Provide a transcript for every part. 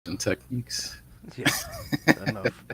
techniques. Yeah, enough.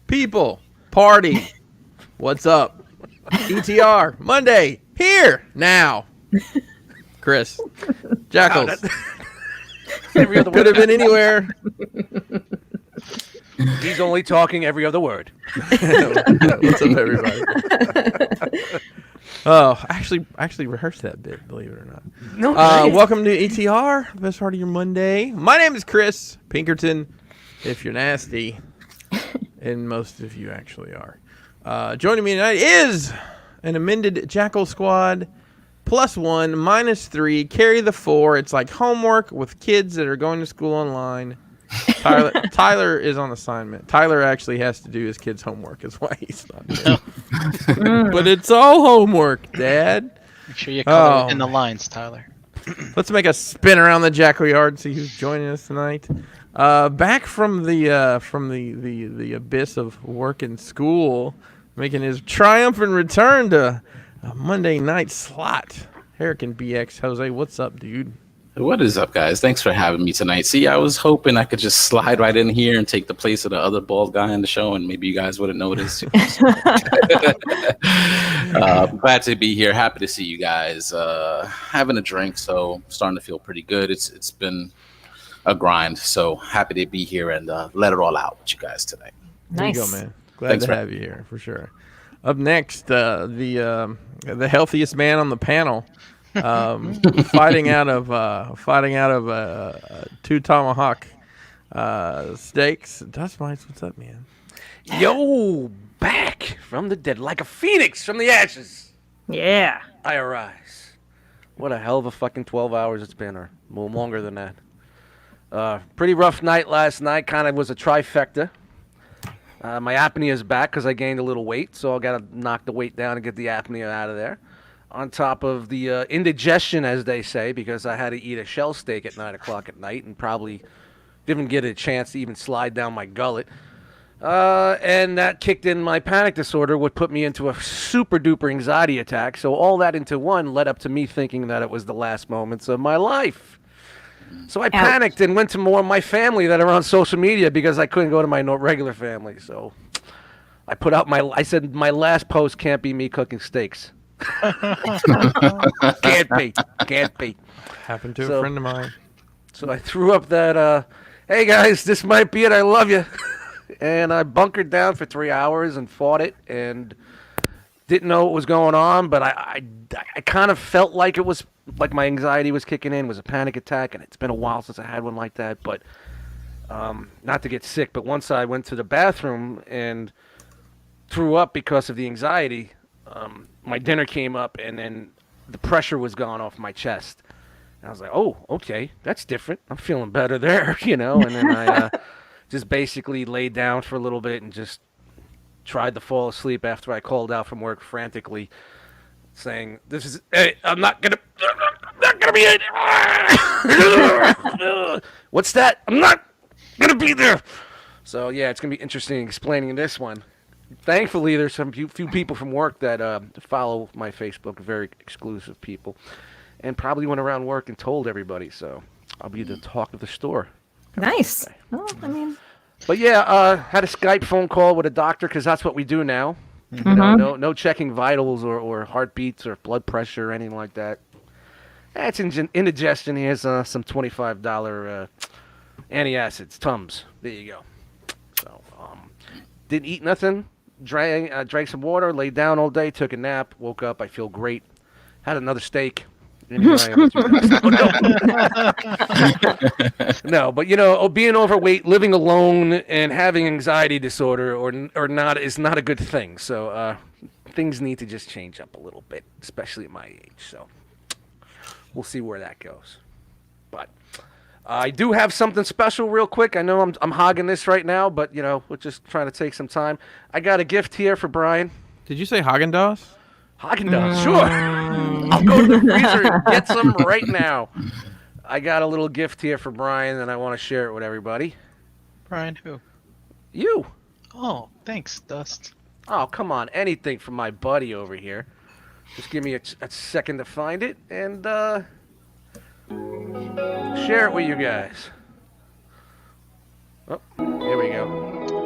People, party, what's up? ETR, Monday, here, now. Chris, Jackals. Every other Could have been anywhere. He's only talking every other word. What's up, everybody? Oh, I actually rehearsed that bit, believe it or not. No, Welcome to ETR, best part of your Monday. My name is Chris Pinkerton, if you're nasty. And most of you actually are. Joining me tonight is an amended Jackal squad. +1, -3, carry the 4. It's like homework with kids that are going to school online. Tyler is on assignment. Tyler actually has to do his kids' homework. Is why he's not there. But it's all homework, Dad. Make sure you color in the lines, Tyler. Let's make a spin around the Jackal yard. See who's joining us tonight. Back from the abyss of work and school, making his triumphant return to a Monday night slot. Hurricane BX Jose, what's up, dude? What is up, guys? Thanks for having me tonight. See, I was hoping I could just slide right in here and take the place of the other bald guy on the show, and maybe you guys wouldn't notice. Glad to be here. Happy to see you guys. Having a drink, so starting to feel pretty good. It's been a grind, so happy to be here and let it all out with you guys tonight. Nice. There you go, man. Glad to have you here for sure. Up next, the healthiest man on the panel, fighting out of 2 tomahawk steaks. Dust Mites, what's up, man? Yo, back from the dead like a phoenix from the ashes. Yeah. I arise. What a hell of a fucking 12 hours it's been, or more longer than that. Pretty rough night last night. Kind of was a trifecta. My apnea is back because I gained a little weight, so I got to knock the weight down and get the apnea out of there. On top of the indigestion, as they say, because I had to eat a shell steak at 9 o'clock at night and probably didn't get a chance to even slide down my gullet. And that kicked in my panic disorder, would put me into a super duper anxiety attack. So all that into one led up to me thinking that it was the last moments of my life. So I panicked and went to more of my family that are on social media because I couldn't go to my regular family. So I put out I said my last post can't be me cooking steaks. Can't be. Happened to a friend of mine. So I threw up that, hey guys, this might be it, I love you. And I bunkered down for 3 hours and fought it and didn't know what was going on, but I kind of felt like it was like my anxiety was kicking in, was a panic attack, and it's been a while since I had one like that. But not to get sick, but once I went to the bathroom and threw up because of the anxiety, my dinner came up, and then the pressure was gone off my chest. And I was like, oh, okay, that's different. I'm feeling better there, And then I just basically laid down for a little bit and just tried to fall asleep after I called out from work frantically, saying, hey, I'm not gonna be it. What's that? I'm not gonna be there. So yeah, it's gonna be interesting explaining this one. Thankfully, there's some few people from work that follow my Facebook, very exclusive people, and probably went around work and told everybody. So I'll be the talk of the store. Nice. Well, I mean. But yeah, had a Skype phone call with a doctor because that's what we do now. Mm-hmm. No checking vitals or heartbeats or blood pressure or anything like that. It's indigestion. He has some $25 Antacids, Tums. There you go. So, didn't eat nothing. Drank some water. Laid down all day. Took a nap. Woke up. I feel great. Had another steak. And here I am with you guys. No, but being overweight, living alone, and having anxiety disorder or not is not a good thing. So things need to just change up a little bit, especially at my age. So we'll see where that goes. But I do have something special real quick. I know I'm hogging this right now, but we're just trying to take some time. I got a gift here for Brian. Did you say Haagen-Dazs? Haagen-Dazs, sure. I'll go to the freezer and get some right now. I got a little gift here for Brian, and I want to share it with everybody. Brian, who? You. Oh, thanks, Dust. Oh, come on. Anything from my buddy over here. Just give me a second to find it, and share it with you guys. Oh, here we go.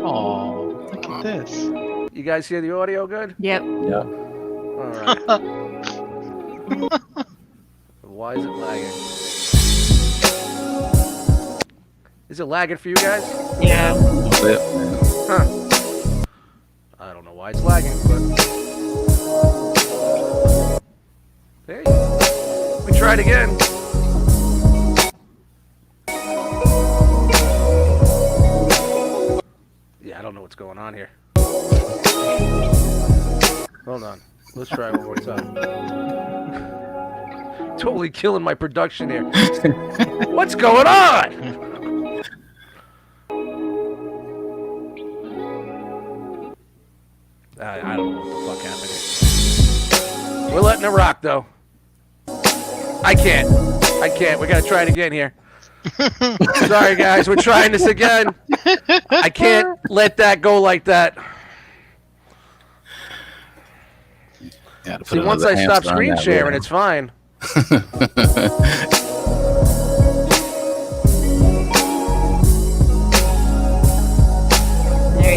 Oh, look at this. You guys hear the audio good? Yep. Yeah. All right. Why is it lagging? Is it lagging for you guys? Yeah. Huh. I don't know why it's lagging, but... Hey, we tried again. Yeah, I don't know what's going on here. Hold on. Let's try one more time. Totally killing my production here. What's going on? I don't know what the fuck happened here. We're letting it rock, though. I can't. We gotta try it again here. Sorry, guys. We're trying this again. I can't let that go like that. Yeah, See, once I stop screen sharing, it's fine. There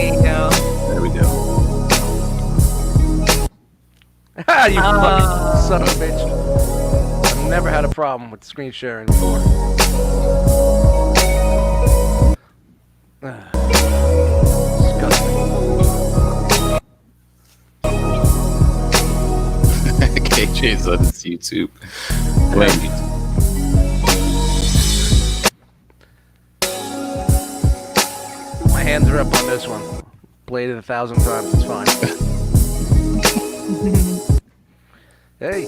you go. There we go. Ah, you fucking son of a bitch. I've never had a problem with screen sharing before. Disgusting. KJ's on his YouTube. Wait. My hands are up on this one. Played it 1,000 times. It's fine. Hey.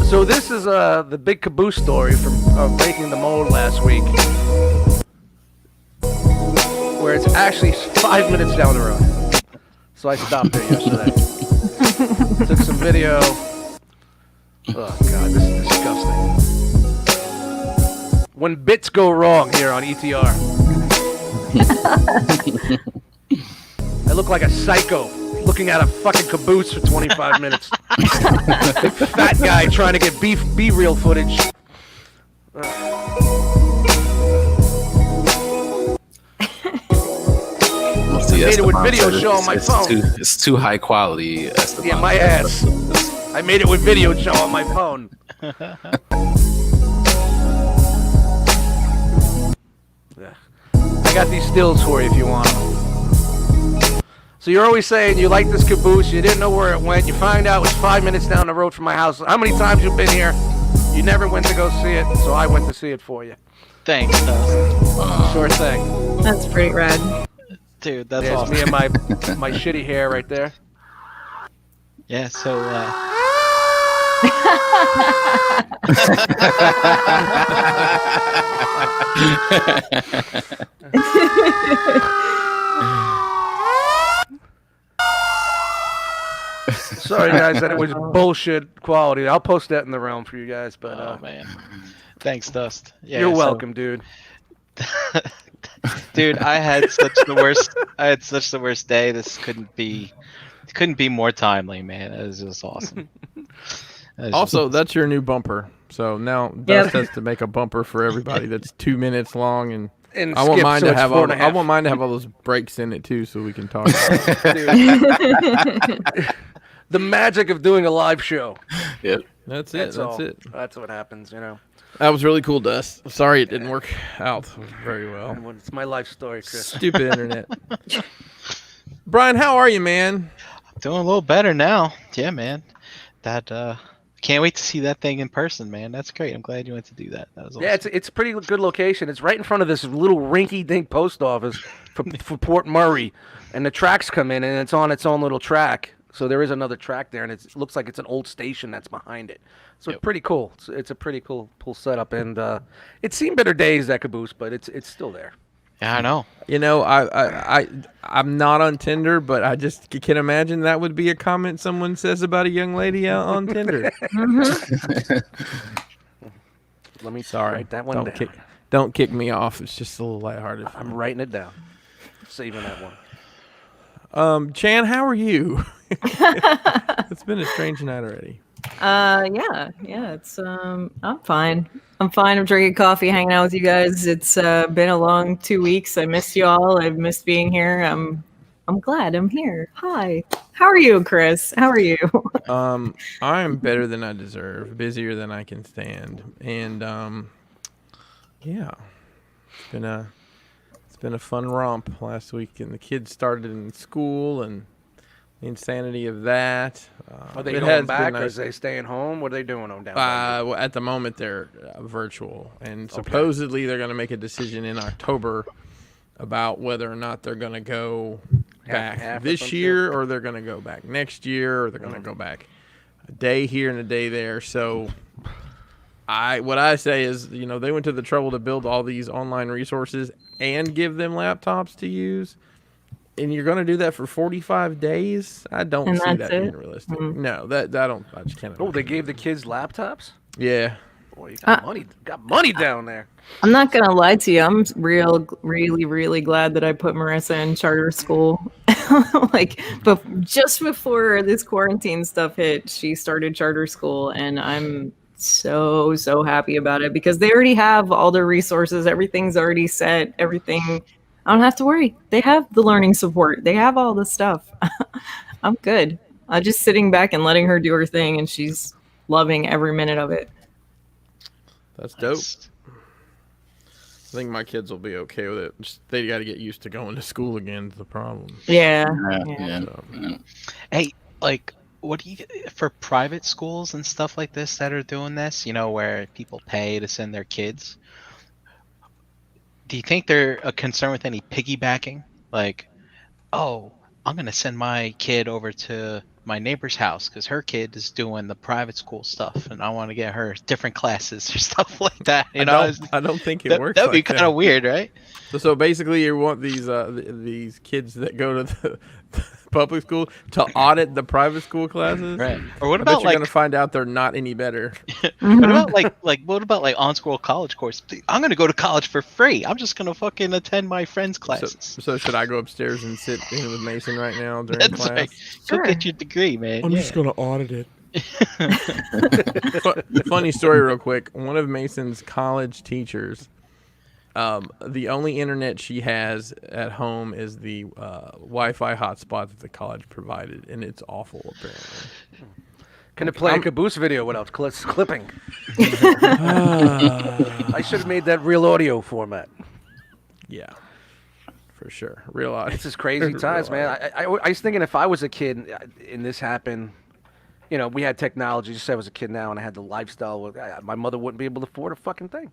So this is the big caboose story from making the mold last week, where it's actually 5 minutes down the road. So I stopped there yesterday. Took some video. Oh god, this is disgusting. When bits go wrong here on ETR. I look like a psycho looking at a fucking caboose for 25 minutes. Big fat guy trying to get B-reel footage. I made it with video show on my phone. It's too high quality. Yeah, my ass. I made it with video show on my phone. I got these stills for you if you want them. So you're always saying you like this caboose, you didn't know where it went, you find out it was 5 minutes down the road from my house. How many times you've been here? You never went to go see it, so I went to see it for you. Thanks, Dust. Sure thing. That's pretty rad. Dude, that's There's awesome. me and my shitty hair right there. Yeah, so, Sorry guys that it was bullshit quality. I'll post that in the realm for you guys, but oh, man. Thanks, Dust. Yeah, you're so- welcome, dude. Dude, I had such the worst day. This couldn't be more timely, man. It was just awesome. Also, that's your new bumper. So now Dust has to make a bumper for everybody that's 2 minutes long, and I want mine to have all. I want mine to have all those breaks in it too, so we can talk. The magic of doing a live show. Yep. That's it. That's it. That's what happens, you know. That was really cool, Dust. Sorry it didn't work out very well. It's my life story, Chris. Stupid internet. Brian, how are you, man? Doing a little better now. Yeah, man. That can't wait to see that thing in person, man. That's great. I'm glad you went to do that. That was awesome. Yeah, it's a pretty good location. It's right in front of this little rinky-dink post office for Port Murray, and the tracks come in, and it's on its own little track. So there is another track there, and it looks like it's an old station that's behind it. So it's pretty cool. It's a pretty cool setup, and it's seen better days at Caboose, but it's still there. Yeah, I know. You know, I'm not on Tinder, but I just can imagine that would be a comment someone says about a young lady out on Tinder. Let me Sorry, write that one down. Don't kick me off. It's just a little lighthearted. I'm writing it down. Saving that one. Chan, how are you? It's been a strange night already. Yeah, it's I'm fine. I'm fine. I'm drinking coffee, hanging out with you guys. It's been a long 2 weeks. I missed you all. I've missed being here. I'm glad I'm here. Hi. How are you, Chris? How are you? I am better than I deserve, busier than I can stand, and yeah, it's been a fun romp last week, and the kids started in school and the insanity of that. Are they going back, or are they staying home? What are they doing down there? Well, at the moment, they're virtual, and supposedly they're going to make a decision in October about whether or not they're going to go back this year, or they're going to go back next year, or they're going to go back a day here and a day there. So what I say is, you know, they went to the trouble to build all these online resources and give them laptops to use. And you're going to do that for 45 days? I don't see that being realistic. Mm-hmm. No, I just can't. Oh, they gave the kids laptops? Yeah. Boy, you got money down there. I'm not going to lie to you. I'm really glad that I put Marissa in charter school. But just before this quarantine stuff hit, she started charter school, and I'm so happy about it because they already have all their resources. Everything's already set. Everything. I don't have to worry. They have the learning support. They have all the stuff. I'm good. I'm just sitting back and letting her do her thing, and she's loving every minute of it. That's dope. I think my kids will be okay with it. Just, they got to get used to going to school again. Is the problem. Yeah. Hey, what do you for private schools and stuff like this that are doing this? You know, where people pay to send their kids. Do you think they're a concern with any piggybacking? Like, oh, I'm going to send my kid over to my neighbor's house because her kid is doing the private school stuff and I want to get her different classes or stuff like that. You know, I don't think it works. That'd be kind of weird, right? So basically you want these kids that go to the public school to audit the private school classes, right? Or what about you're going to find out they're not any better? What about on-school college course? I'm going to go to college for free. I'm just going to fucking attend my friends' classes. So should I go upstairs and sit in with Mason right now during class? Right. Go get your degree, man. I'm just going to audit it. Funny story, real quick. One of Mason's college teachers. The only internet she has at home is the Wi-Fi hotspot that the college provided, and it's awful, apparently. Can it play a caboose video without clipping? I should have made that real audio format. Yeah, for sure. Real audio. This is crazy times, man. I was thinking if I was a kid and this happened, you know, we had technology. Just say I was a kid now and I had the lifestyle. My mother wouldn't be able to afford a fucking thing.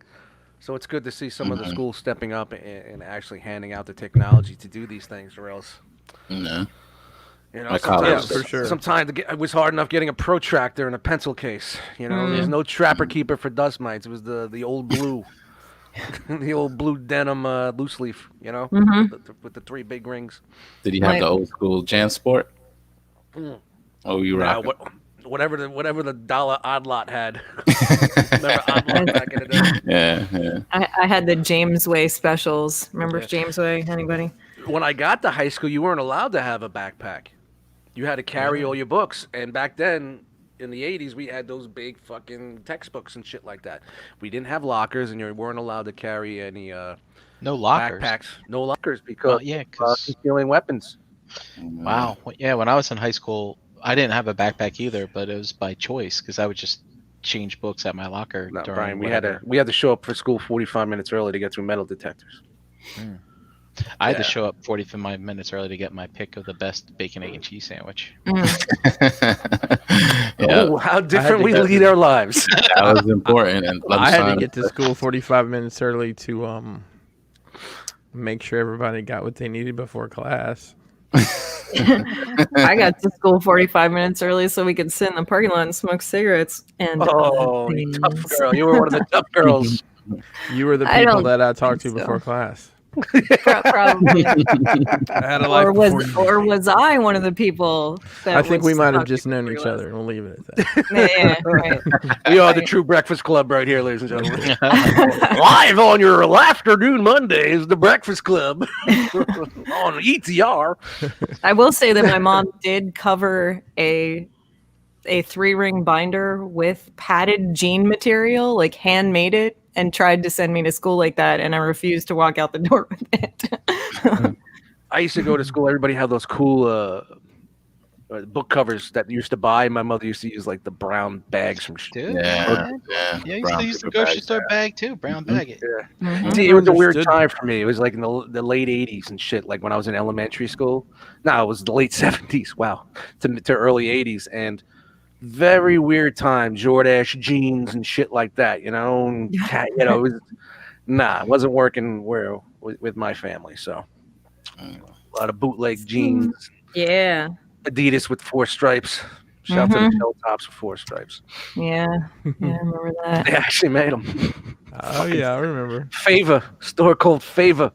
So it's good to see some of the schools stepping up and actually handing out the technology to do these things, or else. No. You know, sometimes it was hard enough getting a protractor and a pencil case. You know, there's no trapper keeper for dust mites. It was the old blue, the old blue denim loose leaf. You know, with the three big rings. Did he have the old school JanSport? Oh, you rocking? Whatever the dollar odd lot had. Remember odd lot back in the day? Yeah. I had the James Way specials. Remember James Way? Anybody? When I got to high school, you weren't allowed to have a backpack. You had to carry all your books. And back then, in the 80s, we had those big fucking textbooks and shit like that. We didn't have lockers, and you weren't allowed to carry any no lockers. Backpacks. No lockers because concealing weapons. Wow. Yeah, when I was in high school, I didn't have a backpack either, but it was by choice because I would just change books at my locker. No, during Brian, whatever. we had to show up for school 45 minutes early to get through metal detectors. I had to show up 45 minutes early to get my pick of the best bacon, egg, and cheese sandwich. Oh, how different we get lead our lives. That was important. And I had to lunchtime- get to school 45 minutes early to make sure everybody got what they needed before class. I got to school 45 minutes early so we could sit in the parking lot and smoke cigarettes. And Oh, you tough girl. You were one of the tough girls. You were the I people don't that I talked to think so. before class. probably. I had a life before you. Or was I one of the people that I think was we might have talking just known before each you other, and we'll leave it at that. Yeah, right. We are the true Breakfast Club right here, ladies and gentlemen. Live on your afternoon Mondays, the Breakfast Club on ETR. I will say that my mom did cover a 3-ring binder with padded jean material, like handmade it, and tried to send me to school like that, and I refused to walk out the door with it. I used to go to school. Everybody had those cool book covers that you used to buy. My mother used to use like the brown bags from. Dude, Yeah, yeah, I brown used to paper grocery bags, store yeah. bag too, brown bag it. Mhm. See, it was a weird Understood. time for me. It was like in the late 80s and shit, like when I was in elementary school. No, it was the late 70s. Wow. To early 80s. And very weird time. Jordache jeans and shit like that, you know? And, it was, it wasn't working with my family. So a lot of bootleg jeans, Yeah, Adidas with 4 stripes. Shout out to the shell tops with 4 stripes. yeah, I remember that. They actually made them. Oh yeah, I remember. Favor, store called Favor.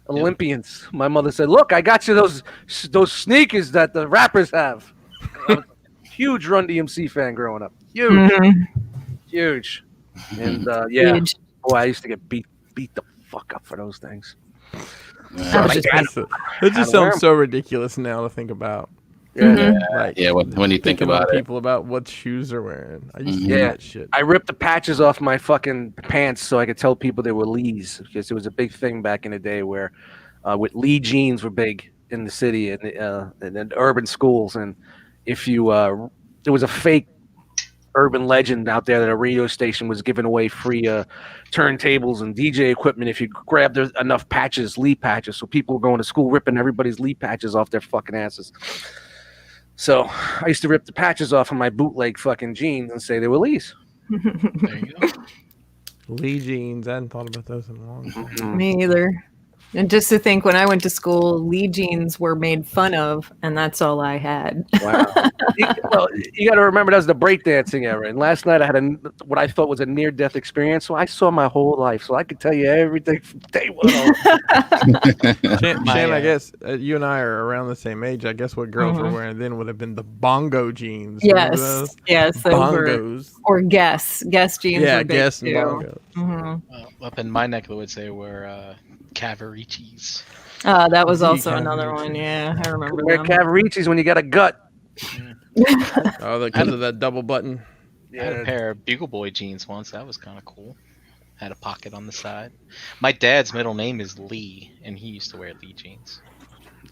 Olympians. My mother said, "Look, I got you those sneakers that the rappers have." I was a huge Run DMC fan growing up. Huge. And Huge. boy, I used to get beat the fuck up for those things. Yeah. Like, It just wear 'em. sounds so ridiculous now to think about. Like, Yeah, when you think about it. people about what shoes they're wearing. I used to do Yeah. that shit. I ripped the patches off my fucking pants so I could tell people they were Lee's, because it was a big thing back in the day where with Lee jeans were big in the city and in urban schools. And if you there was a fake urban legend out there that a radio station was giving away free turntables and DJ equipment if you grabbed enough patches, Lee patches. So people were going to school ripping everybody's Lee patches off their fucking asses. So I used to rip the patches off of my bootleg fucking jeans and say they were Lee's. There you go. Lee jeans. I hadn't thought about those in a long time. Me either. And just to think, when I went to school, Lee jeans were made fun of, and that's all I had. Wow. Well, you got to remember that was the breakdancing era. And last night I had what I thought was a near-death experience. So I saw my whole life. So I could tell you everything from day one on. Shan, I guess you and I are around the same age. I guess what girls were wearing then would have been the bongo jeans. Remember those? Yes, those were, Bongos. or Guess jeans. Yeah, were big Guess and too. bongos. Mhm. Up in my neck of the woods, they were Cavaricis. That was The also another Cavaricis. one. Yeah, I remember Wear them. Cavaricis when you got a gut. Oh, because of that double button. I had a pair of Bugle Boy jeans once. That was kind of cool. Had a pocket on the side. My dad's middle name is Lee, and he used to wear Lee jeans.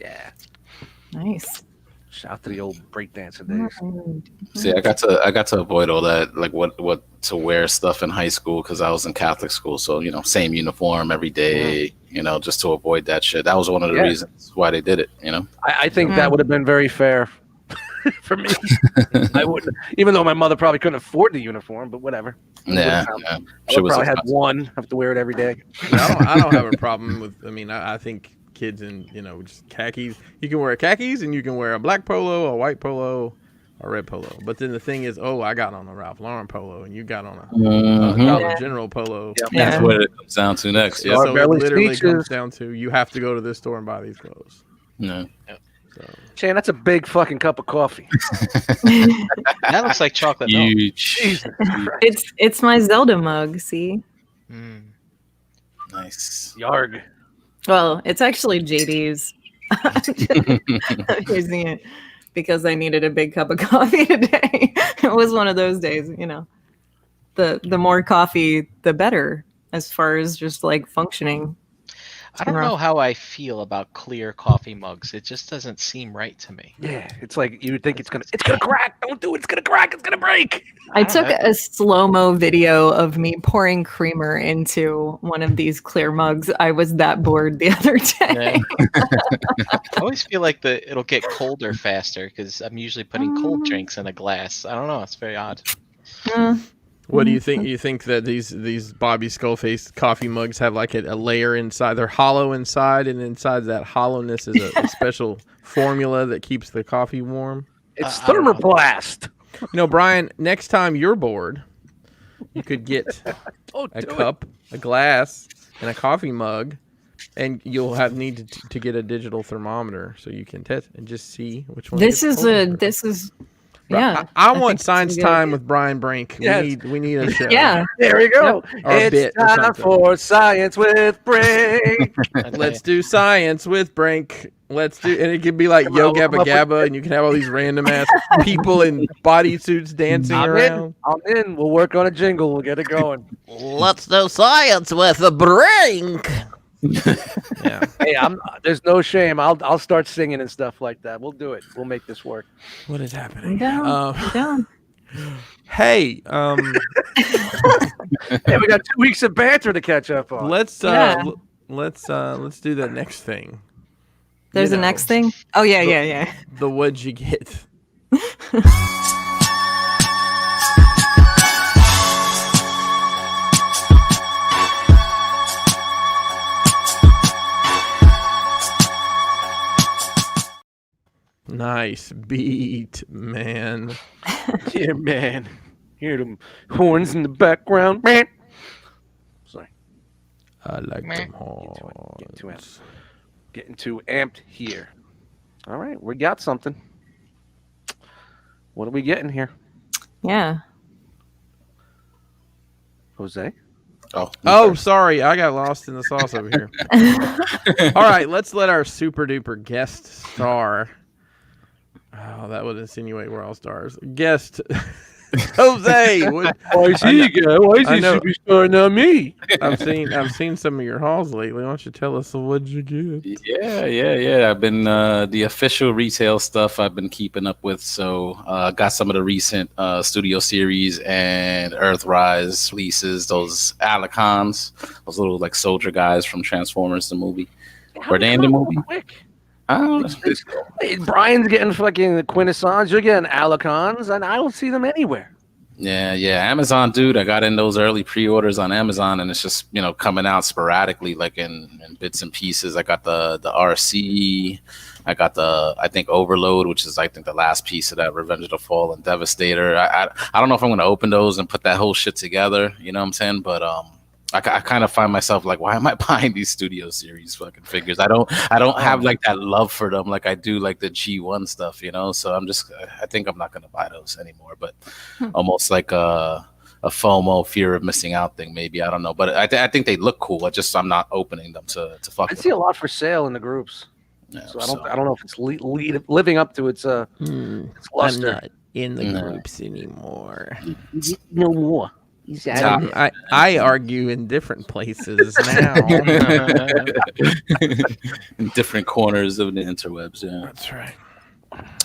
Yeah. Nice. Shout out to the old breakdancing days. See, I got to avoid all that, like what to wear stuff in high school, because I was in Catholic school, so same uniform every day, just to avoid that shit. That was one of the reasons why they did it. I think that would have been very fair for me. I wouldn't, even though my mother probably couldn't afford the uniform, but whatever. Yeah, I Shit would was probably had expensive. one, have to wear it every day. I don't have a problem with. I mean, I think kids in just khakis. You can wear khakis and you can wear a black polo, a white polo, a red polo. But then the thing is, I got on a Ralph Lauren polo and you got on a Dollar General polo. Yeah. That's what it comes down to next. Yeah, Yeah. so it Belly literally comes speeches. down to you have to go to this store and buy these clothes. Yeah. So Shane, that's a big fucking cup of coffee. That looks like chocolate milk. Huge. It's my Zelda mug. See. Mm. Nice. Yarg. Well, it's actually JD's. I'm using it because I needed a big cup of coffee today. It was one of those days, The more coffee, the better, as far as just like functioning. I don't know how I feel about clear coffee mugs. It just doesn't seem right to me. Yeah, it's like you would think it's gonna crack. Don't do it. It's gonna crack. It's gonna break. I took a slow-mo video of me pouring creamer into one of these clear mugs. I was that bored the other day. I always feel like it'll get colder faster because I'm usually putting cold drinks in a glass. I don't know. It's very odd. What do you think? You think that these Bobby Skullface coffee mugs have like a layer inside? They're hollow inside, and inside that hollowness is a special formula that keeps the coffee warm. It's thermoplast. You know, Brian, next time you're bored, you could get a cup, a glass, and a coffee mug, and you'll need to get a digital thermometer so you can test and just see which one. This is. Yeah, I want science time with Brian Brink. Yes. We need a show. Yeah, there we go. Or a It's bit or time something. for Science with Brink. Let's do science with Brink. Let's do, and it could be like Yo Gabba Gabba, and you can have all these random ass people in bodysuits dancing around. I'm in. We'll work on a jingle. We'll get it going. Let's do science with the Brink. Yeah. Hey, there's no shame. I'll start singing and stuff like that. We'll do it. We'll make this work. What is happening? I'm down. Hey, Hey, we got 2 weeks of banter to catch up on. let's do that next thing. There's a next thing. Oh yeah. The what'd you get? Nice beat, man. Yeah, man. Hear them horns in the background. Man. Sorry. I like Meh. them horns. Getting too amped here. All right, we got something. What are we getting here? Yeah. Jose? Oh, sorry. I got lost in the sauce over here. All right, let's let our super duper guest star. Oh, that would insinuate we're all stars. Guest Jose. Why is he superstar, not me? I've seen some of your hauls lately. Why don't you tell us what'd you get? Yeah. I've been the official retail stuff I've been keeping up with. So got some of the recent Studio Series and Earthrise releases. Those Alicons, those little like soldier guys from Transformers the movie. Were they in the movie? I don't know. Hey, Brian's getting fucking the Quintessons. You're getting Alicons, and I don't see them anywhere. Yeah. Amazon, dude. I got in those early pre-orders on Amazon, and it's just coming out sporadically, like in bits and pieces. I got the R.O.C. I got I think Overload, which is I think the last piece of that Revenge of the Fall and Devastator. I don't know if I'm gonna open those and put that whole shit together. You know what I'm saying? But I kind of find myself like, why am I buying these Studio Series fucking figures? I don't have like that love for them like I do like the G1 stuff, So I think I'm not gonna buy those anymore. But almost like a FOMO, fear of missing out thing, maybe. I don't know, but I think they look cool. I'm not opening them to fuck. I see a lot for sale in the groups, so I don't know if it's living up to its its luster. I'm not in the groups anymore. No more. I argue in different places now. In different corners of the interwebs, yeah. That's right.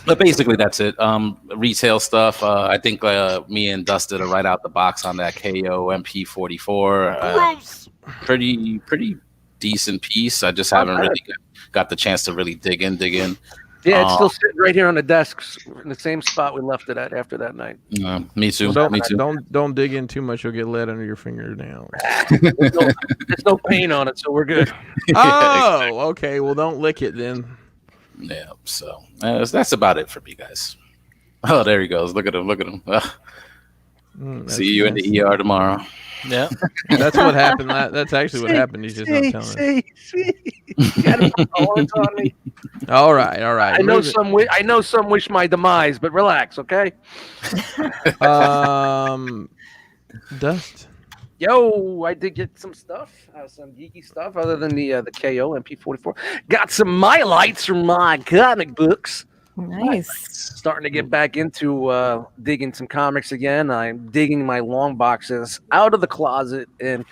But basically, that's it. Retail stuff. I think me and Dust did a right out the box on that KO MP44. Pretty decent piece. I just haven't really got the chance to really dig in. Yeah, it's still sitting right here on the desk in the same spot we left it at after that night. Me too. Well, me too. Don't dig in too much. You'll get lead under your fingernails. There's no paint on it, so we're good. Oh, okay. Well, don't lick it then. Yeah. So that's about it for me, guys. Oh, there he goes. Look at him. See you in the ER tomorrow. Yeah. That's what happened. That's actually what happened. He's just not telling us. You gotta put the horns on me. All right. I know some wish my demise, but relax, okay? Dust. Yo, I did get some stuff, some geeky stuff, other than the KO MP44. Got some My Lights from my comic books. Nice. Starting to get back into digging some comics again. I'm digging my long boxes out of the closet and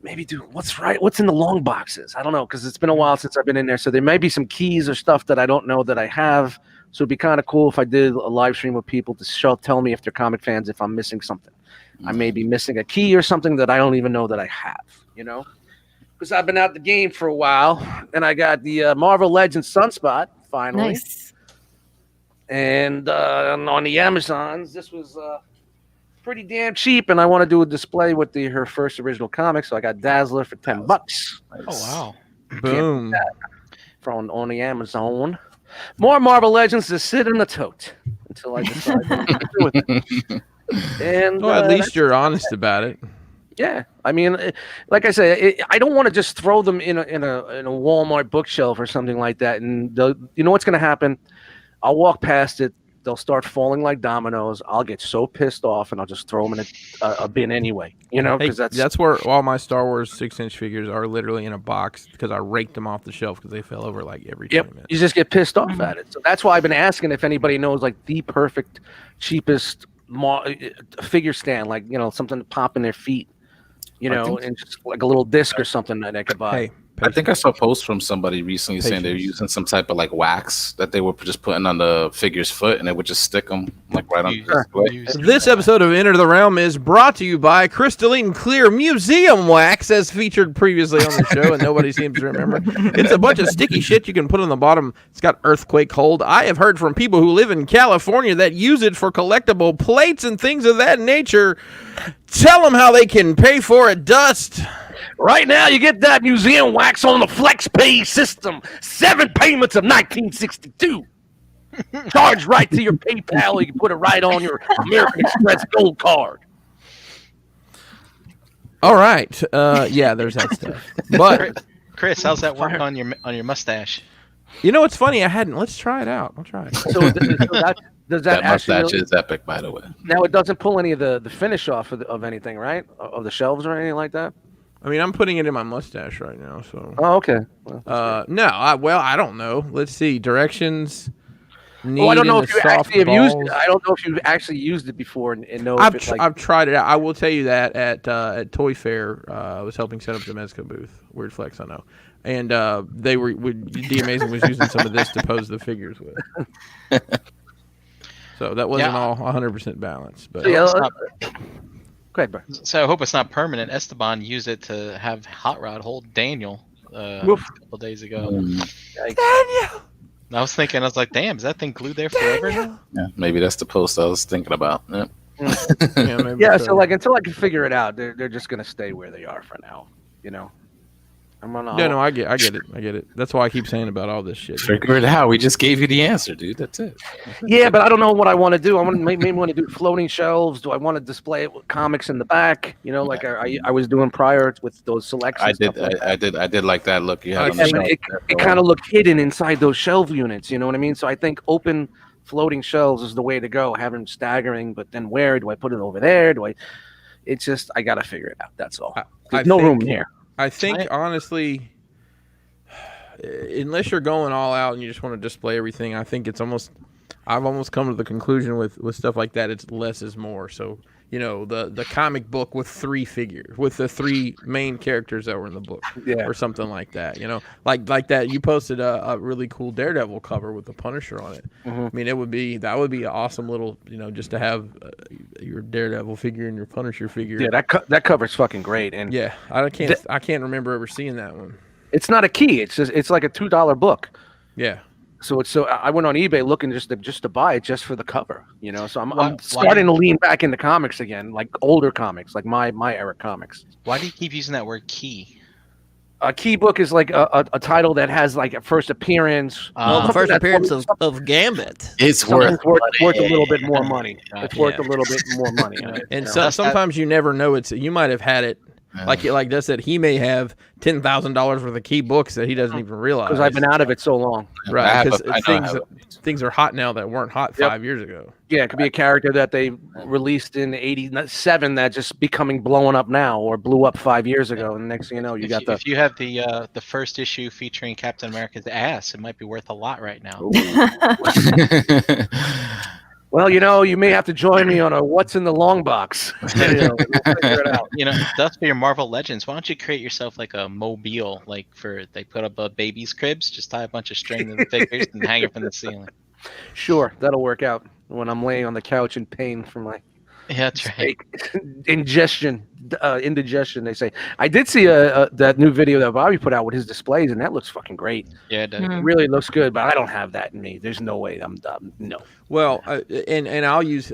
maybe do what's in the long boxes. I don't know, because it's been a while since I've been in there. So there may be some keys or stuff that I don't know that I have. So it'd be kind of cool if I did a live stream with people to tell me if they're comic fans, if I'm missing something. I may be missing a key or something that I don't even know that I have, because I've been out the game for a while, and I got the Marvel Legends Sunspot finally. Nice. And on the Amazons, this was pretty damn cheap, and I want to do a display with her first original comic, so I got Dazzler for $10. Oh wow! Boom. From on the Amazon. More Marvel Legends to sit in the tote until I decide what to do with it. And Well, at least you're honest about it. yeah, I mean, like I say, I don't want to just throw them in a Walmart bookshelf or something like that. And you know what's going to happen? I'll walk past it. They'll start falling like dominoes. I'll get so pissed off, and I'll just throw them in a bin anyway. Because That's where all my Star Wars 6-inch figures are literally in a box because I raked them off the shelf because they fell over like every 20 minutes. You just get pissed off at it. So that's why I've been asking if anybody knows like the perfect, cheapest figure stand, like something to pop in their feet, and just like a little disc or something that I could buy. Hey, I think I saw a post from somebody recently saying they were using some type of like wax that they were just putting on the figure's foot, and it would just stick them like right on the display. This episode of Enter the Realm is brought to you by Crystalline Clear Museum Wax, as featured previously on the show, and nobody seems to remember. It's a bunch of sticky shit you can put on the bottom. It's got earthquake hold. I have heard from people who live in California that use it for collectible plates and things of that nature. Tell them how they can pay for it, Dust. Right now, you get that museum wax on the FlexPay system. 7 payments of $19.62. Charged right to your PayPal. You can put it right on your American Express Gold card. All right. Yeah, there's that stuff. But Chris, how's that work on your mustache? you know what's funny? Let's try it out. I'll try it. So does that mustache actually is epic, by the way. now it doesn't pull any of the finish off of anything, right? Of the shelves or anything like that? I mean, I'm putting it in my mustache right now, so. Oh, okay. No, I don't know. Let's see. Directions. Well, I don't know if you actually have used it. I don't know if you've actually used it before and know if it's like... I've tried it out. I will tell you that at Toy Fair, I was helping set up the Mezco booth. Weird flex, I know. And The Amazing was using some of this to pose the figures with. So that wasn't all 100% balanced. But Go ahead, bro. So I hope it's not permanent. Esteban used it to have Hot Rod hold Daniel a couple days ago. Daniel! I was thinking, I was like, damn, is that thing glued there forever now? Yeah, maybe that's the post I was thinking about. Yeah. Yeah, So like until I can figure it out, they're just gonna stay where they are for now. No, I get it. That's why I keep saying about all this shit. Figure it out. We just gave you the answer, dude. That's it. Yeah, but I don't know what I want to do. I maybe want to do floating shelves. Do I want to display it with comics in the back? Like I was doing prior with those selections. I did like that look you had on the shelf. It kind of looked hidden inside those shelf units. You know what I mean? So I think open floating shelves is the way to go. Have them staggering, but then where do I put it over there? It's just I got to figure it out. That's all. There's no room here. I think, honestly, unless you're going all out and you just want to display everything, I think I've almost come to the conclusion with stuff like that, it's less is more. So, the comic book with 3 figures, with the 3 main characters that were in the book, or something like that, like that. You posted a really cool Daredevil cover with the Punisher on it. Mm-hmm. I mean, that would be an awesome little, just to have your Daredevil figure and your Punisher figure. Yeah, that cover's fucking great. And yeah, I can't remember ever seeing that one. It's not a key. It's like a $2 book. Yeah. So I went on eBay looking just to buy it just for the cover, So I'm starting to lean back into comics again, like older comics, like my era comics. Why do you keep using that word key? A key book is like a title that has like a first appearance. The first appearance of Gambit. It's worth a little bit more money. It's worth a little bit more money. And sometimes you never know you might have had it. Like Des said, he may have $10,000 worth of key books that he doesn't even realize. Because I've been out of it so long. Right, because things are hot now that weren't hot 5 years ago. Yeah, it could be a character that they released in '87 that just becoming blowing up now, or blew up 5 years ago, and next thing you know, if you have the first issue featuring Captain America's ass, it might be worth a lot right now. Well, you may have to join me on a What's in the Long Box. We'll figure it out. That's for your Marvel Legends. Why don't you create yourself like a mobile, like they put up a baby's cribs, just tie a bunch of string to the figures and hang it from the ceiling. Sure, that'll work out when I'm laying on the couch in pain from my that's right. indigestion. They say. I did see that new video that Bobby put out with his displays, and that looks fucking great. Yeah, it does. It really looks good, but I don't have that in me. There's no way. No. Well, and I'll use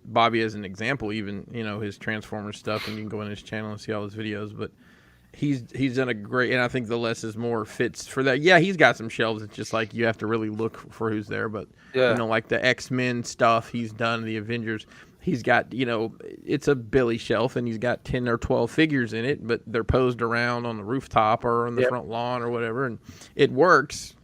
Bobby as an example. Even his Transformers stuff, and you can go on his channel and see all his videos. But he's done a great, and I think the less is more fits for that. Yeah, he's got some shelves. It's just like you have to really look for who's there. But like the X-Men stuff he's done, the Avengers. He's got, it's a Billy shelf, and he's got 10 or 12 figures in it, but they're posed around on the rooftop or on the front lawn or whatever, and it works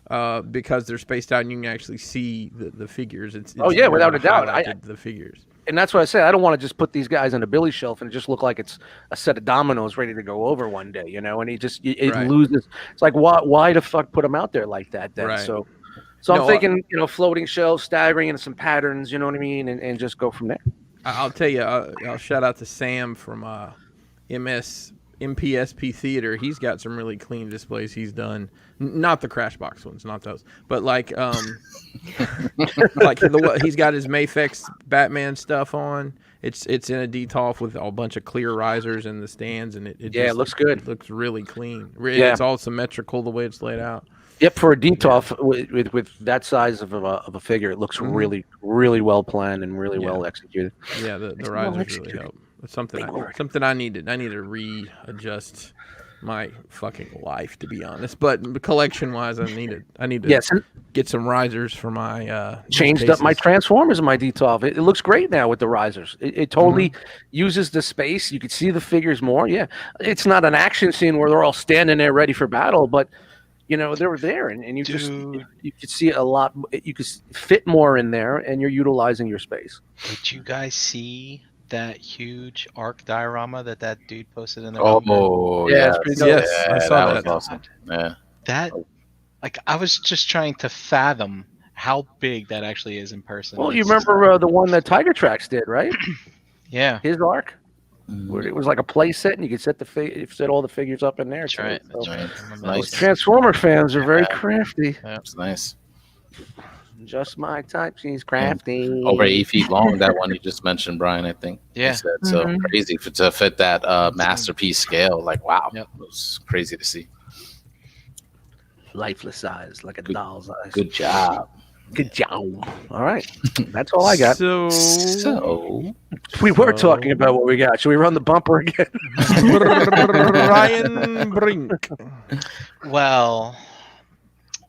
because they're spaced out and you can actually see the figures. It's without a doubt. The figures. And that's what I say. I don't want to just put these guys on a Billy shelf and it just look like it's a set of dominoes ready to go over one day, and it loses. It's like, why the fuck put them out there like that then? Right. So I'm thinking, floating shelves, staggering into some patterns, you know what I mean, and just go from there. I'll tell you, I'll shout out to Sam from MPSP Theater. He's got some really clean displays he's done. Not the Crashbox ones, not those, but like he's got his Mafex Batman stuff on. It's in a detolf with a bunch of clear risers in the stands, and it looks good. It looks really clean. It's all symmetrical the way it's laid out. Yep, for a detolf with that size of a figure, it looks really, really well planned and really well executed. Yeah, the risers really help. It's something I needed. I need to readjust my fucking life, to be honest. But collection wise, I need to get some risers for my changed up my Transformers in my detolf. It looks great now with the risers. It totally uses the space. You can see the figures more. Yeah, it's not an action scene where they're all standing there ready for battle, but they were there, and you could see a lot. You could fit more in there, and you're utilizing your space. Did you guys see that huge arc diorama that dude posted in the yes, I saw that. Was awesome. Yeah, that I was just trying to fathom how big that actually is in person. Well, you remember the one that Tiger Tracks did, right? Yeah, his arc. Where it was like a play set, and you could set all the figures up in there. That's right. So, Nice. Transformer fans are very crafty. That's nice. Just my type. She's crafty. Over 8 feet long. That one you just mentioned, Brian. I think. Yeah. Said. So crazy to fit that masterpiece scale. Like, wow, it was crazy to see. Lifeless size, like a doll's eyes. Good job. Good job. All right, that's all I got. So we were talking about what we got. Should we run the bumper again? Ryan Brink. Well,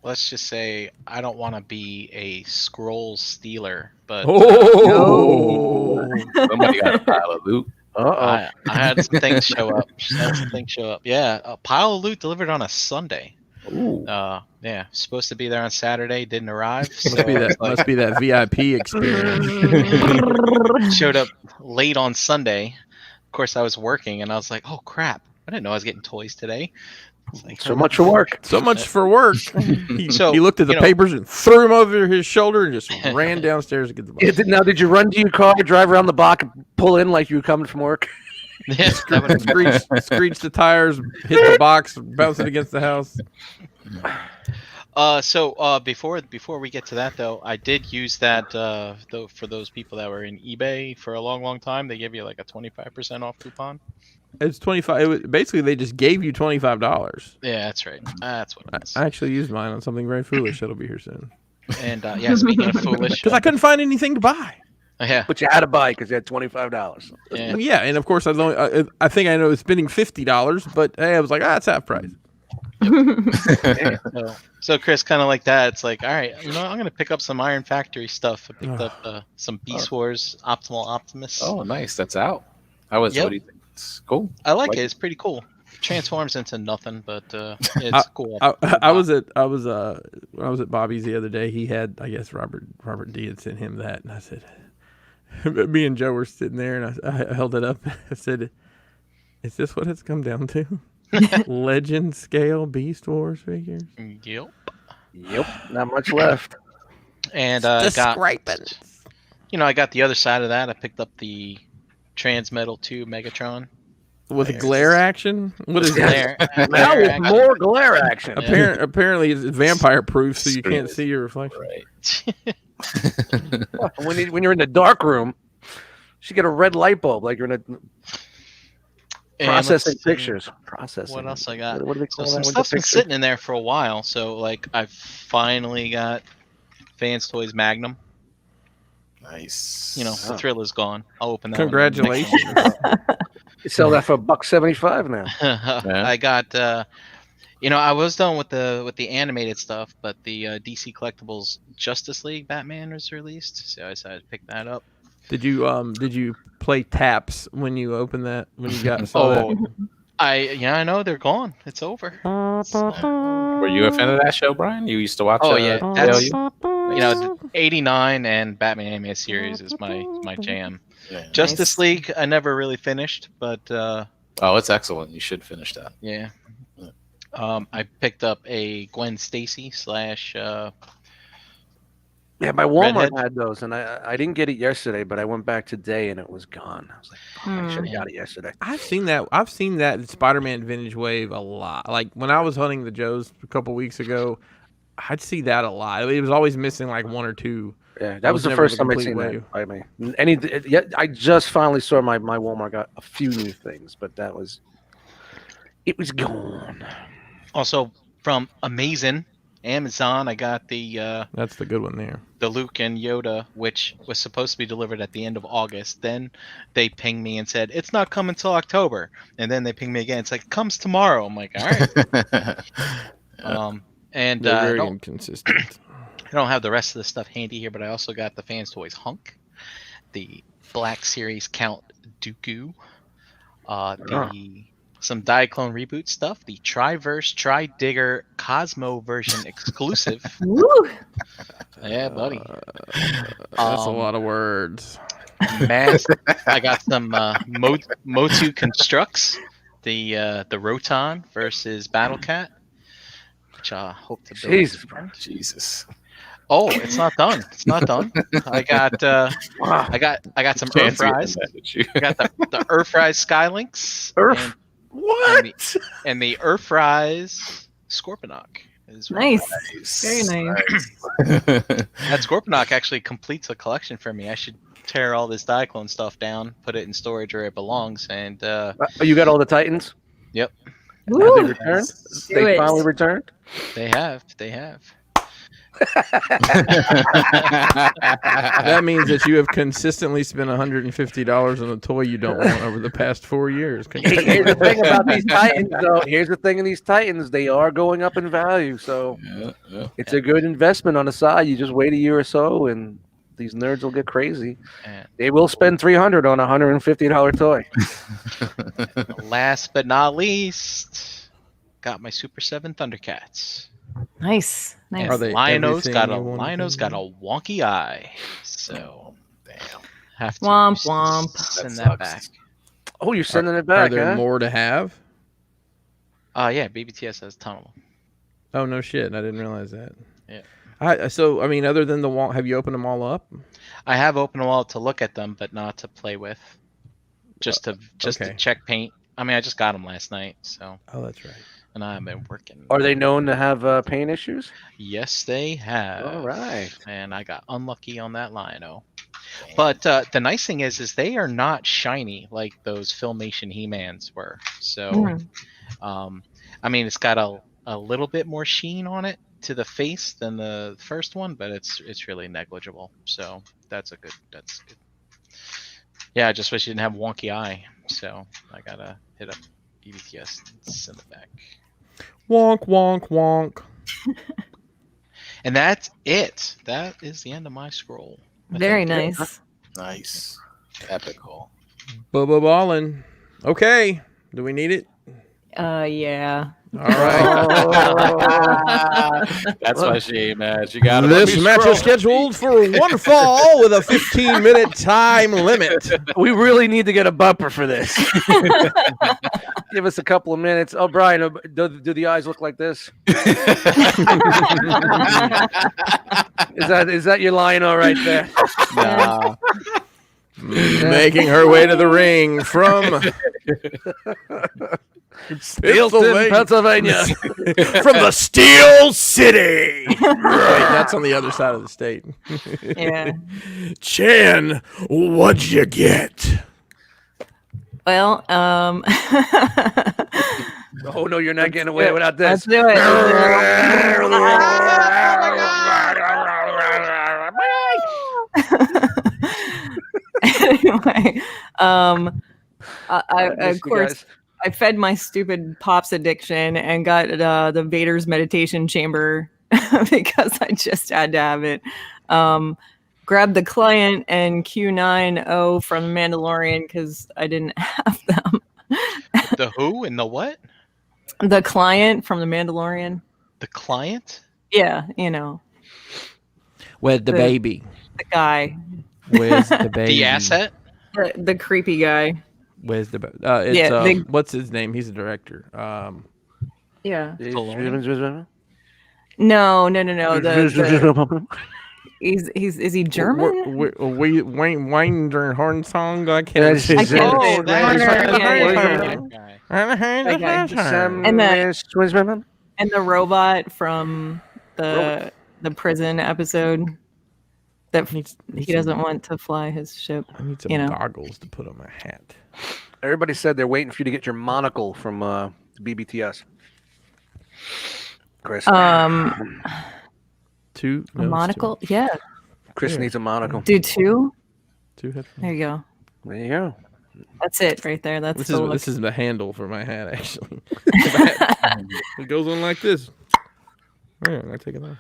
let's just say I don't want to be a scroll stealer, but somebody got a pile of loot. I had some things show up. Yeah, a pile of loot delivered on a Sunday. Ooh. Yeah, supposed to be there on Saturday, didn't arrive. Must be that VIP experience. Showed up late on Sunday. Of course, I was working, and I was like, "Oh crap! I didn't know I was getting toys today." Like, so much for work. So much for work. He looked at the papers and threw them over his shoulder and just ran downstairs to get the box. Now, did you run to your car, drive around the block, and pull in like you were coming from work? Yeah, screech the tires, hit the box, bounce it against the house. Before we get to that though, I did use that for those people that were in eBay for a long time. They give you like a 25% off coupon. It's 25. Basically, they just gave you $25. Yeah, that's right. That's what it is. I actually used mine on something very foolish that'll be here soon. And speaking of foolish, because I couldn't find anything to buy. Yeah, but you had to buy because you had $25. Yeah, and of course I think I know it's spending $50, but hey, I was like, it's half price. So Chris, kind of like that. It's like, all right, I'm gonna pick up some Iron Factory stuff. I picked up some Beast Wars Optimal Optimus. Oh, nice. That's out. What do you think? It's cool. I like it. It's pretty cool. Transforms into nothing, but it's cool. I was at Bobby's the other day. He had, I guess Robert D had sent him that, and I said, me and Joe were sitting there, and I held it up. I said, "Is this what it's come down to? Legend scale Beast Wars figures?" Yep. Not much left. And the scraping. I got the other side of that. I picked up the Transmetal 2 Megatron. With glare action? What is that? Now with more glare action. Apparently, it's vampire proof, so you can't see your reflection. Right. When you're in the dark room, you should get a red light bulb, like you're in a processing pictures. Processing. What else I got? What do they call Some that? stuff's been sitting in there for a while. So like, I finally got Fans Toys Magnum. Nice. The thrill is gone. I'll open that. Congratulations. You sell that for $1.75 now. I got. I was done with the animated stuff, but the DC Collectibles Justice League Batman was released, so I decided to pick that up. Did you play taps when you opened that? When you saw that? I know they're gone. It's over. Were you a fan of that show, Brian? You used to watch. Oh yeah, that's, 89 and Batman animated series is my jam. Yeah. Justice League I never really finished, but it's excellent. You should finish that. Yeah. I picked up a Gwen Stacy / Yeah, my Walmart Redhead. had those, and I didn't get it yesterday, but I went back today and it was gone. I was like, I should have got it yesterday. I've seen that Spider-Man Vintage Wave a lot. Like when I was hunting the Joes a couple weeks ago, I'd see that a lot. It was always missing like one or two. Yeah, that was the first time I'd seen that. I mean, I just finally saw my Walmart got a few new things, but it was gone. Also from Amazon, I got the that's the good one there. The Luke and Yoda, which was supposed to be delivered at the end of August. Then they pinged me and said it's not coming until October. And then they pinged me again. It's like, it comes tomorrow. I'm like, all right. And they're very inconsistent. I don't have the rest of the stuff handy here, but I also got the Fans Toys Hunk, the Black Series Count Dooku, some Diaclone reboot stuff, the Triverse Tri-Digger Cosmo version exclusive. Woo! Yeah, buddy. That's a lot of words. I got some Motu Constructs, the Roton versus Battle Cat, which I hope to build. Jesus. Oh, it's not done. It's not done. I got I got some Earthrise. I got the Earthrise Skylinks. What? And the Earthrise Scorponok. Nice. Very nice. That Scorponok actually completes a collection for me. I should tear all this Diaclone stuff down, put it in storage where it belongs, and you got all the Titans? Yep. Have they returned? They finally returned? They have. That means that you have consistently spent $150 on a toy you don't want over the past 4 years. Here's the thing about these Titans, though. Here's the thing in these Titans. They are going up in value, so it's a good investment on the side. You just wait a year or so, and these nerds will get crazy. They will spend $300 on a $150 toy. Last but not least, got my Super 7 Thundercats. Nice. Are they Liono's got a wonky eye, so have to womp. Send that back. Oh, you're sending it back? Are there more to have? Yeah, BBTS has a ton of them. Oh no shit! I didn't realize that. Yeah. So I mean, other than the wall, have you opened them all up? I have opened them all to look at them, but not to play with. Just to check paint. I mean, I just got them last night, so. Oh, that's right. And I've been working. Are they known to have paint issues? Yes, they have. All right. And I got unlucky on that Lion-O. But the nice thing is they are not shiny like those Filmation He-Mans were. So, I mean, it's got a little bit more sheen on it to the face than the first one, but it's really negligible. So that's good. Yeah, I just wish you didn't have wonky eye. So I gotta hit up EBTS and send it back. Wonk, wonk, wonk. And that's it. That is the end of my scroll. Very nice. Nice. Epical. Bubba ballin'. Okay. Do we need it? Yeah. All right. That's why she ain't mad. She got this match is scheduled for one fall with a 15-minute time limit. We really need to get a bumper for this. Give us a couple of minutes. Oh, Brian, do the eyes look like this? Is that your Lionel right there? Nah. Making her way to the ring from Pennsylvania. from the Steel City. Wait, that's on the other side of the state. Yeah. Chan, what'd you get? Well, Oh no, you're not getting away without let's this. do it. Anyway, I of course I fed my stupid Pops addiction and got the Vader's meditation chamber because I just had to have it. Grabbed the client and Q9O from Mandalorian because I didn't have them. The who and the what? The client from the Mandalorian. The client? Yeah, you know, Where's the baby? the guy, Where's the baby? The asset? the creepy guy. Where's the baby? Yeah, what's his name? He's a director. Yeah. Valorian? No. Is he German? Wayne Hornsong. I can't say I can't Oh, say that is and the robot from the prison episode that he doesn't want to fly his ship. I need some goggles to put on my hat. Everybody said they're waiting for you to get your monocle from BBTS. Chris. Two A monocle? Yeah. Chris needs a monocle. Do two? Two headphones. There you go. There you go. That's it right there. That's This is the handle for my hat, actually. It goes on like this. Yeah, I take it off.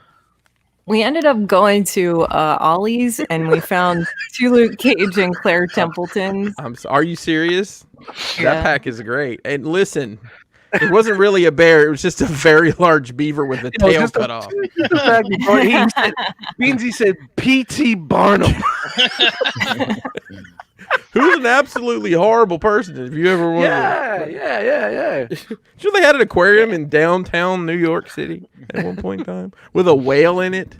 We ended up going to Ollie's and we found two Luke Cage and Claire Templetons. Are you serious? Yeah. That pack is great. And listen, it wasn't really a bear. It was just a very large beaver with the tail cut off. Beansy said P.T. Barnum. Who's an absolutely horrible person if you ever wondered. Yeah. Sure, they had an aquarium in downtown New York City at one point in time with a whale in it,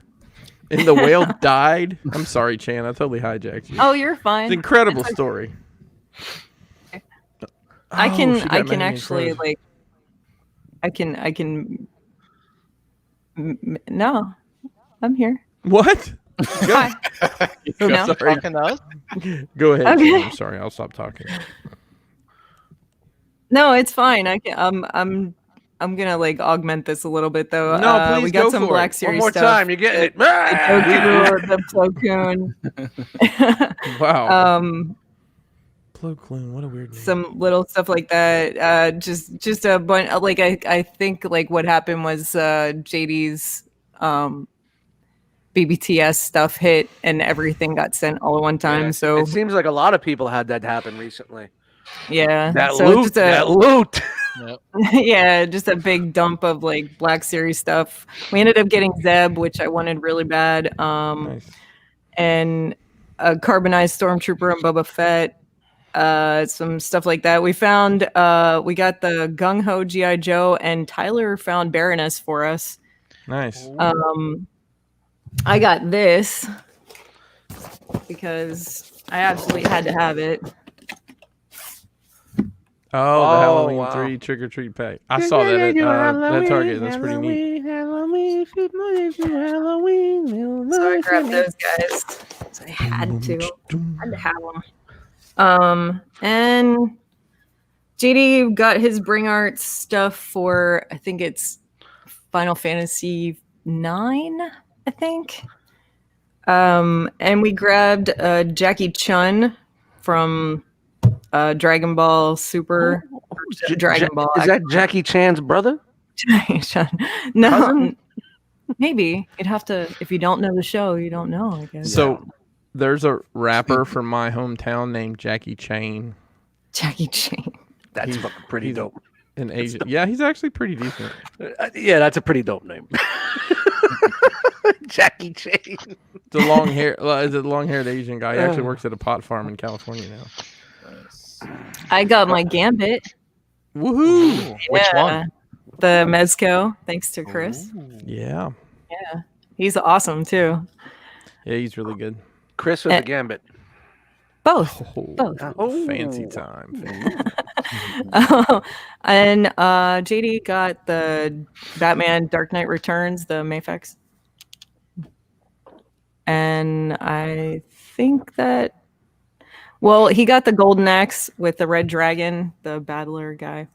and the whale died. I'm sorry, Chan. I totally hijacked you. Oh, you're fine. It's an incredible story. I Oh, can she got I my can hand actually frozen. no, I'm here. What? Hi. I'm No. sorry. Talking to us? Go ahead. Okay. Chan. I'm sorry. I'll stop talking. No, it's fine. I'm gonna augment this a little bit though. No, please we got go some for Black it. Series One more stuff. time, you get it. The Plo Koon. Wow. Plo Koon, what a weird name. Some little stuff like that. Just a bunch. I think what happened was JD's BBTS stuff hit and everything got sent all at one time. So it seems like a lot of people had that happen recently. yeah, That so loot. just That loot. Yep. yeah, just a big dump of Black Series stuff. We ended up getting Zeb, which I wanted really bad. Nice. And a carbonized Stormtrooper and Boba Fett. Some stuff like that. We found we got the Gung Ho G.I. Joe, and Tyler found Baroness for us. Nice. I got this because I absolutely had to have it. Oh, the Oh, Halloween wow. 3 trick or treat pack. I saw that at that Target. That's pretty neat. So I grabbed those guys. So I had to have them. And JD got his Bring Art stuff for, I think it's Final Fantasy 9, I think. And we grabbed Jackie Chun from Dragon Ball Super. Dragon Ball. Is that Jackie Chan's brother? Jackie Chun. No, Cousin? maybe. You'd have to, if you don't know the show, you don't know, I guess. So there's a rapper from my hometown named Jackie Chan Jackie Chan. That's fucking pretty he's dope. in Asia. Yeah, he's actually pretty decent. Yeah, that's a pretty dope name. Jackie Chan. It's a long-haired Asian guy. He actually works at a pot farm in California now. I got my Gambit. Woohoo! Which one? The Mezco, thanks to Chris. Yeah. Yeah, he's awesome too. Yeah, he's really good. Chris with the Gambit. Both. Oh, Both. fancy time. And JD got the Batman Dark Knight Returns, the Mafex. And I think that, well, he got the Golden Axe with the Red Dragon, the Battler guy.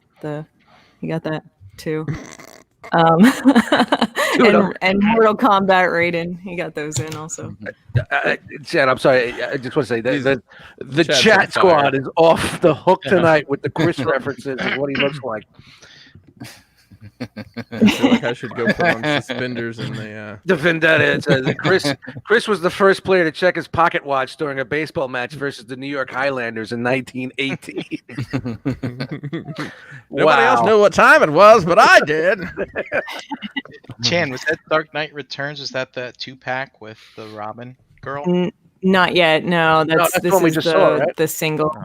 He got that too. And Mortal Kombat Raiden, he got those in also. Chad, I'm sorry. I just want to say that the Chad's chat on fire. squad is off the hook tonight with the Chris references and what he looks like. I feel like I should go put on suspenders and the. The Vendetta. It says Chris was the first player to check his pocket watch during a baseball match versus the New York Highlanders in 1918. Nobody else knew what time it was, but I did. Chan, was that Dark Knight Returns? Was that the 2-pack with the Robin girl? Not yet. No, that's this one we is just saw, right? the single.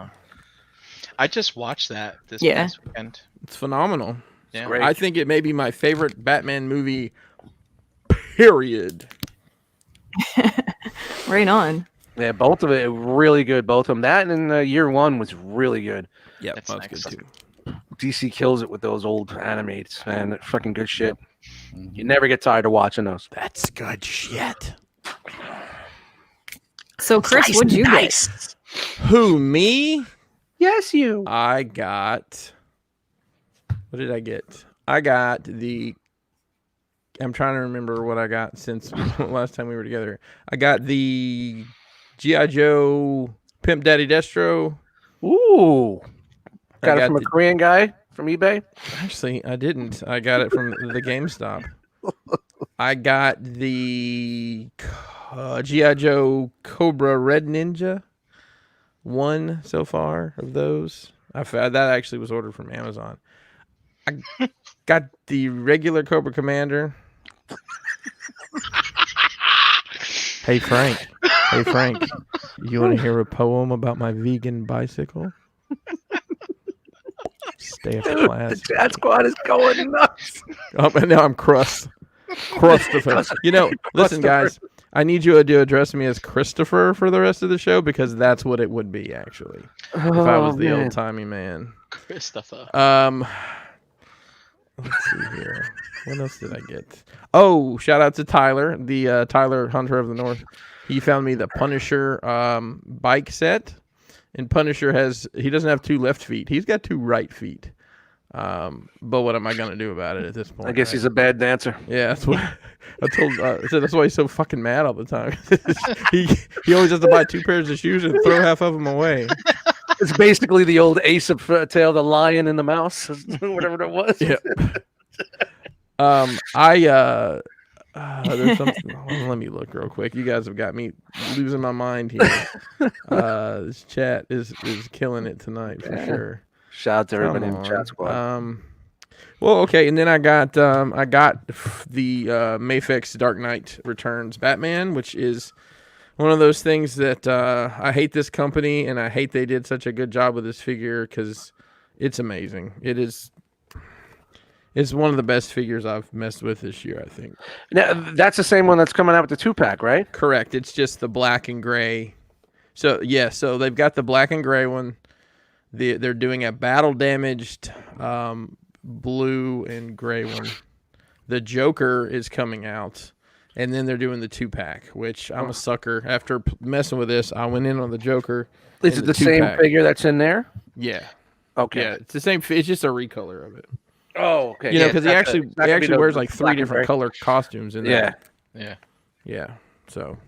I just watched that this Yeah. past weekend. It's phenomenal. Yeah. Great. I think it may be my favorite Batman movie. Period. Right on. Yeah, both of it really good. Both of them. That and Year One was really good. Yeah, That's that's nice. good too. DC kills it with those old animates, man. Fucking good shit. You never get tired of watching those. That's good shit. So, Chris, what'd you get? Who, me? Yes, you. I got. What did I get? I got the. I'm trying to remember what I got since last time we were together. I got the G.I. Joe Pimp Daddy Destro. Ooh. Got it got from a the- Korean guy from eBay? Actually, I didn't. I got it from the GameStop. I got the G.I. Joe Cobra Red Ninja. One so far of those. That actually was ordered from Amazon. I got the regular Cobra Commander. Hey Frank. You want to hear a poem about my vegan bicycle? Stay up for class. The chat squad is going nuts. And now I'm Christopher. Listen, guys. I need you to address me as Christopher for the rest of the show because that's what it would be actually if I was the old timey man. Christopher. Let's see here. What else did I get? Oh, shout out to Tyler, the Tyler Hunter of the North. He found me the Punisher bike set, and Punisher he doesn't have 2 left feet. He's got 2 right feet. But what am I gonna do about it at this point? I guess he's a bad dancer. Yeah, that's what I told. So that's why he's so fucking mad all the time. he always has to buy 2 pairs of shoes and throw half of them away. It's basically the old Ace of Tail, the lion and the mouse, whatever it was. Yeah. There's something. Let me look real quick. You guys have got me losing my mind here. This chat is killing it tonight for sure. Shout out to everybody in Come the chat on. squad. Well, okay, and then I got the Mafex Dark Knight Returns Batman, which is one of those things that I hate this company and I hate they did such a good job with this figure because it's amazing. It's one of the best figures I've messed with this year, I think. Now, that's the same one that's coming out with the 2-pack, right? Correct. It's just the black and gray. So they've got the black and gray one. They're doing a battle damaged blue and gray one. The Joker is coming out, and then they're doing the 2-pack, which I'm a sucker. After messing with this, I went in on the Joker. Is it the same 2-pack. figure that's in there? Yeah. Okay. Yeah, it's the same. It's just a recolor of it. Oh, okay. Because he actually wears like 3 different color costumes in there. Yeah. Yeah. So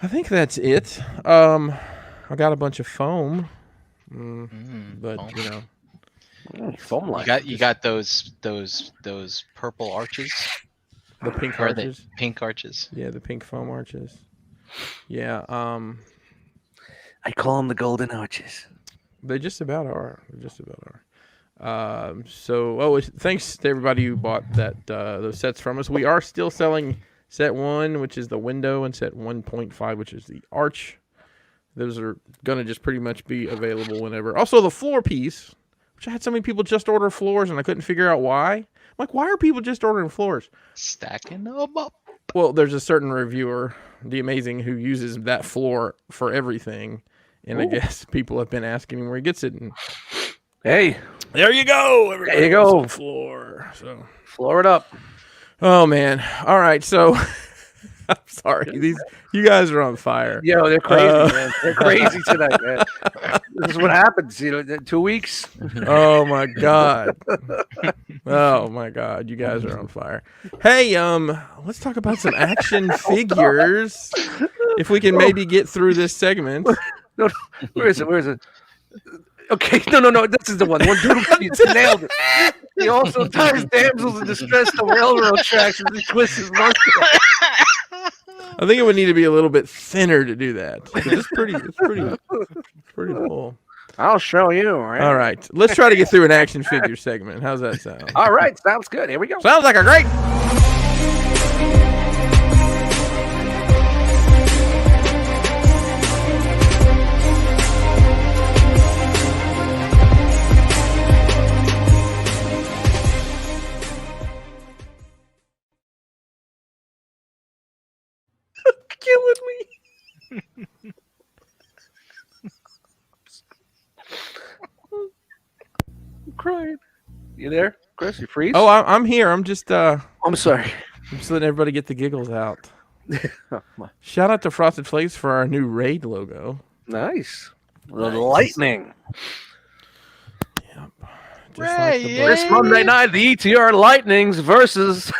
I think that's it. I got a bunch of foam. But foam. Foam light. You got those purple arches, the pink or the arches. pink arches. Yeah, the pink foam arches. Yeah. I call them the golden arches. They just about are. Thanks to everybody who bought those sets from us. We are still selling set 1, which is the window, and set 1.5, which is the arch. Those are gonna just pretty much be available whenever. Also, the floor piece, which I had so many people just order floors, and I couldn't figure out why. I'm like, why are people just ordering floors? Stacking them up. Well, there's a certain reviewer, The Amazing, who uses that floor for everything. And I guess people have been asking him where he gets it. And Hey, there you go. There you go. Floor. So, floor it up. oh, man. All right. So, I'm sorry. You guys are on fire. Yo, they're crazy, man. They're crazy tonight, man. This is what happens, 2 weeks. Oh, my God. Oh, my God. You guys are on fire. Hey, let's talk about some action figures. If we can maybe get through this segment. No, where is it? Okay, no. This is the one. Dude, you nailed it. He also ties damsels in distress to railroad tracks as he twists his mustache. I think it would need to be a little bit thinner to do that. It's pretty cool. I'll show you. All right. Let's try to get through an action figure segment. How's that sound? All right, sounds good. Here we go. Sounds like a great. Killing me. I'm crying. You there, Chris? You freeze? Oh, I'm here. I'm just I'm sorry. I'm just letting everybody get the giggles out. Shout out to Frosted Flakes for our new Raid logo. Nice. The lightning. Yep. Just Ray, the yeah. This Monday night, the ETR Lightnings versus.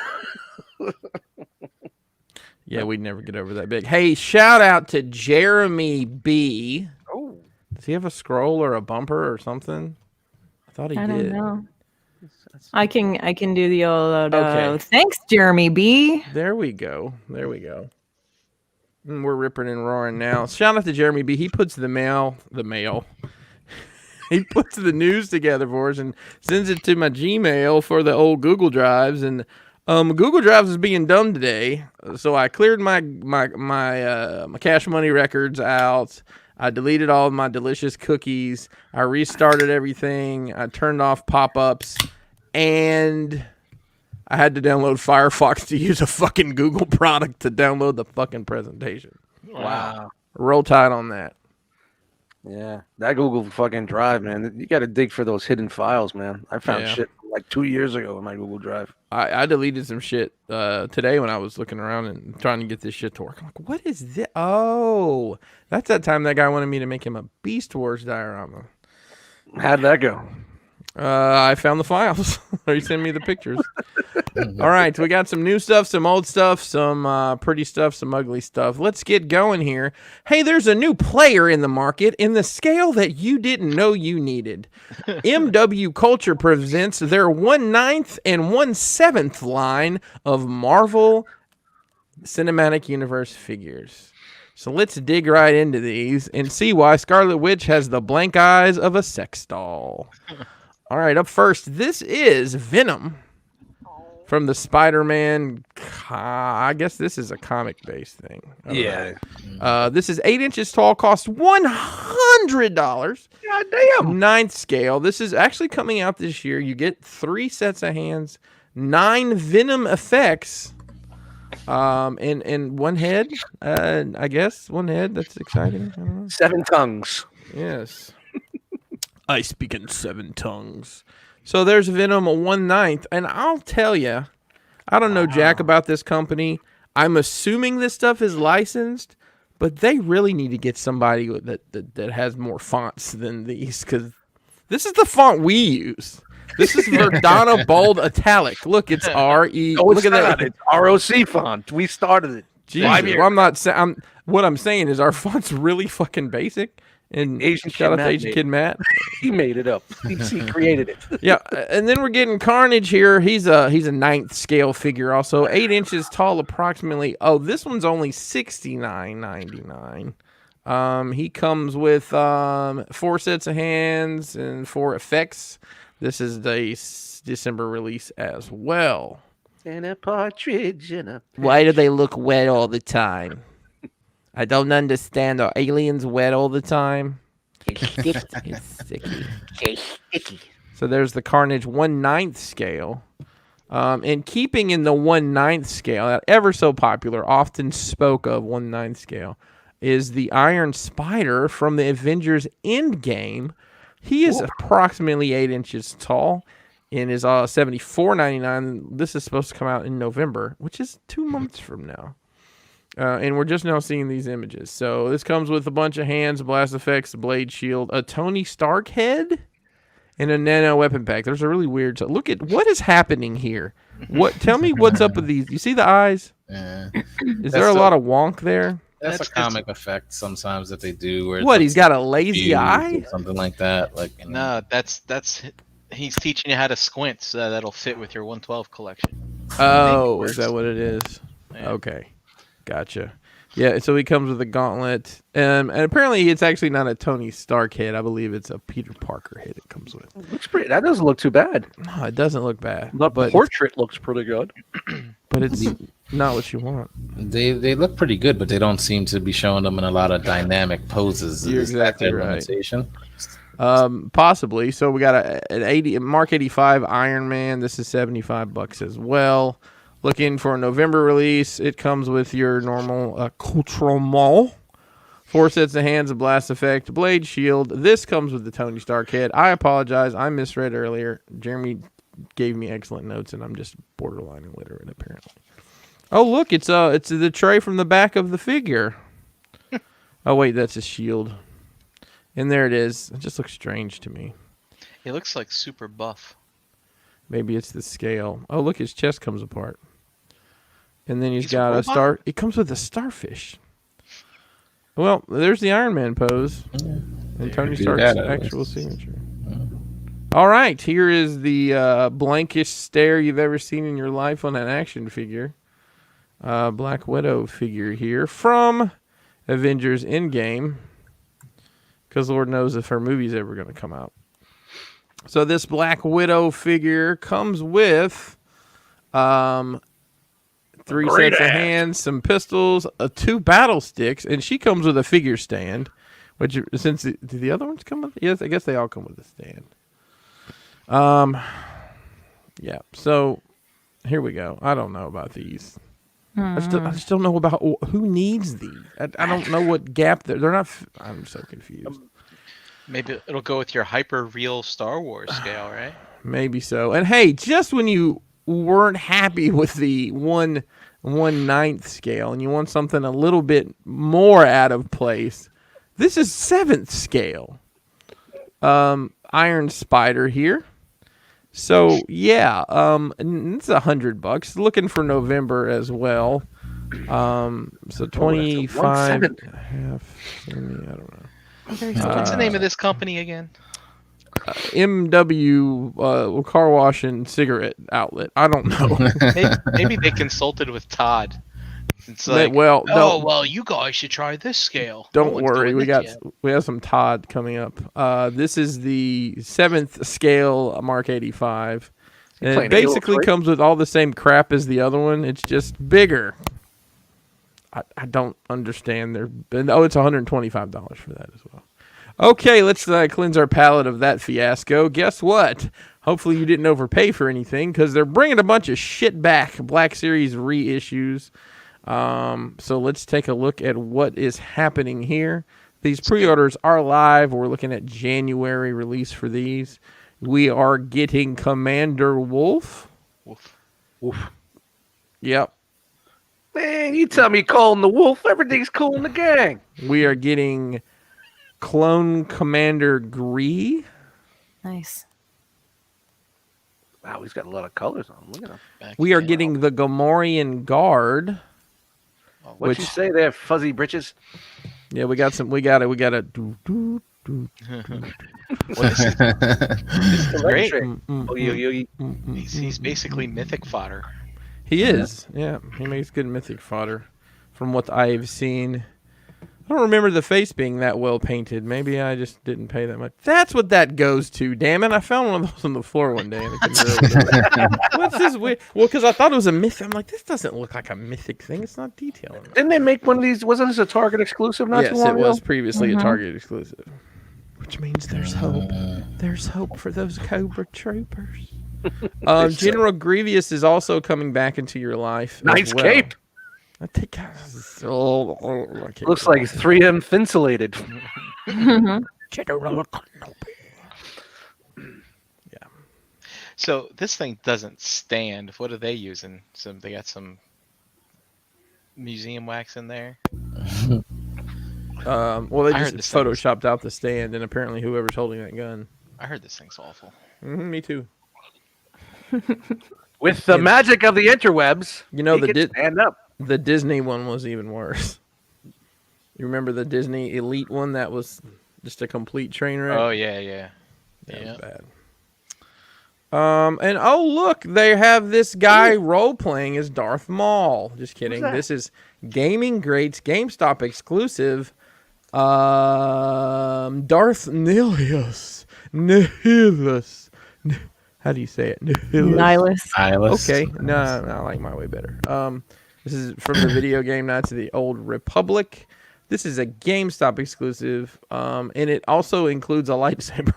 Yeah, we'd never get over that big. Hey, shout out to Jeremy B. Oh, Does he have a scroll or a bumper or something? I thought he I did. don't know. I can do the old. Okay. Thanks, Jeremy B. There we go. We're ripping and roaring now. Shout out to Jeremy B. He puts the mail. He puts the news together for us and sends it to my Gmail for the old Google Drives. And Google Drives is being dumb today, so I cleared my Cash Money records out. I deleted all of my delicious cookies. I restarted everything. I turned off pop-ups, and I had to download Firefox to use a fucking Google product to download the fucking presentation. wow. Roll Tide on that. Yeah, that Google fucking Drive, man. You got to dig for those hidden files, man. I found Yeah. shit like 2 years ago in my Google Drive. I deleted some shit today when I was looking around and trying to get this shit to work. I'm like, what is this? Oh, that's that time that guy wanted me to make him a Beast Wars diorama. How'd that go? I found the files. Or you send me the pictures. All right, we got some new stuff, some old stuff, some pretty stuff, some ugly stuff. Let's get going here. Hey, there's a new player in the market in the scale that you didn't know you needed. MW Culture presents their 1/9 and 1/7 line of Marvel Cinematic Universe figures. So let's dig right into these and see why Scarlet Witch has the blank eyes of a sex doll. All right, up first, this is Venom from the Spider-Man. I guess this is a comic-based thing. Yeah. This is 8 inches tall, cost $100. God damn. 9th scale. This is actually coming out this year. You get 3 sets of hands, 9 Venom effects, and 1 head. I guess 1 head. That's exciting. I don't know. 7 tongues. Yes. I speak in 7 tongues. So there's Venom 1/9, and I'll tell you, I don't know jack about this company. I'm assuming this stuff is licensed, but they really need to get somebody that has more fonts than these, because this is the font we use. This is Verdana Bold Italic. Look, it's R.E. Oh, Look at that. It's R.O.C. font. We started it. Jesus. Well, I'm not saying. What I'm saying is our font's really fucking basic. And Asian shout Kid out to Matt Asian Kid Matt. He made it up. He created it. Yeah, and then we're getting Carnage here. He's a 9th scale figure, also 8 inches tall, approximately. Oh, this one's only $69.99. He comes with 4 sets of hands and 4 effects. This is the December release as well. And a partridge in a. Why do they look wet all the time? I don't understand. Are aliens wet all the time? It's sticky. So there's the Carnage 1/9 scale. And keeping in the 1/9 scale, that ever so popular, often spoke of 1/9 scale, is the Iron Spider from the Avengers Endgame. He is approximately 8 inches tall and is $74.99. This is supposed to come out in November, which is 2 months from now. And we're just now seeing these images. So this comes with a bunch of hands, blast effects, blade shield, a Tony Stark head, and a nano weapon pack. There's a really weird. Look at what is happening here. Tell me what's up with these. You see the eyes? Yeah. Is there a lot of wonk there? That's a comic effect sometimes that they do. Where What? He's got a lazy eye? Something like that. Like No, that's he's teaching you how to squint so that'll fit with your 112 collection. Oh, is that what it is? Yeah. Okay, gotcha. Yeah, so he comes with a gauntlet, and apparently it's actually not a Tony Stark head. I believe it's a Peter Parker head it comes with. Looks pretty. That doesn't look too bad. No, it doesn't look bad. The portrait looks pretty good. But it's not what you want. They look pretty good, but they don't seem to be showing them in a lot of dynamic poses. You're Is that exactly their right. limitation? Possibly. So we got a Mark 85 Iron Man. This is $75 as well. Looking for a November release. It comes with your normal accoutrement. 4 sets of hands, a blast effect, blade shield. This comes with the Tony Stark head. I apologize. I misread earlier. Jeremy gave me excellent notes, and I'm just borderline illiterate apparently. Oh, look, it's the tray from the back of the figure. Oh, wait, that's a shield. And there it is. It just looks strange to me. He looks like super buff. Maybe it's the scale. Oh, look, his chest comes apart. And then he's a got a robot? star. It comes with a starfish. Well, there's the Iron Man pose. And Tony do Stark's that, at actual least. signature. All right, here is the blankest stare you've ever seen in your life on an action figure. Black Widow figure here from Avengers Endgame. Because Lord knows if her movie's ever going to come out. So this Black Widow figure comes with 3 sets of hands, some pistols, 2 battle sticks, and she comes with a figure stand. Which, since did the other ones come with? Yes, I guess they all come with a stand. Yeah. So here we go. I don't know about these. I just don't know about who needs these. I don't know what gap they're not. I'm so confused. Maybe it'll go with your hyper real Star Wars scale, right? Maybe so. And hey, just when you weren't happy with the 1/9 scale and you want something a little bit more out of place, this is 7th scale. Iron Spider here. So yeah, it's $100. Looking for November as well. So 25. Half. I don't know. What's the name of this company again? MW car wash and cigarette outlet. I don't know. Maybe they consulted with Todd. It's They- like, well, no. well, you guys should try this scale. Don't No one's worry, doing this yet. we have some Todd coming up. This is the 7th scale Mark 85. And it playing Halo basically 3? comes with all the same crap as the other one. It's just bigger. I don't understand it's $125 for that as well. Okay, let's cleanse our palate of that fiasco. Guess what? Hopefully you didn't overpay for anything because they're bringing a bunch of shit back. Black Series reissues. So let's take a look at what is happening here. These pre-orders are live. We're looking at January release for these. We are getting Commander Wolf. Woof. Yep. Man, you tell me calling the wolf, everything's cool in the gang. We are getting Clone Commander Gree. Nice. Wow, he's got a lot of colors on him. Look at him. We are getting the Gamorrean Guard. What'd you say there, fuzzy britches? Yeah, we got a do. Great. Great. He's basically mythic fodder. He is. Yeah, he makes good mythic fodder from what I've seen. I don't remember the face being that well painted. Maybe I just didn't pay that much. That's what that goes to, damn it. I found one of those on the floor one day. And I couldn't remember. What's this weird? Well, because I thought it was a myth. I'm like, this doesn't look like a mythic thing. It's not detailed enough. Didn't they make one of these? Wasn't this a Target exclusive not too Yes, long it ago? was previously a Target exclusive. which means there's hope. There's hope for those Cobra Troopers. General Grievous is also coming back into your life. Nice as well. cape. I think I can't Looks go like on. 3M insulated. So this thing doesn't stand. What are they using? They got some museum wax in there. Well, they I just heard this photoshopped out the stand, and apparently whoever's holding that gun. I heard this thing's awful. Me too. With the magic of the interwebs, You know, he can stand up. the Disney one was even worse. You remember the Disney Elite one that was just a complete train wreck? Oh yeah. That was bad. And oh look, they have this guy role playing as Darth Maul. Just kidding. This is Gaming Greats GameStop exclusive. Darth Nihilus. How do you say it? Nihilus. Okay. No, I like my way better. This is from the video game Knights of the Old Republic. This is a GameStop exclusive. And it also includes a lightsaber.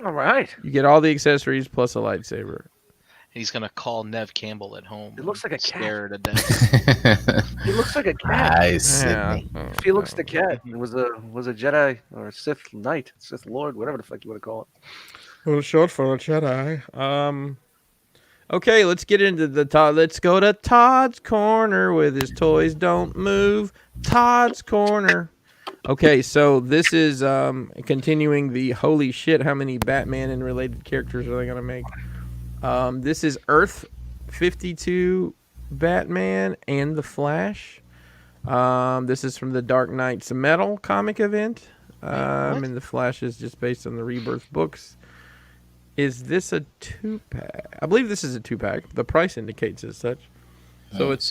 All right. You get all the accessories plus a lightsaber. He's gonna call Nev Campbell at home. It looks like a scare her cat. to death. He looks like a cat. Nice, Sydney. Felix the cat was a Jedi or a Sith Knight, Sith Lord, whatever the fuck you want to call it. Well, short for a Jedi. Okay, let's get into the Todd. Let's go to Todd's corner with his toys don't move. Todd's corner. Okay, so this is continuing the holy shit. How many Batman and related characters are they gonna make? This is Earth 52 Batman and the Flash. This is from the Dark Knight's Metal comic event. And the Flash is just based on the Rebirth books. Is this a 2-pack? I believe this is a 2-pack. The price indicates as such. So it's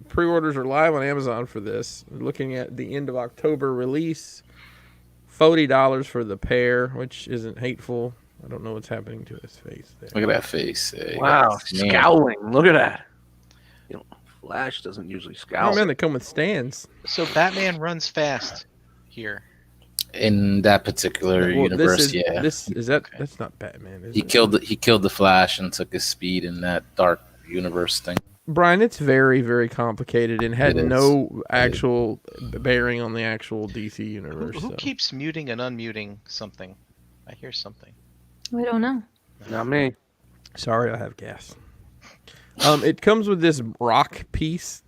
pre-orders are live on Amazon for this. We're looking at the end of October release. $40 for the pair, which isn't hateful. I don't know what's happening to his face there. Look at that face. Wow, Man. scowling. Look at that. You know, Flash doesn't usually Oh scowl. man, they come with stands. So Batman runs fast here. In that particular universe, That's not Batman. Is He it? killed the Flash and took his speed in that dark universe thing. Brian, it's very, very complicated and had It is. no actual bearing on the actual DC universe. Who so. keeps muting and unmuting something? I hear something. I don't know. Not me. Sorry, I have gas. It comes with this rock piece,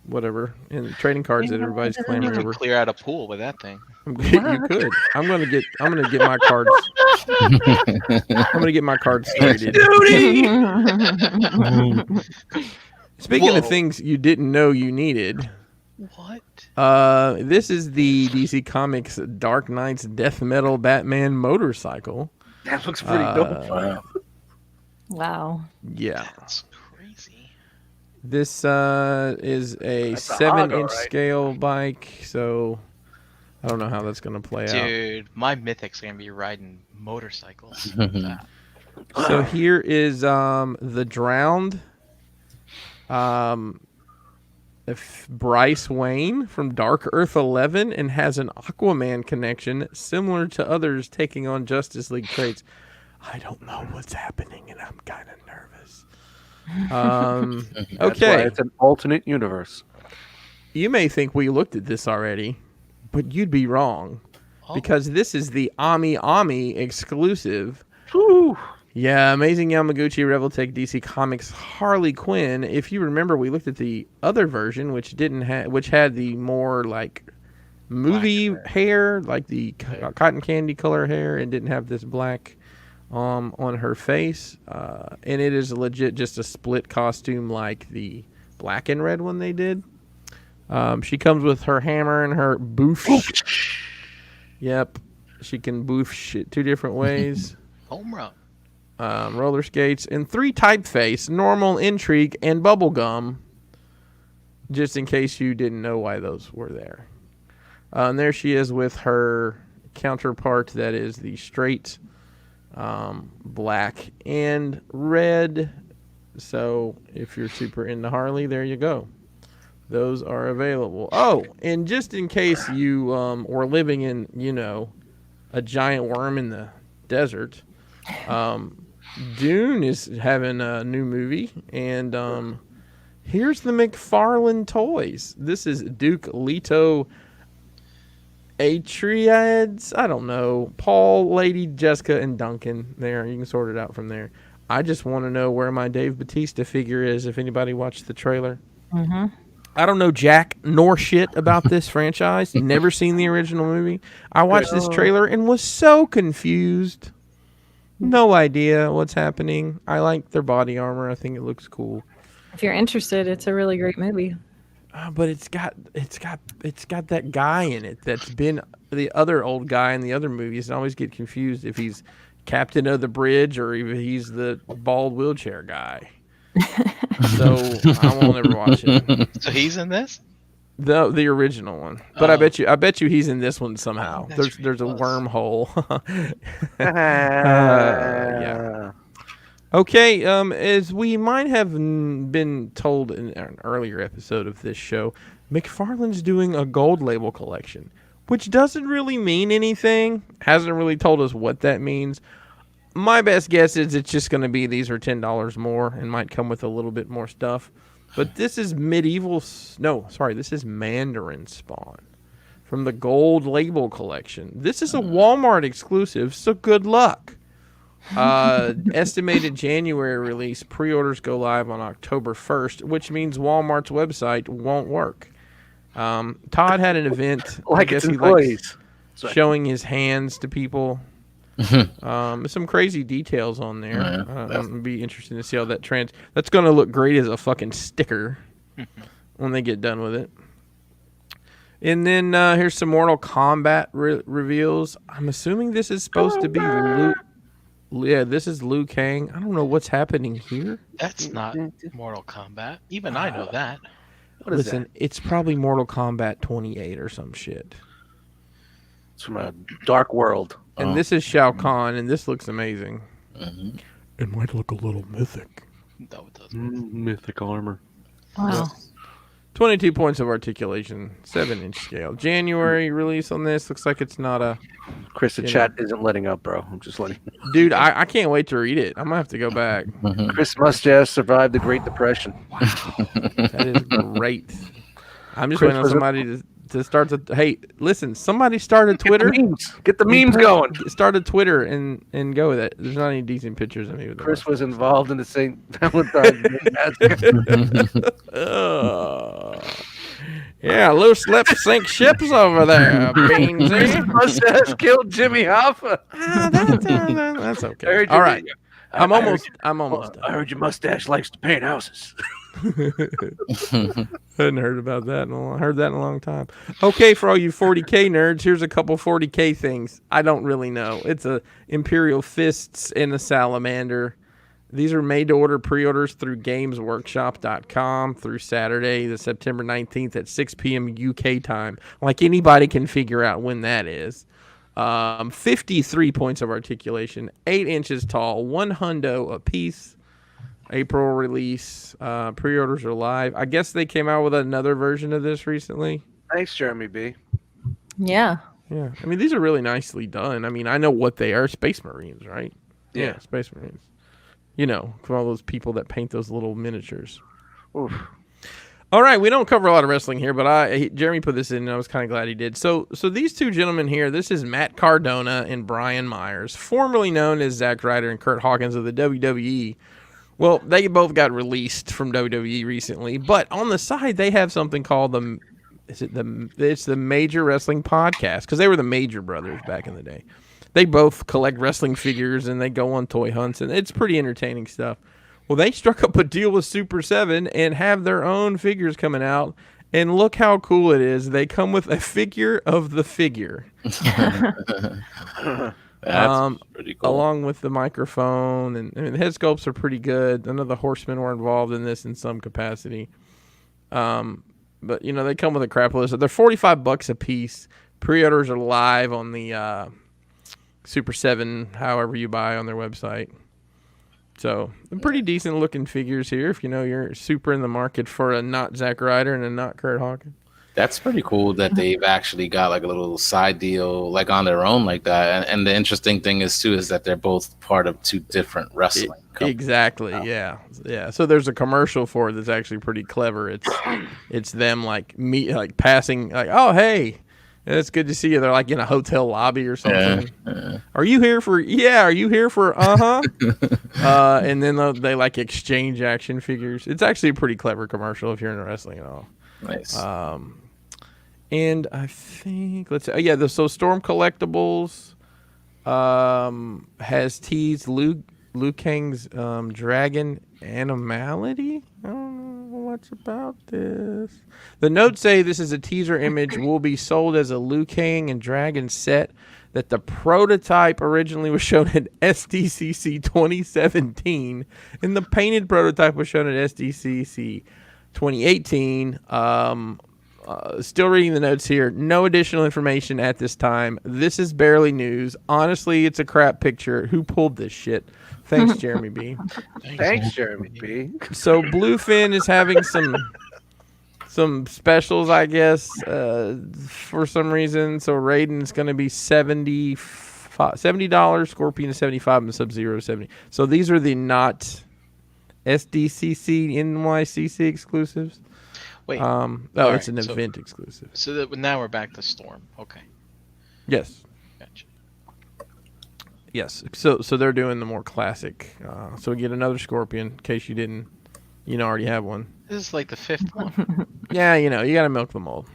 whatever, and trading cards that everybody's You clamoring could over. clear out a pool with that thing. You could. I'm gonna get my cards. I'm gonna get my cards traded. Speaking of things you didn't know you needed. What? This is the DC Comics Dark Knight's Death Metal Batman motorcycle. That looks pretty dope. Wow. Yeah. That's crazy. This is a That's a 7-inch hog, alright. scale bike, so I don't know how that's gonna play out. Dude, my mythic's gonna be riding motorcycles. So here is the Drowned Bryce Wayne from Dark Earth 11 and has an Aquaman connection similar to others taking on Justice League traits. I don't know what's happening and I'm kind of nervous. That's why Okay. it's an alternate universe. You may think we looked at this already, but you'd be wrong because this is the Ami exclusive. Whew. Yeah, Amazing Yamaguchi Revoltech DC Comics Harley Quinn. If you remember, we looked at the other version, which had the more like movie hair, like the cotton candy color hair, and didn't have this black on her face. And it is legit just a split costume like the black and red one they did. She comes with her hammer and her boof. Yep, she can boof shit 2 different ways. Home run. Roller skates, and 3 typeface, normal, intrigue, and bubblegum, just in case you didn't know why those were there. And there she is with her counterpart that is the straight black and red. So if you're super into Harley, there you go. Those are available. Oh, and just in case you were living in, a giant worm in the desert, Dune is having a new movie, and here's the McFarlane toys. This is Duke Leto Atreides. I don't know. Paul, Lady, Jessica, and Duncan. There, you can sort it out from there. I just want to know where my Dave Bautista figure is. If anybody watched the trailer. Mm-hmm. I don't know jack nor shit about this franchise. Never seen the original movie. I watched this trailer and was so confused. No idea what's happening. I like their body armor. I think it looks cool. If you're interested, it's a really great movie. But it's got that guy in it that's been the other old guy in the other movies. I always get confused if he's captain of the bridge or if he's the bald wheelchair guy. So I won't ever watch it. So he's in this? The original one, but I bet you he's in this one somehow. There's a wormhole. Yeah. Okay. As we might have been told in an earlier episode of this show, McFarlane's doing a gold label collection, which doesn't really mean anything. Hasn't really told us what that means. My best guess is it's just going to be these are $10 more and might come with a little bit more stuff. But this is this is Mandarin Spawn from the Gold Label Collection. This is a Walmart exclusive, so good luck. Estimated January release. Pre-orders go live on October 1st, which means Walmart's website won't work. Todd had an event. Like I guess its he employees. likes showing his hands to people. Some crazy details on there. It'd be interesting to see how that that's going to look great as a fucking sticker when they get done with it. And then here's some Mortal Kombat reveals. I'm assuming this is supposed to be Liu. Yeah, this is Liu Kang. I don't know what's happening here. That's not Mortal Kombat. Even I know that. What is that? It's probably Mortal Kombat 28 or some shit. It's from a dark world. And this is Shao Kahn, and this looks amazing. Mm-hmm. It might look a little mythic. No, it doesn't. Mythic armor. Wow. 22 points of articulation, 7-inch scale. January release on this. Looks like it's not a... Chris, the chat isn't letting up, bro. I'm just letting you know. Dude, I can't wait to read it. I'm going to have to go back. Chris Mustache survived the Great Depression. Wow. That is great. I'm just waiting on somebody to start the... Hey, listen, somebody started Twitter. Get the memes going. Started Twitter and go with it. There's not any decent pictures of me with Chris was involved in the St. Valentine's Day. Yeah, loose lip sink ships over there, Beansy. Mustache killed Jimmy Hoffa. That's okay. All right. I'm almost done. I heard your mustache likes to paint houses. Hadn't heard about that in a long time. Okay, for all you 40K nerds, here's a couple 40K things. I don't really know. It's a Imperial Fists and a Salamander. These are made to order pre-orders through gamesworkshop.com through Saturday, the September 19th at 6 p.m. UK time. Like anybody can figure out when that is. 53 points of articulation, 8 inches tall, $100 a piece. April release. Pre-orders are live. I guess they came out with another version of this recently. Thanks, Jeremy B. Yeah. Yeah. I mean, these are really nicely done. I mean, I know what they are. Space Marines, right? Yeah. Space Marines. You know, from all those people that paint those little miniatures. Oof. All right, we don't cover a lot of wrestling here, but Jeremy put this in, and I was kind of glad he did. So these two gentlemen here, this is Matt Cardona and Brian Myers, formerly known as Zack Ryder and Kurt Hawkins of the WWE. Well, they both got released from WWE recently, but on the side they have something called it's the Major Wrestling Podcast, because they were the Major Brothers back in the day. They both collect wrestling figures and they go on toy hunts, and it's pretty entertaining stuff. Well, they struck up a deal with Super 7 and have their own figures coming out, and look how cool it is. They come with a figure of the figure. That's pretty cool. Along with the microphone, and I mean, the head sculpts are pretty good. I know the Horsemen were involved in this in some capacity. But, you know, they come with a crap list. They're $45 a piece. Pre-orders are live on the Super 7, however you buy on their website. So pretty decent looking figures here. If you know you're super in the market for a not Zack Ryder and a not Kurt Hawkins. That's pretty cool that they've actually got like a little side deal like on their own like that. And the interesting thing is too is that they're both part of two different wrestling companies. Exactly. Yeah. So there's a commercial for it that's actually pretty clever. It's them like passing like, oh hey, it's good to see you. They're like in a hotel lobby or something. Yeah. Are you here for? Yeah. Are you here for? And then they like exchange action figures. It's actually a pretty clever commercial if you're into wrestling at all. Nice. And I think so Storm Collectibles has teased Liu Kang's Dragon Animality. I don't know what's about this. The notes say this is a teaser image will be sold as a Liu Kang and Dragon set that the prototype originally was shown at SDCC 2017 and the painted prototype was shown at SDCC 2018. Still reading the notes here. No additional information at this time. This is barely news. Honestly, it's a crap picture. Who pulled this shit? Thanks, Jeremy B. Thanks, Jeremy B. So Bluefin is having some specials, I guess, for some reason. So Raiden's going to be $70. Scorpion is $75 and Sub-Zero is $70. So these are the not SDCC NYCC exclusives. Wait. It's an event exclusive. So now we're back to Storm. Okay. Yes. Gotcha. Yes. So they're doing the more classic. So we get another Scorpion in case you didn't, already have one. This is like the 5th one. Yeah, you got to milk the mold.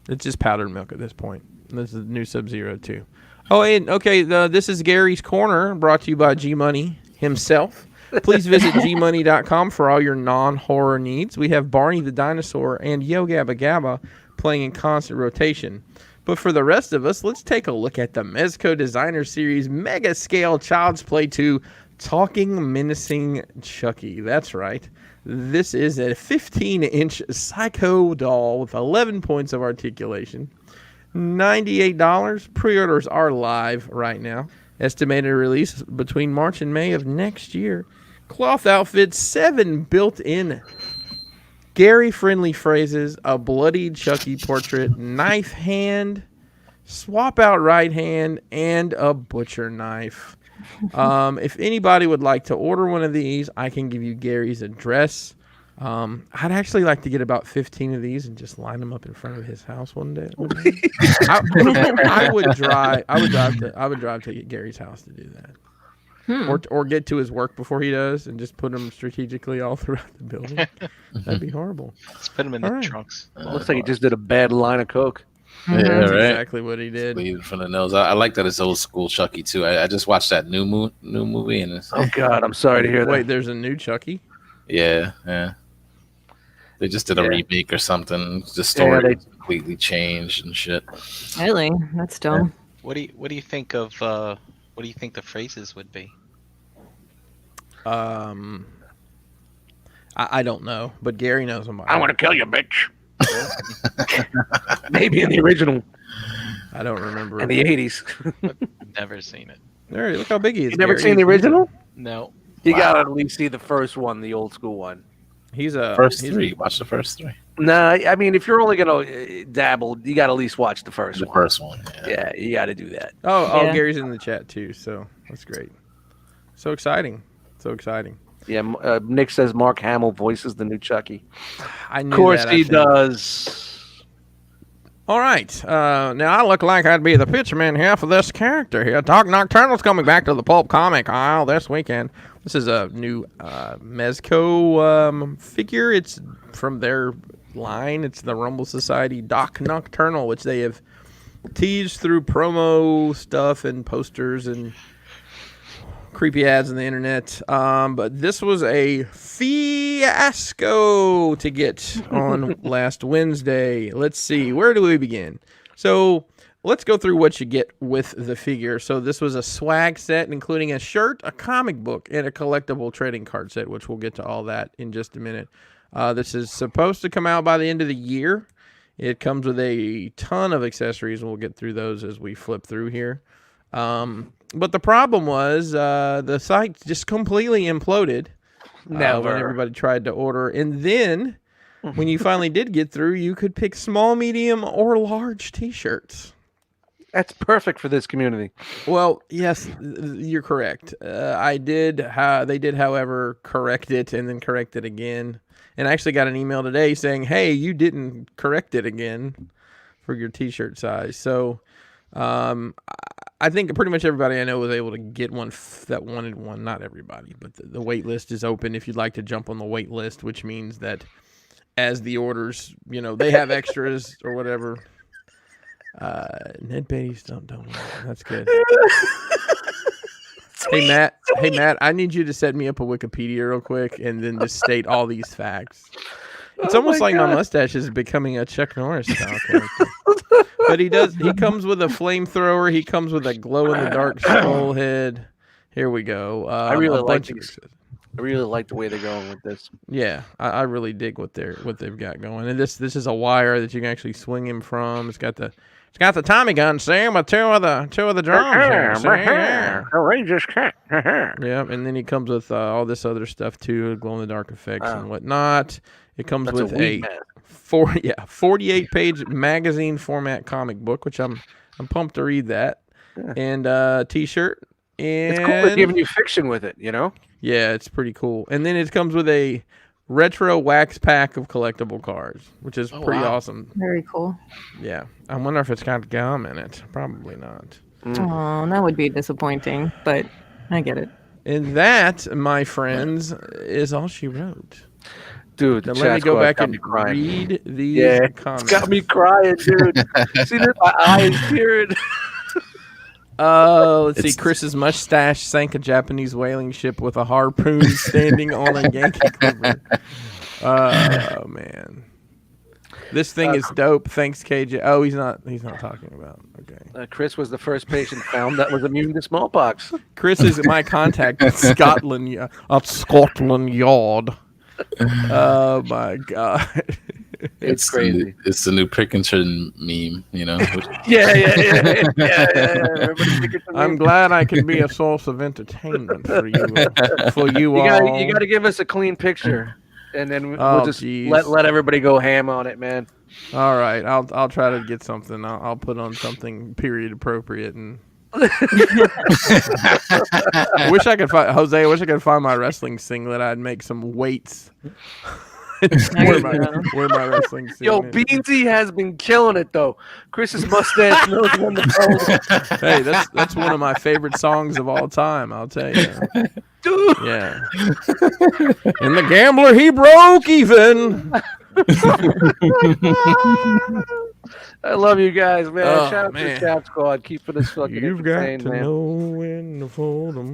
It's just powdered milk at this point. This is the new Sub-Zero too. Oh, and okay, this is Gary's Corner, brought to you by G Money himself. Please visit gmoney.com for all your non-horror needs. We have Barney the Dinosaur and Yo Gabba Gabba playing in constant rotation. But for the rest of us, let's take a look at the Mezco Designer Series Mega Scale Child's Play 2 Talking Menacing Chucky. That's right. This is a 15-inch Psycho doll with 11 points of articulation. $98. Pre-orders are live right now. Estimated release between March and May of next year. Cloth outfit, 7 built-in Gary-friendly phrases, a bloodied Chucky portrait, knife hand, swap out right hand, and a butcher knife. If anybody would like to order one of these, I can give you Gary's address. I'd actually like to get about 15 of these and just line them up in front of his house one day. I would drive to Gary's house to do that. Or get to his work before he does and just put them strategically all throughout the building. That'd be horrible. Let's put them in the trunks. Looks like he just did a bad line of coke. Yeah, That's right. exactly what he did. Bleeding from the nose. I like that it's old school Chucky too. I just watched that new movie and it's Oh God, I'm sorry to hear that. Wait, there's a new Chucky? yeah. They just did a remake or something. The story they completely changed and shit. Really? That's dumb. What do you think of what do you think the phrases would be? I don't know, but Gary knows them. I want to kill you, bitch. Maybe in the original. I don't remember. In the 80s. Never seen it. There, look how big he is. You never Gary. seen the original? No. You gotta at least see the first one, the old school one. He's a First three. Watch the first three. Nah, I mean, if you're only gonna dabble, you gotta at least watch the first The one. first one. Yeah. Yeah, you gotta do that. Oh, Yeah. Gary's in the chat too, so that's great. So exciting. Yeah, Nick says Mark Hamill voices the new Chucky. I knew Of course that, I he think. does. All right. Now I look like I'd be the picture man here for this character here. Doc Nocturnal's coming back to the pulp comic aisle this weekend. This is a new Mezco figure. It's from their line. It's the Rumble Society Doc Nocturnal, which they have teased through promo stuff and posters and creepy ads on the internet. But this was a fiasco to get on last Wednesday. Let's see. Where do we begin? So let's go through what you get with the figure. So this was a swag set, including a shirt, a comic book, and a collectible trading card set, which we'll get to all that in just a minute. This is supposed to come out by the end of the year. It comes with a ton of accessories, and we'll get through those as we flip through here. But the problem was the site just completely imploded. Never. When everybody tried to order. And then when you finally did get through, you could pick small, medium, or large T-shirts. That's perfect for this community. Well, yes, you're correct. They did, however, correct it and then correct it again. And I actually got an email today saying, hey, you didn't correct it again for your T-shirt size. So I think pretty much everybody I know was able to get one that wanted one. Not everybody, but the wait list is open if you'd like to jump on the wait list, which means that as the orders, they have extras or whatever. Ned Beatty's don't worry. That's good. Hey Matt, I need you to set me up a Wikipedia real quick and then just state all these facts. It's almost like my mustache is becoming a Chuck Norris style character. But he comes with a flamethrower, he comes with a glow in the dark skull head. Here we go. I really like the way they're going with this. Yeah, I really dig what they've got going. And this is a wire that you can actually swing him from. It's got the Tommy gun, Sam, with two of the drums. Outrageous cat. Yeah, and then he comes with all this other stuff too, glow in the dark effects and whatnot. It comes with a 48-page magazine format comic book, which I'm pumped to read that, and T-shirt. And it's cool they're giving you fiction with it, Yeah, it's pretty cool. And then it comes with a retro wax pack of collectible cards, which is pretty awesome. Very cool. Yeah, I wonder if it's got gum in it. Probably not. Oh, that would be disappointing, but I get it. And that, my friends, is all she wrote. Dude, let me go back and read these comments. It's got me crying, dude. See, my eyes tearing. Let's see. Chris's mustache sank a Japanese whaling ship with a harpoon standing on a Yankee cover. Oh man, this thing is dope. Thanks, KJ. Oh, he's not talking about. Okay. Chris was the first patient found that was immune to smallpox. Chris is my contact at Scotland Yard. Oh my god. It's crazy. It's the new Pickinson meme, Yeah. I'm glad I can be a source of entertainment for you. You got to give us a clean picture, and then we'll just let everybody go ham on it, man. All right, I'll try to get something. I'll put on something period appropriate and. I wish I could find my wrestling singlet. I'd make some weights. Where my wrestling singlet. Yo, Beansy has been killing it though. Chris's mustache knows when to go. Hey, that's one of my favorite songs of all time. I'll tell you, dude. Yeah. And the gambler he broke even. I love you guys, man. Oh, Shout out to the Chat Squad. Keep this fucking You've got to man. know when to fold them.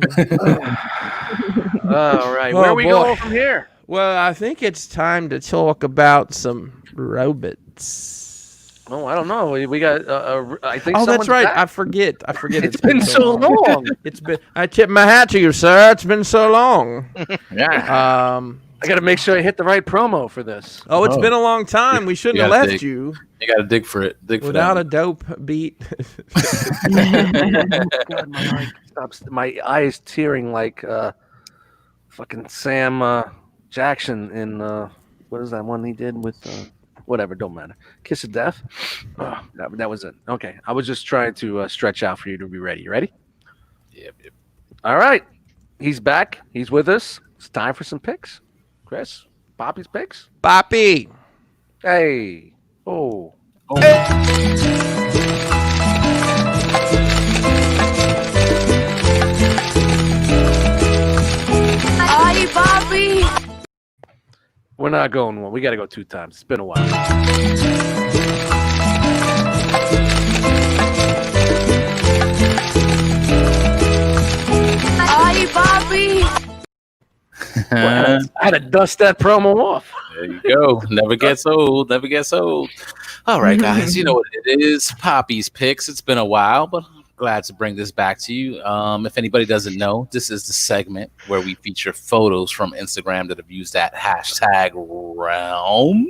All right. Where are we going from here? Well, I think it's time to talk about some robots. Oh, I don't know. We got. I think. Oh, that's right. Back. I forget. It's been so long. It's been. I tip my hat to you, sir. It's been so long. Yeah. I got to make sure I hit the right promo for this. Oh, it's been a long time. We shouldn't have left you. You got to dig for it. Without a dope beat. God, my eye is tearing like fucking Sam Jackson in what is that one he did with whatever, don't matter. Kiss of Death. Oh, that was it. Okay, I was just trying to stretch out for you to be ready. You ready? Yep. All right, he's back. He's with us. It's time for some picks. Chris, Poppy's picks. Poppy. Hey. Oh. Hi, Bobby. We're not going one. We got to go 2 times. It's been a while. Hi, Bobby. Well, I had to dust that promo off. There you go. Never gets old. Never gets old. All right, guys. You know what it is. Poppy's Picks. It's been a while, but I'm glad to bring this back to you. If anybody doesn't know, this is the segment where we feature photos from Instagram that have used that hashtag realm.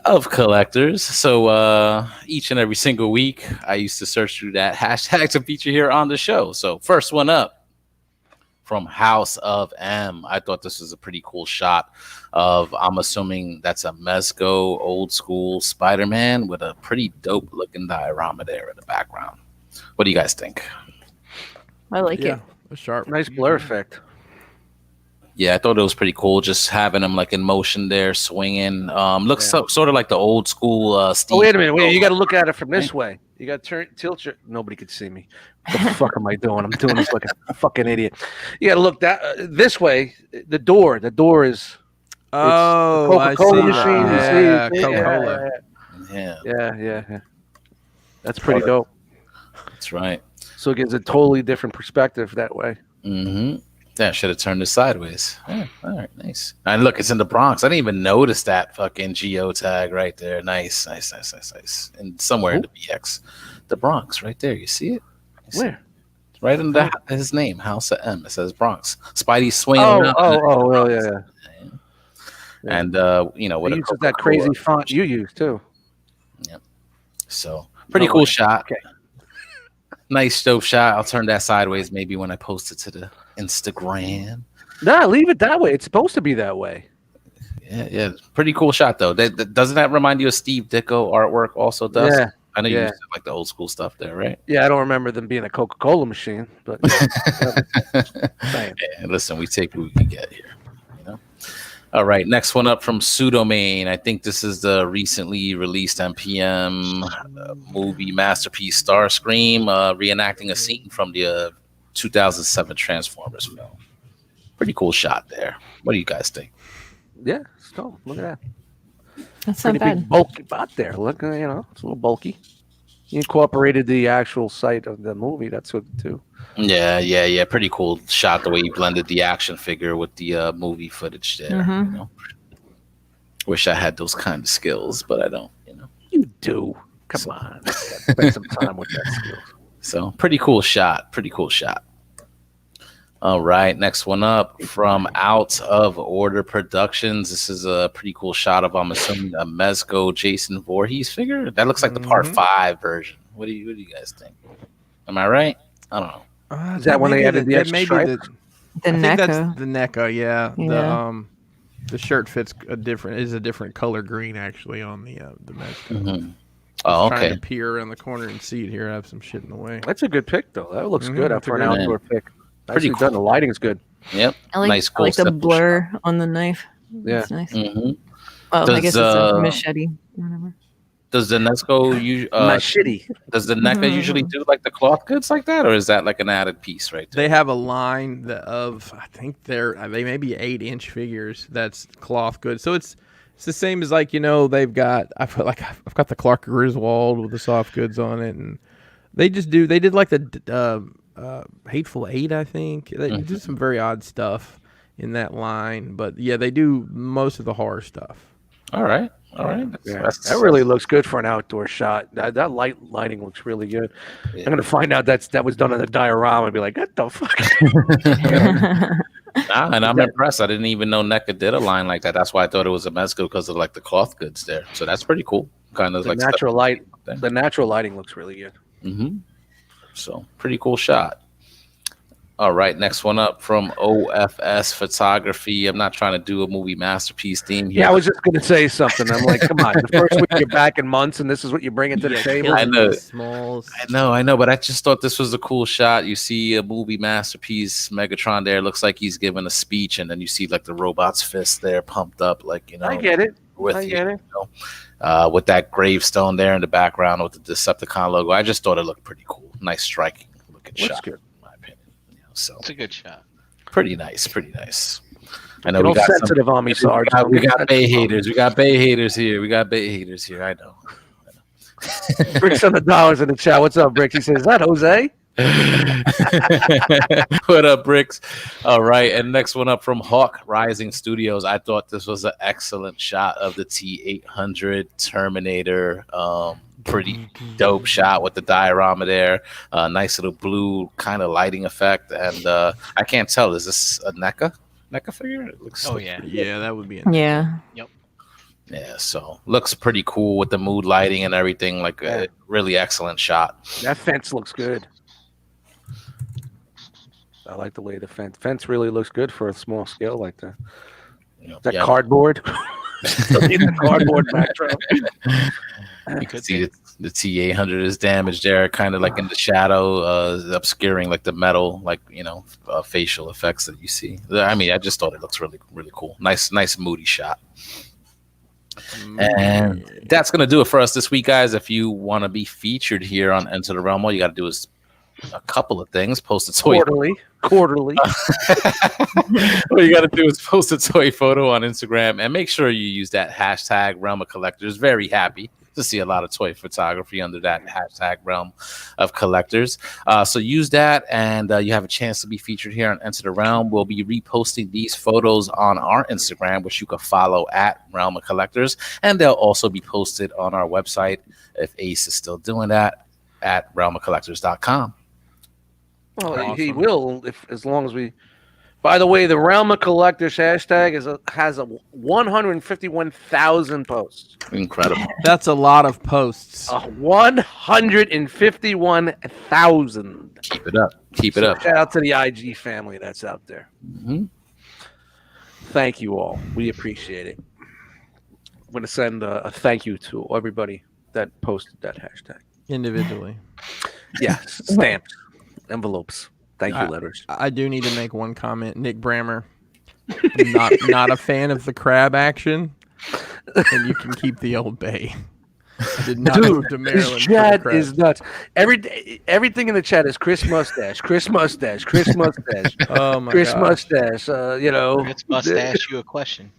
of collectors. So each and every single week, I used to search through that hashtag to feature here on the show. So first one up from House of M. I thought this was a pretty cool shot of, I'm assuming that's a Mezco old school Spider-Man with a pretty dope looking diorama there in the background. What do you guys think? I like it. A sharp. Nice blur effect. Yeah, I thought it was pretty cool just having him like in motion there, swinging. Looks sort of like the old school Steve. Oh, wait a minute. Wait, you got to look at it from this way. You got to tilt your. Nobody could see me. What the fuck am I doing? I'm doing this like a fucking idiot. You got to look this way. The door. The door is. Oh, Coca-Cola I see. machine. Yeah, You see? Coca-Cola. Yeah, That's pretty dope. that's right. So it gives a totally different perspective that way. Mm-hmm. Yeah, should have turned it sideways. Yeah, all right, nice. And look, it's in the Bronx. I didn't even notice that fucking geo tag right there. Nice. And somewhere in the BX, the Bronx, right there. You see it? Where? It's right under his name, House of M. It says Bronx. Spidey swinging. Oh, yeah. And you know what? He uses that crazy font you use too. Yeah. So pretty cool shot. Okay. Nice dope shot. I'll turn that sideways maybe when I post it to the Instagram. Nah, leave it that way. It's supposed to be that way. Yeah. Pretty cool shot though. Doesn't that remind you of Steve Ditko artwork? Also does. Yeah. I know you used to like the old school stuff there, right? Yeah, I don't remember them being a Coca-Cola machine, but Yeah, listen, we take what we can get here. You know. All right, next one up from Pseudomain. I think this is the recently released MPM movie masterpiece Starscream, reenacting a scene from the 2007 Transformers film. Pretty cool shot there. What do you guys think? yeah, so look at that. That's not Pretty bad. big bulky bot there. Look, it's a little bulky. You incorporated the actual site of the movie. That's good too. Yeah. Pretty cool shot the way you blended the action figure with the movie footage there. Mhm. You know? Wish I had those kind of skills, but I don't. You know. You do. Come on. Spend some time with that skill. So pretty cool shot. All right, next one up from Out of Order Productions. This is a pretty cool shot of, I'm assuming, a Mezco Jason Voorhees figure. That looks like the Part 5 version. What do you guys think? Am I right? I don't know. Is that when they added the extra stripe? The I think NECA. that's the NECA. Yeah. Yeah. The shirt fits a different color green actually on the Mezco. Mm-hmm. Oh, Trying okay. to peer around the corner and see it here. I have some shit in the way. That's a good pick, though. That looks good that's for a an good outdoor pick. Pretty Nicely cool. done. The lighting's good. Yep. I like, Nice, cool, I like the simple blur on the knife. Yeah. It's nice. Mm-hmm. Oh, I Does, guess it's a machete. Whatever. Does the Nesco Machete. does the NECA usually do like the cloth goods like that, or is that like an added piece right there? They have a line of I think they may be 8-inch figures that's cloth good. So it's the same as like they've got I've got the Clark Griswold with the soft goods on it, and they did like the Hateful Eight, I think. They do some very odd stuff in that line, but yeah, they do most of the horror stuff. All right. Yeah, that really looks good for an outdoor shot. That lighting looks really good. Yeah. I'm gonna find out that was done on the diorama and be like, what the fuck? And I'm impressed. I didn't even know NECA did a line like that. That's why I thought it was a Mezco because of like the cloth goods there. So that's pretty cool. Kind of The like natural light. The natural lighting looks really good. Mm-hmm. So pretty cool shot. All right, next one up from OFS Photography. I'm not trying to do a movie masterpiece theme here. Yeah, I was just gonna say something. I'm like, come on, the first week you're back in months, and this is what you bring into the table. I know. Smalls. I know, but I just thought this was a cool shot. You see a movie masterpiece, Megatron there. Looks like he's giving a speech, and then you see like the robot's fist there pumped up, like, I get it. with I you, get it. you know, with that gravestone there in the background with the Decepticon logo. I just thought it looked pretty cool. Nice striking looking Looks shot, good. in my opinion. You know, so It's a good shot. pretty nice. I know Get we all got sensitive on me, Sarge. we got Bay haters. We got Bay haters here. I know. Bricks on the dollars in the chat. What's up, Bricks? He says, is that Jose? What up, Bricks? All right, and next one up from Hawk Rising Studios. I thought this was an excellent shot of the T-800 Terminator. Pretty dope shot with the diorama there. Nice little blue kind of lighting effect, and I can't tell. Is this a NECA figure? It looks. Oh yeah. Yeah, that would be it. Yeah. Yeah, so looks pretty cool with the mood lighting and everything. Like a really excellent shot. That fence looks good. I like the way the fence really looks good for a small scale like that. Is that cardboard? The cardboard backdrop. You can see the T800 is damaged there, kind of like in the shadow, obscuring like the metal, like facial effects that you see. I mean, I just thought it looks really, really cool. Nice, moody shot. And that's gonna do it for us this week, guys. If you want to be featured here on Enter the Realm, all you got to do is a couple of things. Post a toy quarterly. All you got to do is post a toy photo on Instagram and make sure you use that hashtag Realm of Collectors. Very happy to see a lot of toy photography under that hashtag Realm of Collectors. So use that, and you have a chance to be featured here on Enter the Realm. We'll be reposting these photos on our Instagram, which you can follow at Realm of Collectors, and they'll also be posted on our website, if Ace is still doing that, at realmofcollectors.com. Well, awesome. He will, as long as we. By the way, the Realm of Collectors hashtag has 151,000 posts. Incredible. That's a lot of posts. 151,000. Keep it up. Keep it up. Shout out to the IG family that's out there. Mm-hmm. Thank you all. We appreciate it. I'm going to send a thank you to everybody that posted that hashtag. Individually. Yes. Stamps. Envelopes. Thank you letters. I do need to make one comment. Nick Brammer, not a fan of the crab action, and you can keep the Old Bay. I did not move to Maryland. His chat is nuts. Everything in the chat is Chris Mustache, Chris Mustache, Chris Mustache. Oh my Chris gosh. Mustache. Chris Mustache, you a question.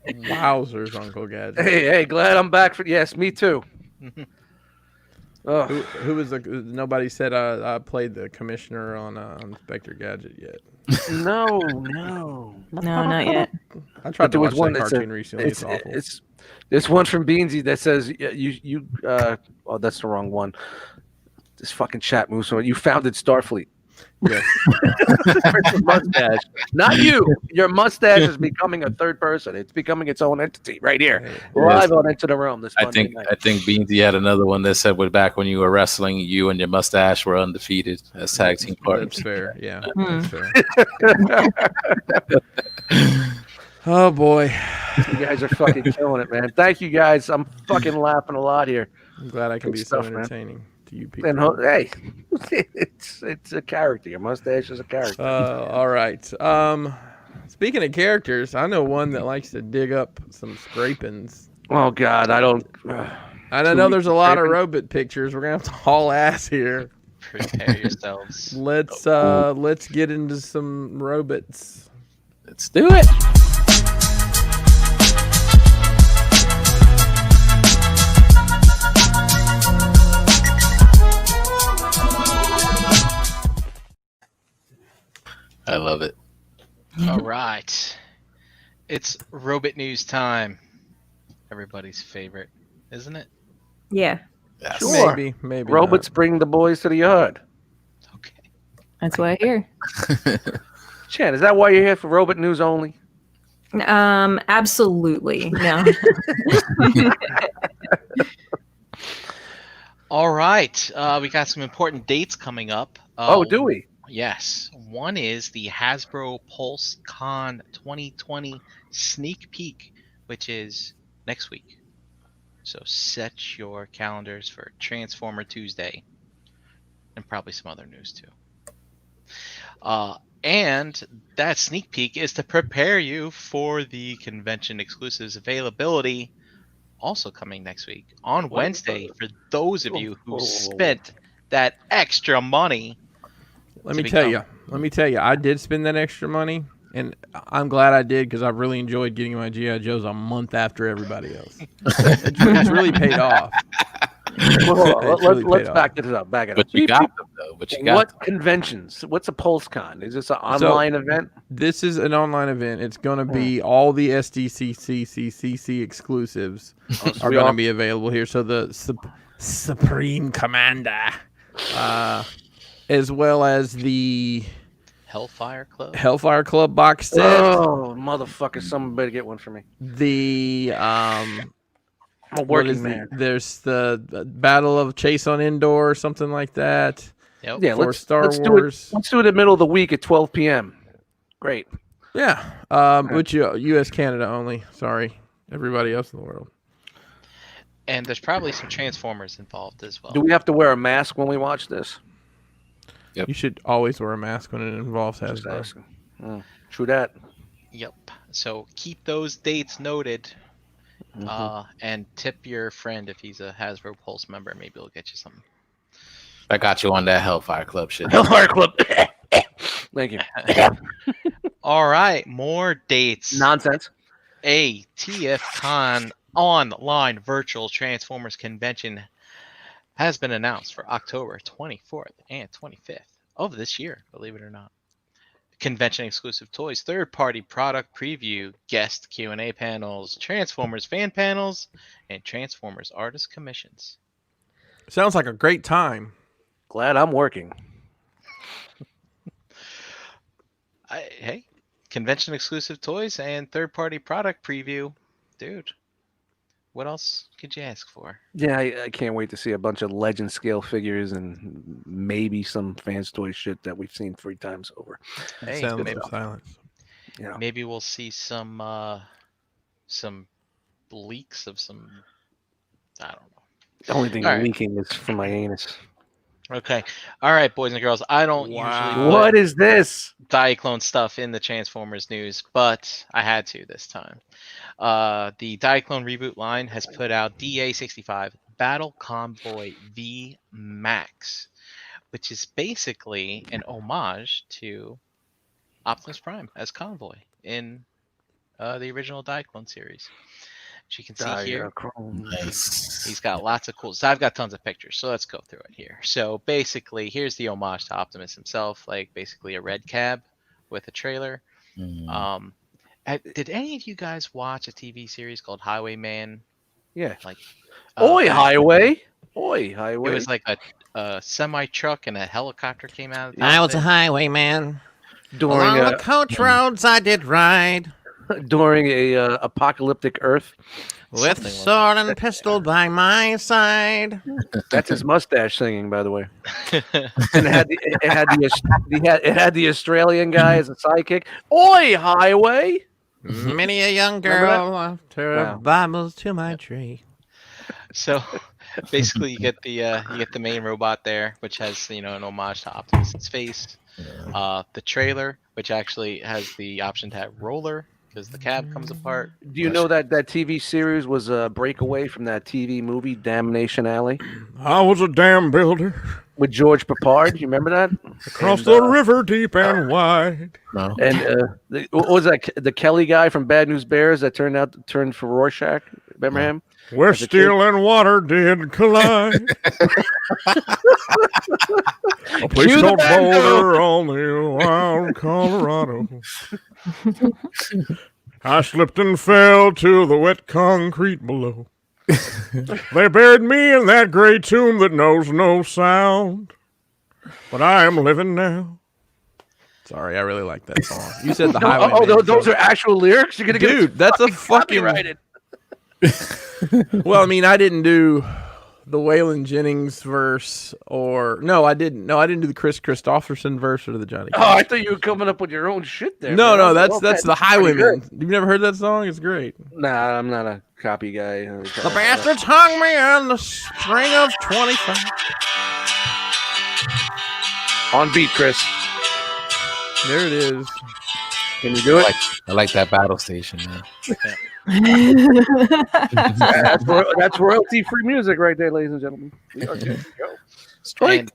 Wowzers, Uncle Gadget. Hey, glad I'm back for. Yes, me too. Who was nobody said I played the commissioner on Inspector Gadget yet. No, not yet. I tried to watch that cartoon recently. It's awful. It's one from Beansy that says you oh, that's the wrong one. This fucking chat moves on. You founded Starfleet. Yes. Mustache. Not you. Your mustache is becoming a third person. It's becoming its own entity right here. Live on Into the Realm this Monday night. I think Beansy had another one that said back when you were wrestling, you and your mustache were undefeated as tag team partners. That's fair. Yeah. That's fair. Oh boy. You guys are fucking killing it, man. Thank you guys. I'm fucking laughing a lot here. I'm glad I can be so entertaining. To you people. And hey, it's a character. Your mustache is a character. All right. Speaking of characters, I know one that likes to dig up some scrapings. Oh God, I don't. And I know there's a lot of robot pictures. We're gonna have to haul ass here. Prepare yourselves. Let's get into some robots. Let's do it. I love it. All right. It's robot news time. Everybody's favorite, isn't it? Yeah. Yes. Sure. Maybe. Robots bring the boys to the yard. Okay. That's why I'm here. Chan, is that why you're here for robot news only? Absolutely. No. All right. We got some important dates coming up. Do we? Yes. One is the Hasbro Pulse Con 2020 sneak peek, which is next week. So set your calendars for Transformer Tuesday and probably some other news too. And that sneak peek is to prepare you for the convention exclusives availability also coming next week on Wednesday for those of you who spent that extra money. Let me tell you, I did spend that extra money, and I'm glad I did because I really enjoyed getting my G.I. Joes a month after everybody else. It's really paid off. Let's back it up. But you got them, though. What conventions? What's a PulseCon? Is this an online event? This is an online event. It's going to be all the SDCC exclusives are going to be available here. So the Supreme Commander, as well as the Hellfire Club. Hellfire Club box set. Oh, motherfucker! Someone better get one for me. The I'm a what working is man. there's the Battle of Chase on Endor or something like that. Yep. Yeah, for let's Star let's Wars. do it. Let's do it in the middle of the week at 12 p.m. Great. Yeah. Which U.S. Canada only. Sorry, everybody else in the world. And there's probably some Transformers involved as well. Do we have to wear a mask when we watch this? Yep. You should always wear a mask when it involves Just Hasbro. asking. True that. Yep. So keep those dates noted. And tip your friend if he's a Hasbro Pulse member. Maybe he'll get you something. I got you on that Hellfire Club shit. Hellfire Club. Thank you. All right, more dates. Nonsense. A TFCon online virtual Transformers convention has been announced for October 24th and 25th of this year, believe it or not. Convention exclusive toys, third-party product preview, guest Q&A panels, Transformers fan panels, and Transformers artist commissions. Sounds like a great time. Glad I'm working. Hey, convention exclusive toys and third-party product preview. Dude, what else could you ask for? Yeah, I can't wait to see a bunch of legend scale figures and maybe some fans toy shit that we've seen 3 times over. Hey, Sounds maybe, of silence. You know. maybe we'll see some leaks of some, I don't know. The only thing All right. leaking is from my anus. Okay. All right, boys and girls. I don't usually put What is this? Diaclone stuff in the Transformers news, but I had to this time. The Diaclone reboot line has put out DA65 Battle Convoy V Max, which is basically an homage to Optimus Prime as Convoy in the original Diaclone series. As you can see here, Nice. he's got lots of cool. So I've got tons of pictures. So let's go through it here. So basically, here's the homage to Optimus himself, like basically a red cab with a trailer. Mm. Did any of you guys watch a TV series called Highwayman? Yeah. Like, Oi, highway. Oi, highway. It was like a semi truck and a helicopter came out. Of the I top was a of it. highwayman. during Along the a, coach roads I did ride, during a apocalyptic Earth. with Something sword and pistol by my side. That's his mustache singing, by the way. And it had the Australian guy as a sidekick. Oi, highway. Many a young Remember that? girl left her Wow. Bibles to my tree. So basically, you get the main robot there, which has an homage to Optimus's face. The trailer, which actually has the option to have roller because the cab comes apart. Do you know that TV series was a breakaway from that TV movie, Damnation Alley, I was a dam builder with George Papard? You remember that? across And, the river deep and wide. No. And what was that? The Kelly guy from Bad News Bears that turned for Rorschach. Remember him? Where As a steel and water did collide. A place Cue the called band, Boulder on the wild Colorado. I slipped and fell to the wet concrete below. They buried me in that gray tomb that knows no sound. But I am living now. Sorry, I really like that song. You said the highway. Those are actual lyrics. You're gonna get Dude, that's a fucking. copyrighted. Well, I mean, I didn't do the Waylon Jennings verse, or I didn't do the Chris Christopherson verse or the Johnny. Oh, I thought you were coming up with your own shit there. No, man. that's Well, the pretty Highwayman. good. You've never heard that song? It's great. Nah, I'm not a copy guy. The bastards hung me in the spring of 25. On beat, Chris. There it is. Can you do it? I like that battle station, man. That's royalty-free music right there, ladies and gentlemen. We are good to go. Strike. And,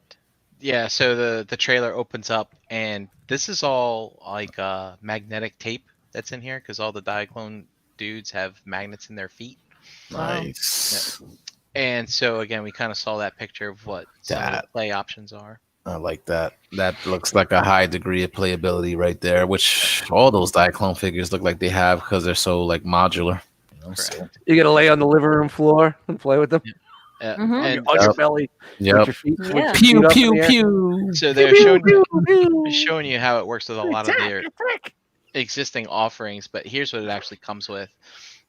yeah, so the trailer opens up, and this is all like magnetic tape that's in here because all the Diaclone dudes have magnets in their feet. Nice. And so again, we kind of saw that picture of what some of the That- play options are. I like that. That looks like a high degree of playability right there, which all those Diaclone figures look like they have because they're so like modular. You know, so. You gotta lay on the living room floor and play with them. And On your belly. Yep. With your feet, with Yeah. your Pew feet up in pew the air. pew. so they're showing you how it works with a lot of their existing offerings, but here's what it actually comes with.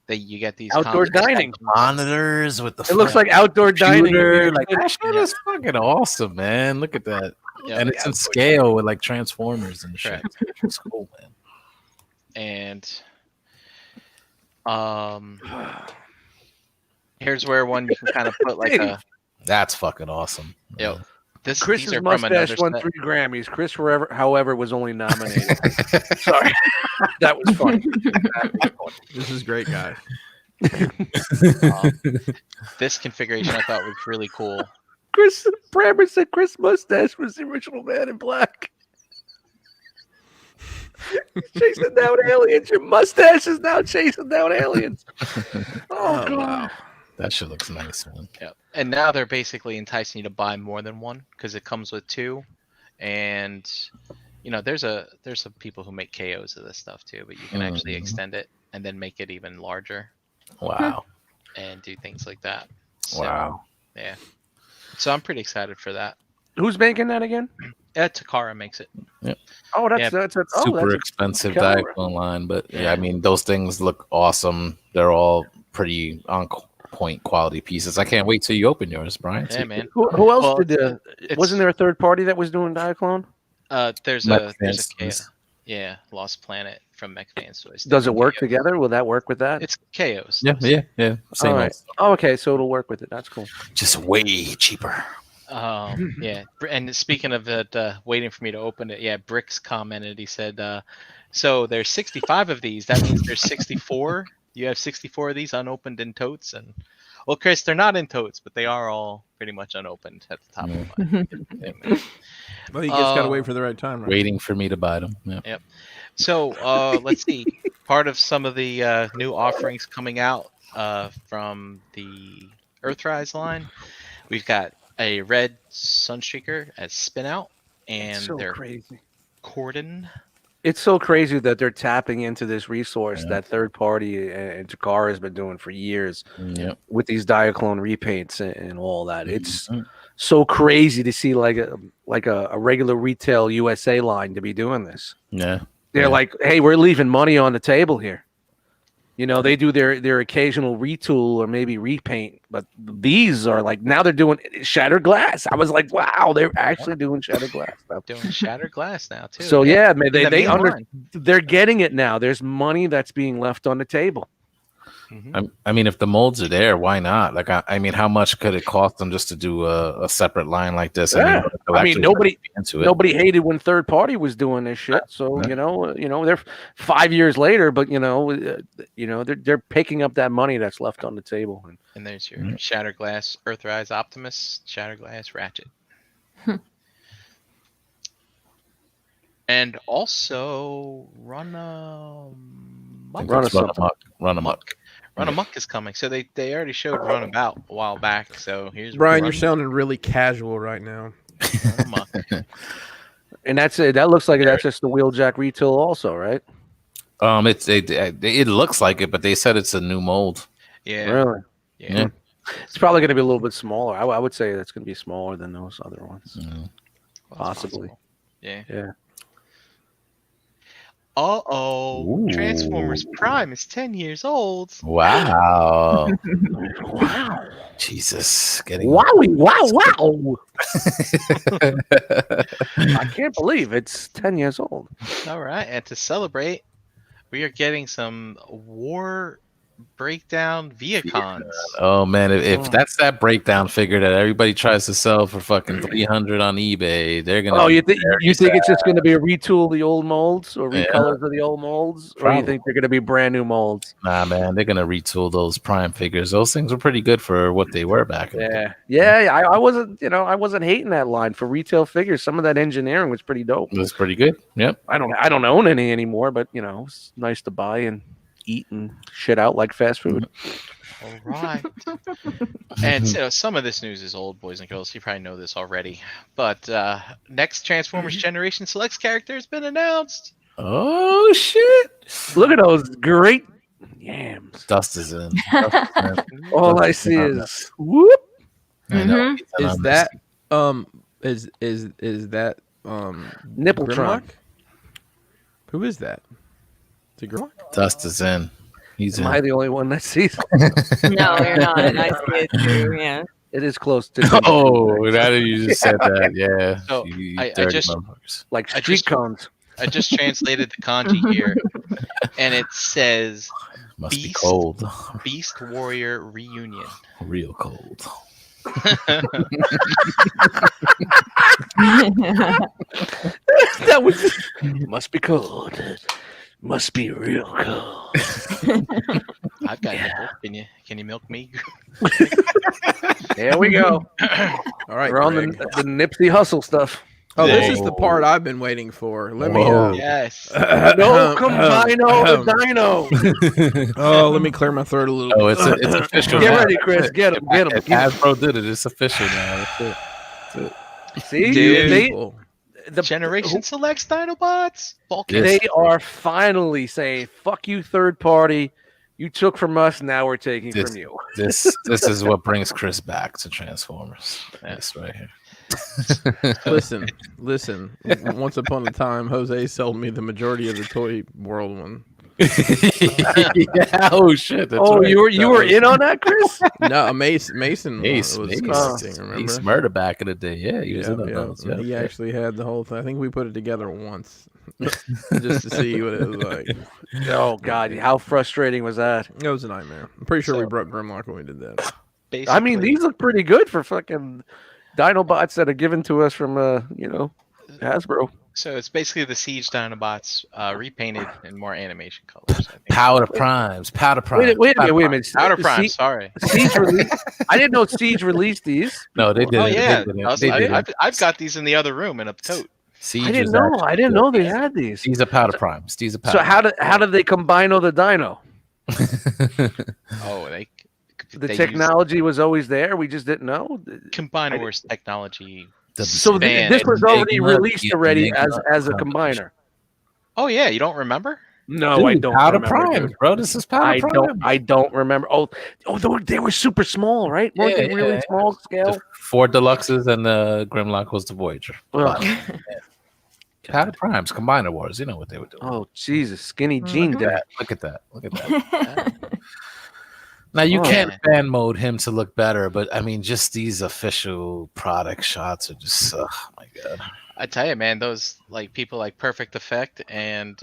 That you get these Outdoor dining. Monitors with the. It looks like outdoor dining. computer. Like that shit is fucking awesome, man. Look at that. Yeah, And it's in scale with like Transformers and shit. Correct. It's cool, man. And here's where one you can kind of put like a That's fucking awesome. yo. These Chris's are from another mustache won set. 3 Grammys. Chris, however, was only nominated. Sorry, that was funny. This is great, guys. This configuration I thought was really cool. Chris Brammer said Chris mustache was the original Man in Black. Chasing down aliens. Your mustache is now chasing down aliens. Oh, God. Wow. That shit looks nice, man. Yeah, and now they're basically enticing you to buy more than one because it comes with 2, and there's some people who make KOs of this stuff too, but you can actually extend it and then make it even larger. Wow. And do things like that. So, Wow. Yeah. So I'm pretty excited for that. Who's making that again? Takara makes it. Oh, Yeah, that's Super expensive Camera. Diaclone line, but yeah, I mean those things look awesome. They're all pretty on point quality pieces. I can't wait till you open yours, Brian. Yeah, man. Who else Well, did? Wasn't there a third party that was doing Diaclone? There's Mech a Fans KO. toys. Yeah, Lost Planet from Mech Fans Toys. Does it work KO. together? Will that work with that? It's KOs. Yeah. Same All right. old. Oh, okay. So it'll work with it. That's cool. Just way cheaper. Yeah. And speaking of that, waiting for me to open it, yeah, Bricks commented. He said, so there's 65 of these. That means there's 64. You have 64 of these unopened in totes. And well, Chris, they're not in totes, but they are all pretty much unopened at the top of mine. Well, you just gotta wait for the right time, right? Waiting for me to buy them. Yeah. So let's see. Part of some of the new offerings coming out from the Earthrise line, we've got a red Sunstreaker as spin out, and so they're crazy. Corden. It's so crazy that they're tapping into this resource Yeah. that third party and Takara has been doing for years Yep. with these Diaclone repaints and all that. It's Mhm. so crazy to see like a regular retail USA line to be doing this. Yeah. They're Yeah. like, hey, we're leaving money on the table here. They do their occasional retool or maybe repaint, but these are like now they're doing shattered glass. I was like, wow, they're actually doing shattered glass stuff. Doing shattered glass now too. So yeah, man, The main line. they're getting it now. There's money that's being left on the table. I mean, if the molds are there, why not? Like, I mean, how much could it cost them just to do a separate line like this? Yeah. I mean, nobody into it. Nobody hated when third party was doing this shit. So Yeah. they're 5 years later, but they're picking up that money that's left on the table. And there's your Shattered Glass Earthrise Optimus, Shattered Glass Ratchet. And also Run Amok. Run amok. Run Amok is coming. So they already showed Run About a while back. So here's Brian, Run you're sounding really casual right now. Amok. And that's it. That looks like that's just the Wheeljack retail also, right? It looks like it, but they said it's a new mold. Yeah. Really? Yeah. It's probably going to be a little bit smaller. I would say that's going to be smaller than those other ones. Mm. Possibly. Possible. Yeah. Yeah. Ooh. Transformers Prime is 10 years old. Wow. Wow. Jesus. Getting Wowie, wow. I can't believe it's 10 years old. All right. And to celebrate, we are getting some War Breakdown Viacons. Oh man, if that's that breakdown figure that everybody tries to sell for fucking 300 on eBay, they're gonna. Oh, you think it's just going to be a retool of the old molds or Yeah. recolors of the old molds, or Probably. you think they're going to be brand new molds? Nah, man, they're gonna retool those Prime figures. Those things were pretty good for what they were back. in the day. Yeah. I wasn't hating that line for retail figures. Some of that engineering was pretty dope. It was pretty good. Yep. I don't own any anymore, but it's nice to buy and eat and shit out like fast food. All right. And so some of this news is old, boys and girls. You probably know this already. But next Transformers Generation Selects character has been announced. Oh shit! Look at those great yams. Dust is in. All I see is whoop. I know. Is that is that Nippletron. Grimlock? Who is that? Is it Grimlock? Dust is in. He's Am in. I the only one that sees? No, you're not. I see it too. Yeah. It is close to. Oh, now that you just said that, yeah. So, You I dirty just- motherfuckers. like I street just- cones. I just translated the kanji here, and it says Must be Beast. cold. Beast Warrior Reunion. Real cold. That was. Must be cold. Must be real cold. I've got nipple. Can you milk me? There we go. All right, We're on Greg. the Nipsey Hustle stuff. Oh, this is the Whoa. part I've been waiting for. Let me. Whoa. Yes. No combino the dino. Oh, let me clear my throat a little. Oh, it's official. Get now. ready, Chris. Get him. Get him. If Hasbro did it, it's official now. That's it. See, Dude. People. the Generation Selects Dinobots. Vulcan. They are finally saying, "Fuck you, third party. You took from us. Now we're taking This- from you." This is what brings Chris back to Transformers. This right here. Listen. Once upon a time, Jose sold me the majority of the Toy World one. Yeah, oh shit! That's Oh, right. you were in on that, Chris? No, Mason Ace, was Ace, collecting. Remember? Ace Murder back in the day. Yeah, he was Yeah, in on yeah. those. Yeah. He actually had the whole thing. I think we put it together once, just to see what it was like. Oh God, how frustrating was that? It was a nightmare. I'm pretty sure we So- broke Grimlock when we did that. I mean, Basically- these look pretty good for fucking Dinobots that are given to us from Hasbro. So it's basically the Siege Dinobots repainted in more animation colors. I think. Powder Primes. Powder Primes. Wait a Powder minute. Powder Sie- Prime. Sorry. Siege released. I didn't know Siege released these. No, they did. Oh it. yeah, They did it. I was- They did it. I've got these in the other room in a tote. Siege I didn't was know. actually I didn't good. know they had these. These are Powder Primes. These are Powder. So how did they combine the dino? Oh, they The technology was always there. We just didn't know. Combine Wars technology. So Man, this was already Enigma, released yeah, already Enigma as a combination. combiner. Oh yeah, you don't remember? No, I Dude, don't. Powder remember, Primes, dude. bro. This is Powder Primes. I don't remember. Oh, they were super small, right? Weren't they Yeah, really yeah. small scale? The 4 Deluxes and the Grimlock was the Voyager. Ugh. Powder Primes, Combiner Wars. You know what they were doing. Oh Jesus, skinny jean dad. Look at that. Look at that. Now you Oh. can't fan mode him to look better, but I mean, just these official product shots are just, oh my god. I tell you, man, those like people like Perfect Effect and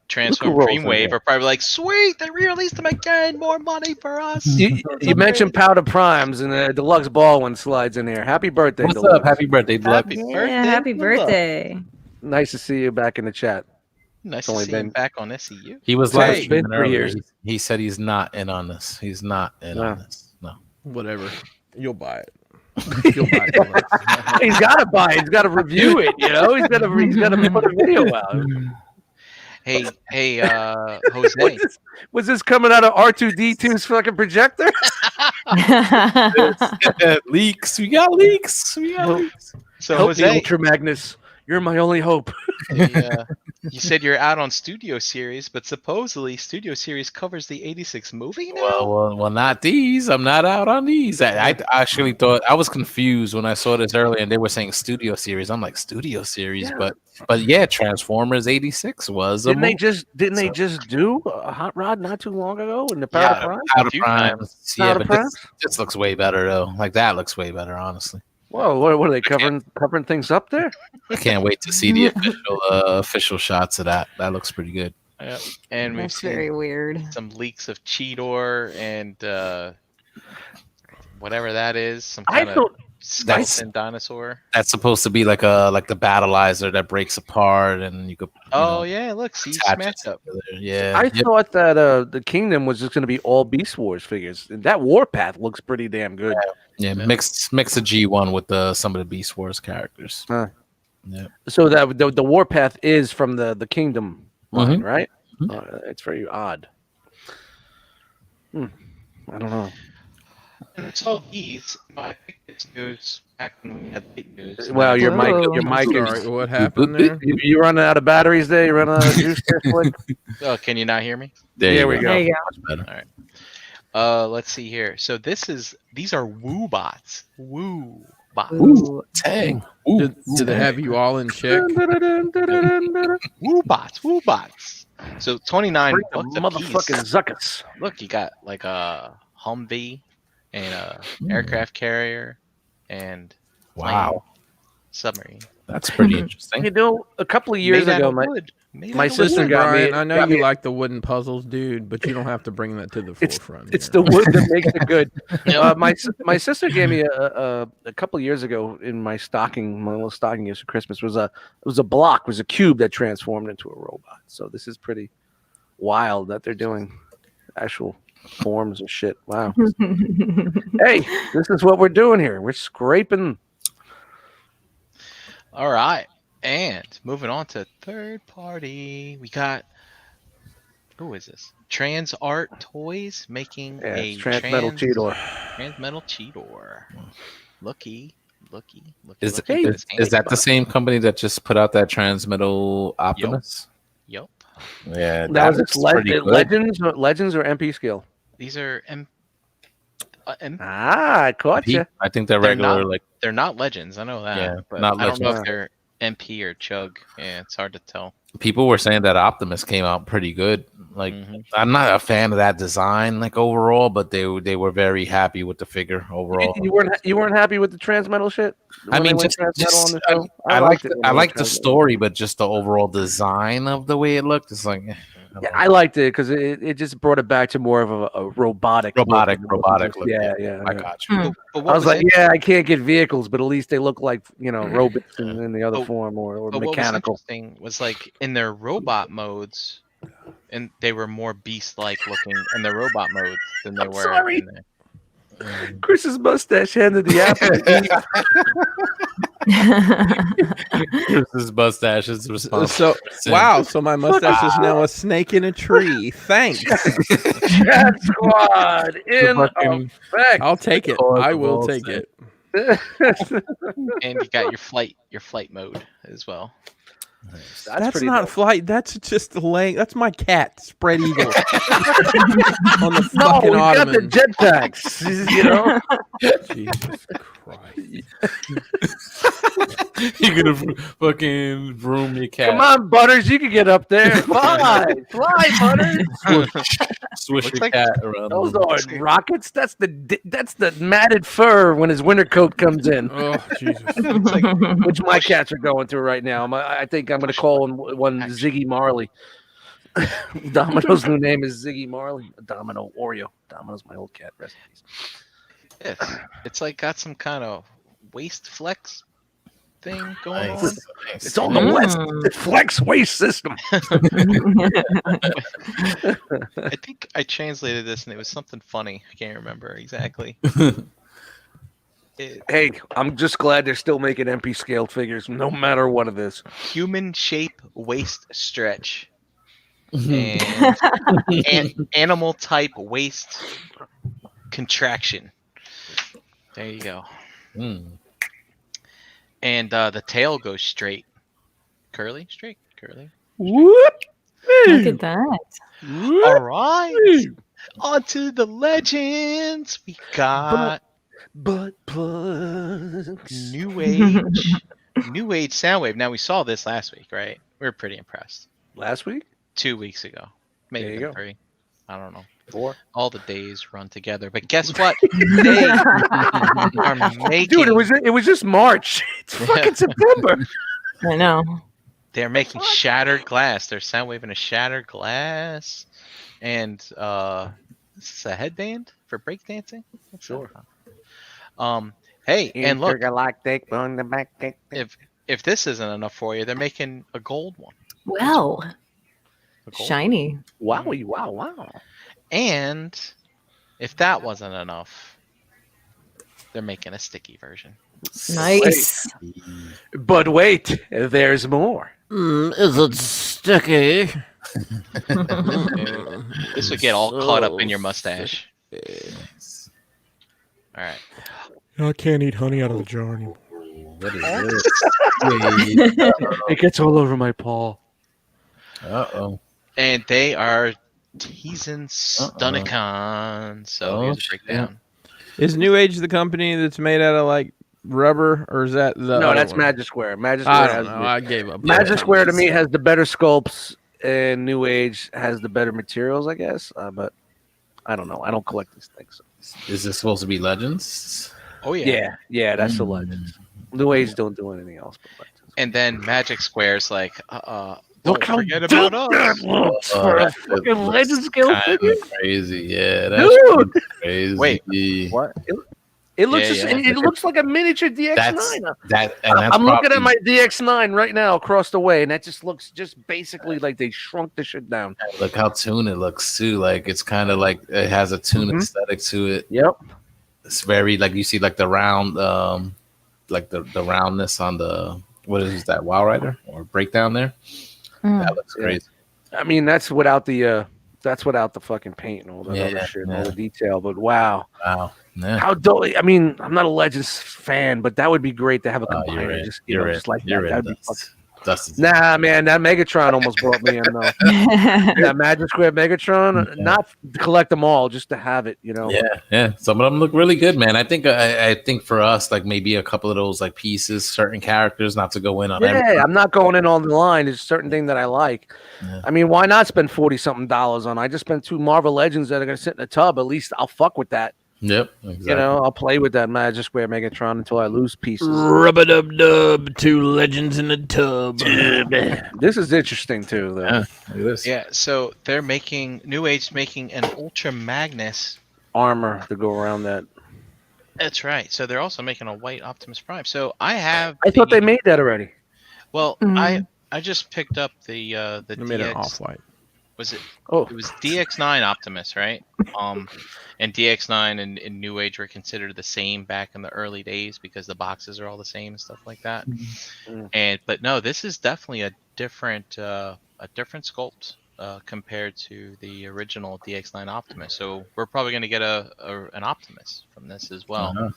Transform rolls in Dreamwave there. are probably like, sweet, they re-released them again, more money for us. You mentioned Powder Primes, and the Deluxe Ball one slides in here. Happy birthday, What's Deluxe. up? Happy birthday, Deluxe. Happy Yeah, birthday, happy Deluxe. birthday. Nice to see you back in the chat. Nice It's to only see him been- back on SEU. He was Hey, live been streaming 3 earlier. years. He said he's not in on this. He's not in Yeah. on this. No. Whatever. You'll buy it. You'll buy it. He's got to buy it. He's got to review it. You know, he's got to put a video out. Hey, Jose. Was this coming out of R2D2's fucking projector? Leaks. We got leaks. We got leaks. So Help me, Jose, Ultra Magnus. You're my only hope. you said you're out on Studio Series, but supposedly Studio Series covers the '86 movie now. Well, not these. I'm not out on these. I actually thought I was confused when I saw this earlier, and they were saying Studio Series. I'm like Studio Series, Yeah. but yeah, Transformers '86 was a Didn't they movie. just do a Hot Rod not too long ago in the Yeah, Powder Prime? Powder A few Primes. Yeah, Powder but Primes? this looks way better though. Like that looks way better, honestly. Whoa, what are they covering things up there? I can't wait to see the official shots of that. That looks pretty good. Yep. And we've That's seen very weird. some leaks of Cheetor and whatever that is, some I kind of thought skeleton dinosaur. That's supposed to be like the battleizer that breaks apart, and you could. Oh yeah, look, Siege attach it smash up. together. Yeah. I Yep. thought that the Kingdom was just going to be all Beast Wars figures. That Warpath looks pretty damn good. Yeah, mix a G1 with some of the Beast Wars characters. Huh. Yeah. So that the Warpath is from the Kingdom line, Mhm. right? Mhm. It's very odd. I don't know. And it's all these. My Pictures news back when we had late news. Well, your mic, Whoa. your mic Sorry, is. what happened there? You running out of batteries there? You running out of juice there, Flick? Oh, can you not hear me? There There you we go. go. There you Much better. Let's see here. So these are Woo bots. Woo bots. Ooh. Dang. Do they have you all in check? Woo bots. Woo bots. So 29 Bring the bucks a motherfucking piece. zuckus. Look, you got like a Humvee and a aircraft carrier and Wow. submarine. That's pretty interesting. You know, a couple of years Made out ago, of my wood. Made my out of sister wood. got me- Brian, I know got you me- like the wooden puzzles, dude, but you don't have to bring that to the forefront. it's here. the wood that makes it good. Yep. My sister gave me a couple of years ago in my little stocking gift for Christmas was a cube that transformed into a robot. So this is pretty wild that they're doing actual forms of shit. Wow. Hey, this is what we're doing here. We're scraping. All right. And moving on to third party, we got who is this? TransArt Toys making Yeah, a it's Transmetal Cheetor. Transmetal Cheetor. Looky. Is looky at this is that the handy same company that just put out that Transmetal Optimus? Yup. Yeah, That was looks its pretty good. Legends or MP scale. These are Ah, I caught you. I think they're They're regular, not- like they're not legends. I know that. Yeah, but not I don't know if Legends. they're MP or Chug. Yeah, it's hard to tell. people were saying that Optimus came out pretty good. Like Mhm. I'm not a fan of that design, like overall, but they were very happy with the figure overall. You weren't happy with the Transmetal shit? I When they mean, went just, Transmetal on the I, show? I liked like it when I they like went the Transmetal. story, but just the overall design of the way it looked, it's like Yeah, I liked it because it just brought it back to more of a robotic look. robotic look. Yeah. I got you. Hmm. But I what was like, in- yeah, I can't get vehicles, but at least they look like robots in the other But- form or But mechanical. what was interesting was like in their robot modes, and they were more beast-like looking in the robot modes than they I'm were sorry. in the Chris's mustache handed the apple. Chris's mustache is responsible. So wow, so my mustache is now a snake in a tree. Thanks. Cat Squad in fucking- effect. I'll take it. Cause I of will all take sin. it. and you got your flight mode as well. That's pretty not dope. flight. That's just the laying. That's my cat, Spread Eagle, on the No, fucking we got the ottoman. jetpacks. Jesus Christ! You're gonna fucking broom your cat. Come on, Butters, you can get up there. Fly, Butters. Swish Looks your like- cat around. Those the- aren't rockets. That's the matted fur when his winter coat comes in, Oh Jesus! which my cats are going through right now. I think I'm going to call one Ziggy Marley. Domino's new name is Ziggy Marley. Domino Oreo. Domino's my old cat. Rest in peace. It's like got some kind of waist flex thing going on. Nice. It's on the West the Flex Waste System. I think I translated this and it was something funny. I can't remember exactly. Hey, I'm just glad they're still making MP scaled figures, no matter what it is. Human shape waist stretch and animal type waist contraction. There you go. Mm. And the tail goes straight. Curly? Straight. Curly. Whoop! Look at that. All right. On to the legends. We got Butt plugs. New Age. New Age Soundwave. Now, we saw this last week, right? We were pretty impressed. Last week? 2 weeks ago. Maybe There you even go. 3. I don't know. 4. All the days run together. But guess what? They are making... Dude, it was just March. It's fucking September. I know. They're making shattered glass. They're soundwaving a shattered glass. And this is a headband for breakdancing? Sure. Hey, and look, Intergalactic on the back. if this isn't enough for you, they're making a gold one. Wow. A gold Shiny. Wowie, wow. And if that wasn't enough, they're making a sticky version. Nice. But wait, there's more. Is it sticky? This would get all caught up in your mustache. All right. I can't eat honey out of the jar anymore. What is this? It gets all over my paw. Uh-oh. And they are teasing Stunicon. So Oh, here's a shit. breakdown. Is New Age the company that's made out of like rubber, or is that the? No, other that's one? Magic Square. Magic I Square don't has know. I gave up. Magic Square to me has the better sculpts, and New Age has the better materials, I guess. But I don't know. I don't collect these things. Is this supposed to be Legends? Oh yeah. Yeah, that's the Legends. New Age don't do anything else but Legends. And then Magic Square's like, Look don't how forget dope about us. that looks for a that fucking looks Legend scale kinda figure. Crazy, yeah. That's Dude! crazy. Wait, What? It looks Yeah, it looks like a miniature DX9. That's I'm looking at probably- my DX9 right now across the way, and that just looks basically like they shrunk the shit down. Look how Toon it looks too. Like it's kind of like it has a Toon aesthetic to it. Yep. It's very like you see like the round, like the roundness on the what is that Wow Rider or breakdown there. That looks crazy. I mean, that's without the fucking paint and all that other shit, and all the detail. But wow, Yeah. how dope! I mean, I'm not a Legends fan, but that would be great to have a Oh, combiner, you're in. just You're in. just like You're that. in, That'd be Dust. fucking... Dust is Nah, man, that Megatron almost brought me in though. That Magic Square Megatron, not to collect them all, just to have it, you know. Yeah. Some of them look really good, man. I think for us, like maybe a couple of those like pieces, certain characters, not to go in on. Yeah, I'm not going in on the line. There's a certain thing that I like. Yeah. I mean, why not spend $40-something on? I just spent 2 Marvel Legends that are gonna sit in a tub. At least I'll fuck with that. Yep, exactly. You know, I'll play with that Magic Square Megatron until I lose pieces. Rub-a-dub-dub, 2 legends in a tub. This is interesting too, though. Yeah, look at this. Yeah, so they're making New Age making an Ultra Magnus. Armor to go around that. That's right. So they're also making a white Optimus Prime. So I have. I thought they made that already. Well, Mhm. I just picked up the They made an DX. off-white. Was it? Oh, It was DX9 Optimus, right? And DX9 and New Age were considered the same back in the early days because the boxes are all the same and stuff like that. But no, this is definitely a different sculpt compared to the original DX9 Optimus. So we're probably going to get an Optimus from this as well. Uh-huh.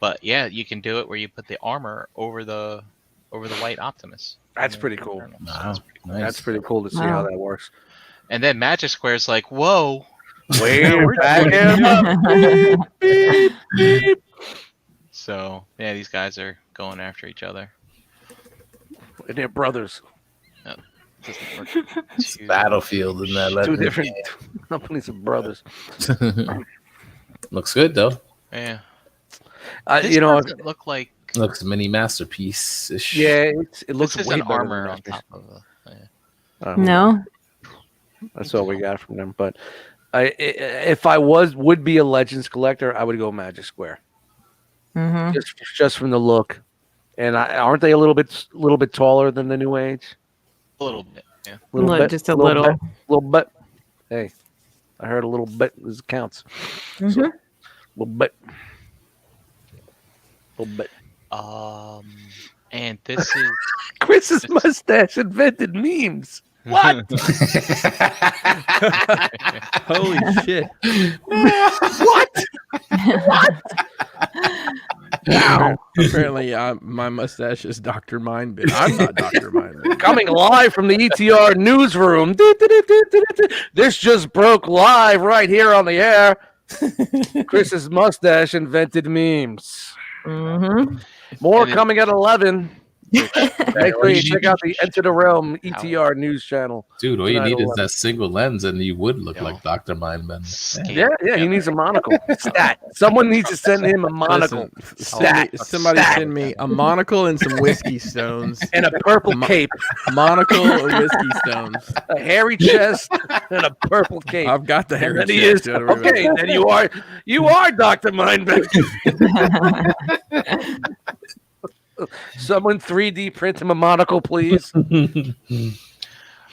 But yeah, you can do it where you put the armor over the white Optimus. that's pretty cool. Wow, nice. That's pretty cool to see how that works. And then Magic Square's like, whoa. Wait, back So yeah, these guys are going after each other. and they're brothers. It's Battlefield in that. 2 Legend different companies of brothers. game. Looks good though. Yeah. You know, doesn't look like Looks mini masterpiece. yeah, it looks this is way an better armor than on that. top of it. No. That's all we got from them. But if I would be a Legends collector, I would go Magic Square. Mm-hmm. Just from the look. And aren't they a little bit taller than the New Age? A little bit, yeah. Just a little. bit, little bit. Hey, I heard a little bit. This counts. Mhm. So, little bit. Little bit. And this is Chris's mustache invented memes. What? Holy shit. What? Wow. Apparently, my mustache is Dr. Mindbit. I'm not Dr. Mindbit. Coming live from the ETR newsroom. This just broke live right here on the air. Chris's mustache invented memes. Mm-hmm. More And then- coming at 11. Make sure you check out the Enter the Realm ETR news channel. Dude, all you Tonight need is 11. that single lens, and you would look Yo. like Dr. Mindbender. Scale. Yeah, he needs a monocle. Stat. Someone needs to send him a monocle. Listen, Stat. somebody Stat. send me a monocle and some whiskey stones. And a purple cape, Monocle and whiskey stones. a hairy chest, and a purple cape. I've got the And hair. then he is okay. Then you are Dr. Mindbender. Someone 3D print him a monocle, please.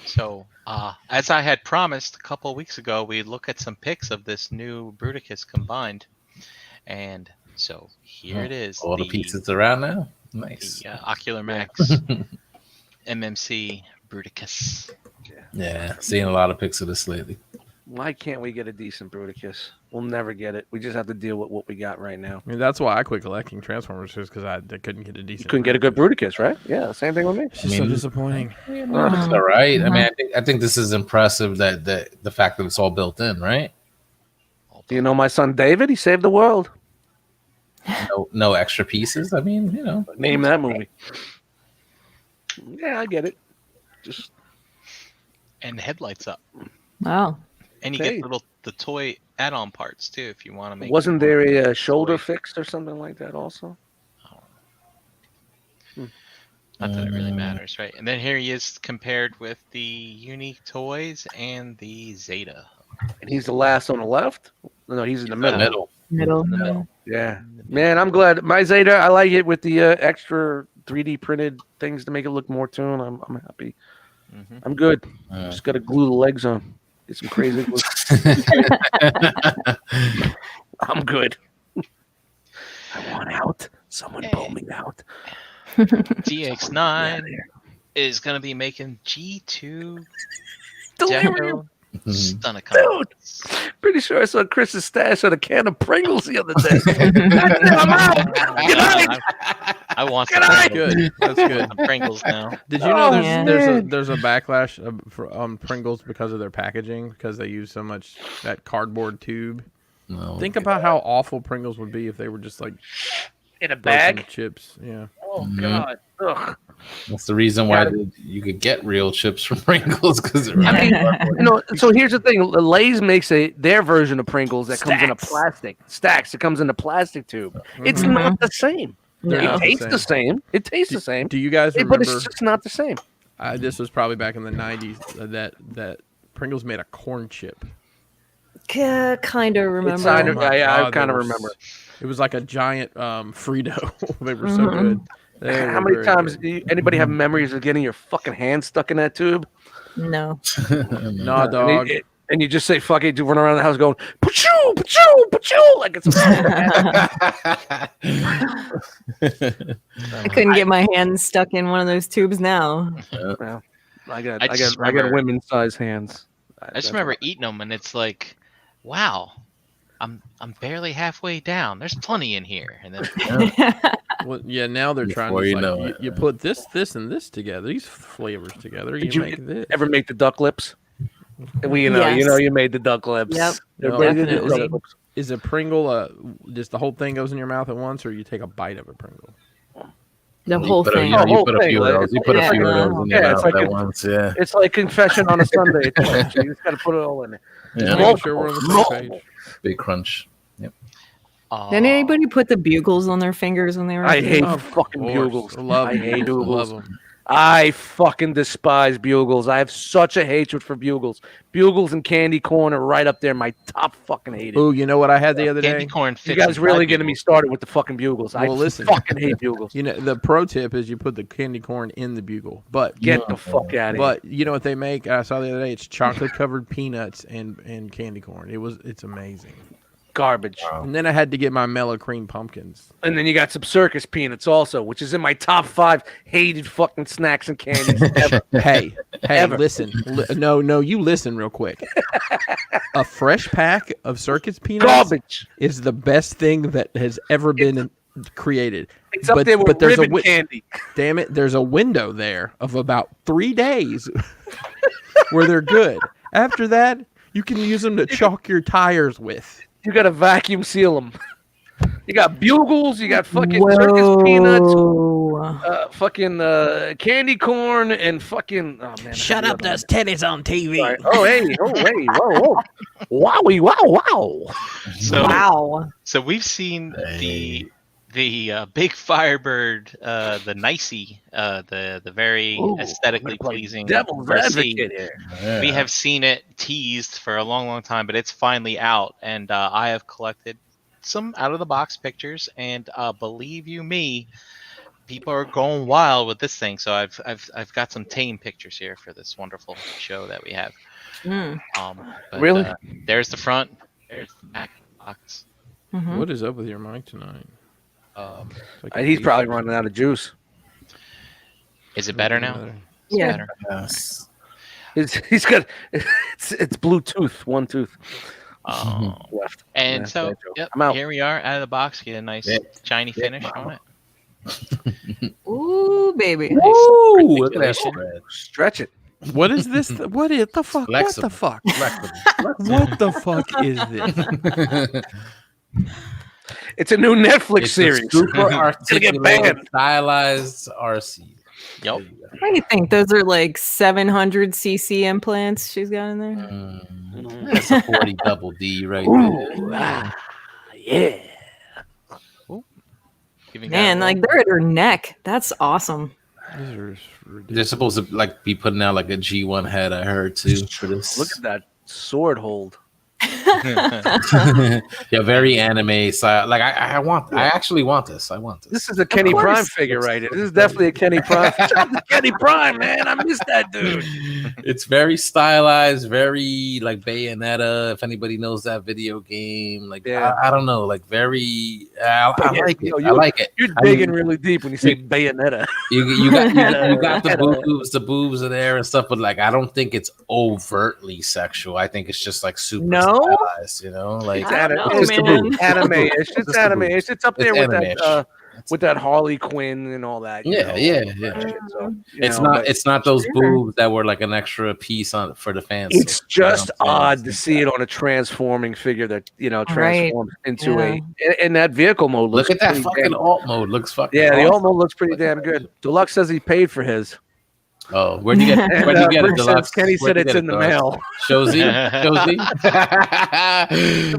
So, as I had promised a couple of weeks ago, we look at some pics of this new Bruticus combined, and so here it is. All the pieces around now. Nice. The Ocular Max MMC Bruticus. Yeah, seeing a lot of pics of this lately. Why can't we get a decent Bruticus? We'll never get it. We just have to deal with what we got right now. I mean, that's why I quit collecting Transformers, just because I couldn't get a decent. You couldn't get a good Bruticus, right? Yeah, same thing with me. It's just so disappointing. It's all right. I mean, I think this is impressive that the fact that it's all built in, right? Do you know my son David? He saved the world. No extra pieces. I mean, Name that movie. Yeah, I get it. Just And the headlights up. Wow. And you Okay. get the toy add-on parts too if you want to make. wasn't there a shoulder fixed or something like that also? Not that it really matters, right? And then here he is compared with the Unique Toys and the Zeta. And he's the last on the left? No, he's in the middle. Middle. Yeah. Man, I'm glad. My Zeta, I like it with the extra 3D printed things to make it look more tuned. I'm happy. I'm good. Just got to glue the legs on. Get some crazy glue. I'm good. I want out. Someone pull me out. DX9 is going to be making G2 Deco Stunnicon. Dude, pretty sure I saw Chris's stash on a can of Pringles the other day. I'm out. Good night. I want Good some night. Good. That's good. Pringles now. Did you know man. there's a backlash on Pringles because of their packaging, because they use so much that cardboard tube? No. Think about how awful Pringles would be if they were just like In a frozen bag? chips. Yeah. Oh, God. Ugh. That's the reason why you could get real chips from Pringles, because So here's the thing. Lay's makes their version of Pringles that comes in a plastic. Stacks. It comes in a plastic tube. It's not the same. They're It not tastes the same. It tastes the same. Do you guys But remember? it's just not the same. This was probably back in the 90s that Pringles made a corn chip. Kind of remember. I God, kind they of were remember. It was like a giant Frito. They were so good. They How were many very times good. do anybody have memories of getting your fucking hand stuck in that tube? No. Nah, dog. And you just say fuck it, you run around the house going pachoo, pachoo, pachoo, like it's I couldn't get my hand stuck in one of those tubes now. I got just remember- women's size hands. I just remember eating them, and it's like, wow, I'm barely halfway down. There's plenty in here, and then Well, yeah, now they're trying Before to you like, know it. you put this, and this together, these flavors together. Did You you make this. ever make the duck lips? We, Yes. you made the duck lips. Yep. Everybody did the Definitely. duck lips. Is a Pringle just the whole thing goes in your mouth at once, or you take a bite of a Pringle? The whole thing. You put a few of those. You put a Yeah, few of those in your yeah, it's mouth like at a- once. Yeah. It's like confession on a Sunday. You just got to put it all in there. Just Yeah. making sure we're on the same page. Big crunch. Yep. Did anybody put the bugles on their fingers when they were? I hate Of fucking course. bugles. I hate love bugles. them. I fucking despise bugles. I have such a hatred for bugles. Bugles and candy corn are right up there. My top fucking hate it. Ooh, you know what I had the other candy day? corn You fits guys in really fried getting me bugles. started with the fucking bugles. I Well, listen. fucking hate bugles. You know, the pro tip is you put the candy corn in the bugle. But Get the fuck out of here. But you know what they make? I saw the other day. It's chocolate covered peanuts and candy corn. It's amazing. Garbage. And then I had to get my mellow cream pumpkins. And then you got some circus peanuts also, which is in my top 5 hated fucking snacks and candies ever. Hey, Ever. listen. No, you listen real quick. A fresh pack of circus peanuts Garbage. is the best thing that has ever been created. It's up there with there's ribbon candy. Damn it, there's a window there of about 3 days where they're good. After that, you can use them to chalk your tires with. You got to vacuum seal them. You got bugles. You got fucking circus peanuts. Fucking candy corn and fucking. Oh man! Shut up, there's teddies on TV. Sorry. Oh hey! Oh hey! Whoa! Whoa! Wowie! Wow! Wow! So, Wow. so we've seen the big Firebird, the Nicey, the very Ooh, aesthetically I'm gonna play pleasing. Devil's RC. advocate here. Yeah. We have seen it teased for a long, long time, but it's finally out, and I have collected some out of the box pictures, and believe you me, people are going wild with this thing. So I've got some tame pictures here for this wonderful show that we have. But, Really? There's the front. There's the back box. Mhm. What is up with your mic tonight? It's like a He's beast. probably running out of juice. Is it better now? Yeah. Better. Yes. He's got it's Bluetooth, one tooth left. And Yeah, so, bad joke. yep, I'm out. here we are out of the box. Get a nice shiny finish on it. Ooh, baby. Ooh, look at that Articulation. spread. Stretch it. What is this? What is the fuck? What the Flexible. fuck? Flexible. What the fuck is this? It's a new Netflix It's series. a super Gonna get articulated, banned. stylized RC. Yep. There you go. What do you think? Those are like 700 cc implants she's got in there. That's a 40 double D right Ooh, there. yeah. Giving Man, that a like they're at her neck. That's awesome. These are ridiculous. They're supposed to like be putting out like a G1 head, I heard too, for this. Look at that sword hold. Yeah, very anime style. Like I actually want this. I want this. This is a Kenny course. Prime figure right here. This is definitely a Kenny Prime. Kenny Prime, man. I miss that dude. It's very stylized, very like Bayonetta. If anybody knows that video game, like Yeah. I don't know, like very. I like it. Yo, I like it. You're I digging mean, really deep when you say Bayonetta. You got the boobs are there and stuff, but like I don't think it's overtly sexual. I think it's just like super No? stylized, you know, like I don't know, It's man. anime-ish. It's Just the anime-ish. It's up there It's with that anime-ish. with that Harley Quinn and all that. you Yeah, know, yeah, all yeah. that shit. So, you it's know, not but it's not those Sure. boobs that were like an extra piece on for the fans. It's So, you know just what I'm saying? odd to see it on a transforming figure that Right. transforms into Yeah. in that vehicle mode. Look Looks at that pretty fucking damn- alt mode. Looks fucking Yeah, the awesome. alt mode looks pretty damn good. Deluxe says he paid for his. Oh, where'd you get And, where'd you get it, Bruce says Deluxe? Kenny Where'd said you it's get in it, the Deluxe? mail. Shozy?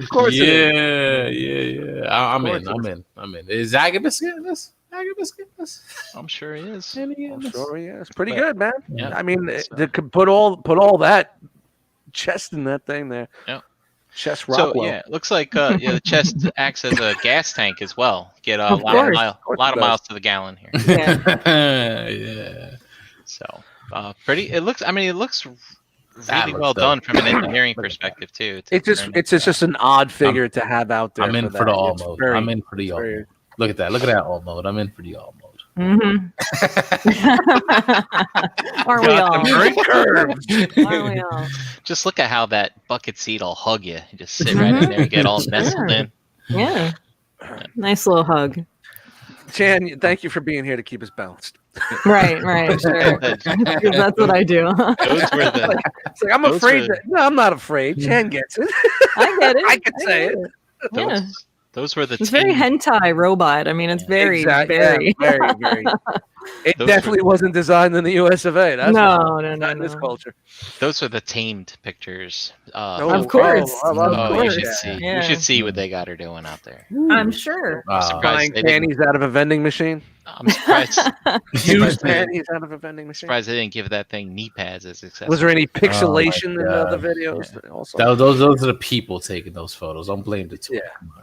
Of course it is. Yeah. I'm in. Is Agabus getting this? Agabus getting this? I'm sure it is. Kenny getting I'm this? sure, yeah, it's pretty But- good, man. Yeah. I mean, So- they could put all that chest in that thing there. Yeah. Chest So Rockwell. yeah, it looks like the chest acts as a gas tank as well. Get a Of lot course. course of it does. miles to the gallon here. Yeah. Yeah. So pretty. It looks really looks well dope. done from an engineering perspective too. It's just an odd figure to have out there. I'm in for for the that. all It's mode. very- I'm in for the all very- mode. Look at that all mode. I'm in for the all mode. Mm-hmm. Aren't we all? Great curves. Aren't we all? Just look at how that bucket seat will hug you. You just sit right in there and get all nestled in. Yeah. Nice little hug. Chan, thank you for being here to keep us balanced. Right, sure. That's what I do. Those were the It's like I'm Those afraid. were- No, I'm not afraid. Chan gets it. I get it. I can say get it. Yeah. those were the It's very team- hentai robot. I mean, it's very, Exactly. very. Yeah, very. It Those definitely wasn't designed in the U.S. of A. That's No, not in this culture. those were the tamed pictures. Of course. I love Of Oh, you course. should see. Yeah. You should see what they got her doing out there. I'm sure. Wow. Surprised Buying they didn't- panties out of a vending machine. I'm surprised. Used surprised, they, panties out of a vending machine. surprised they didn't give that thing knee pads as accessories. Was there any pixelation in the God. videos? Also, Those are the people taking those photos. Don't blame the toy. Yeah.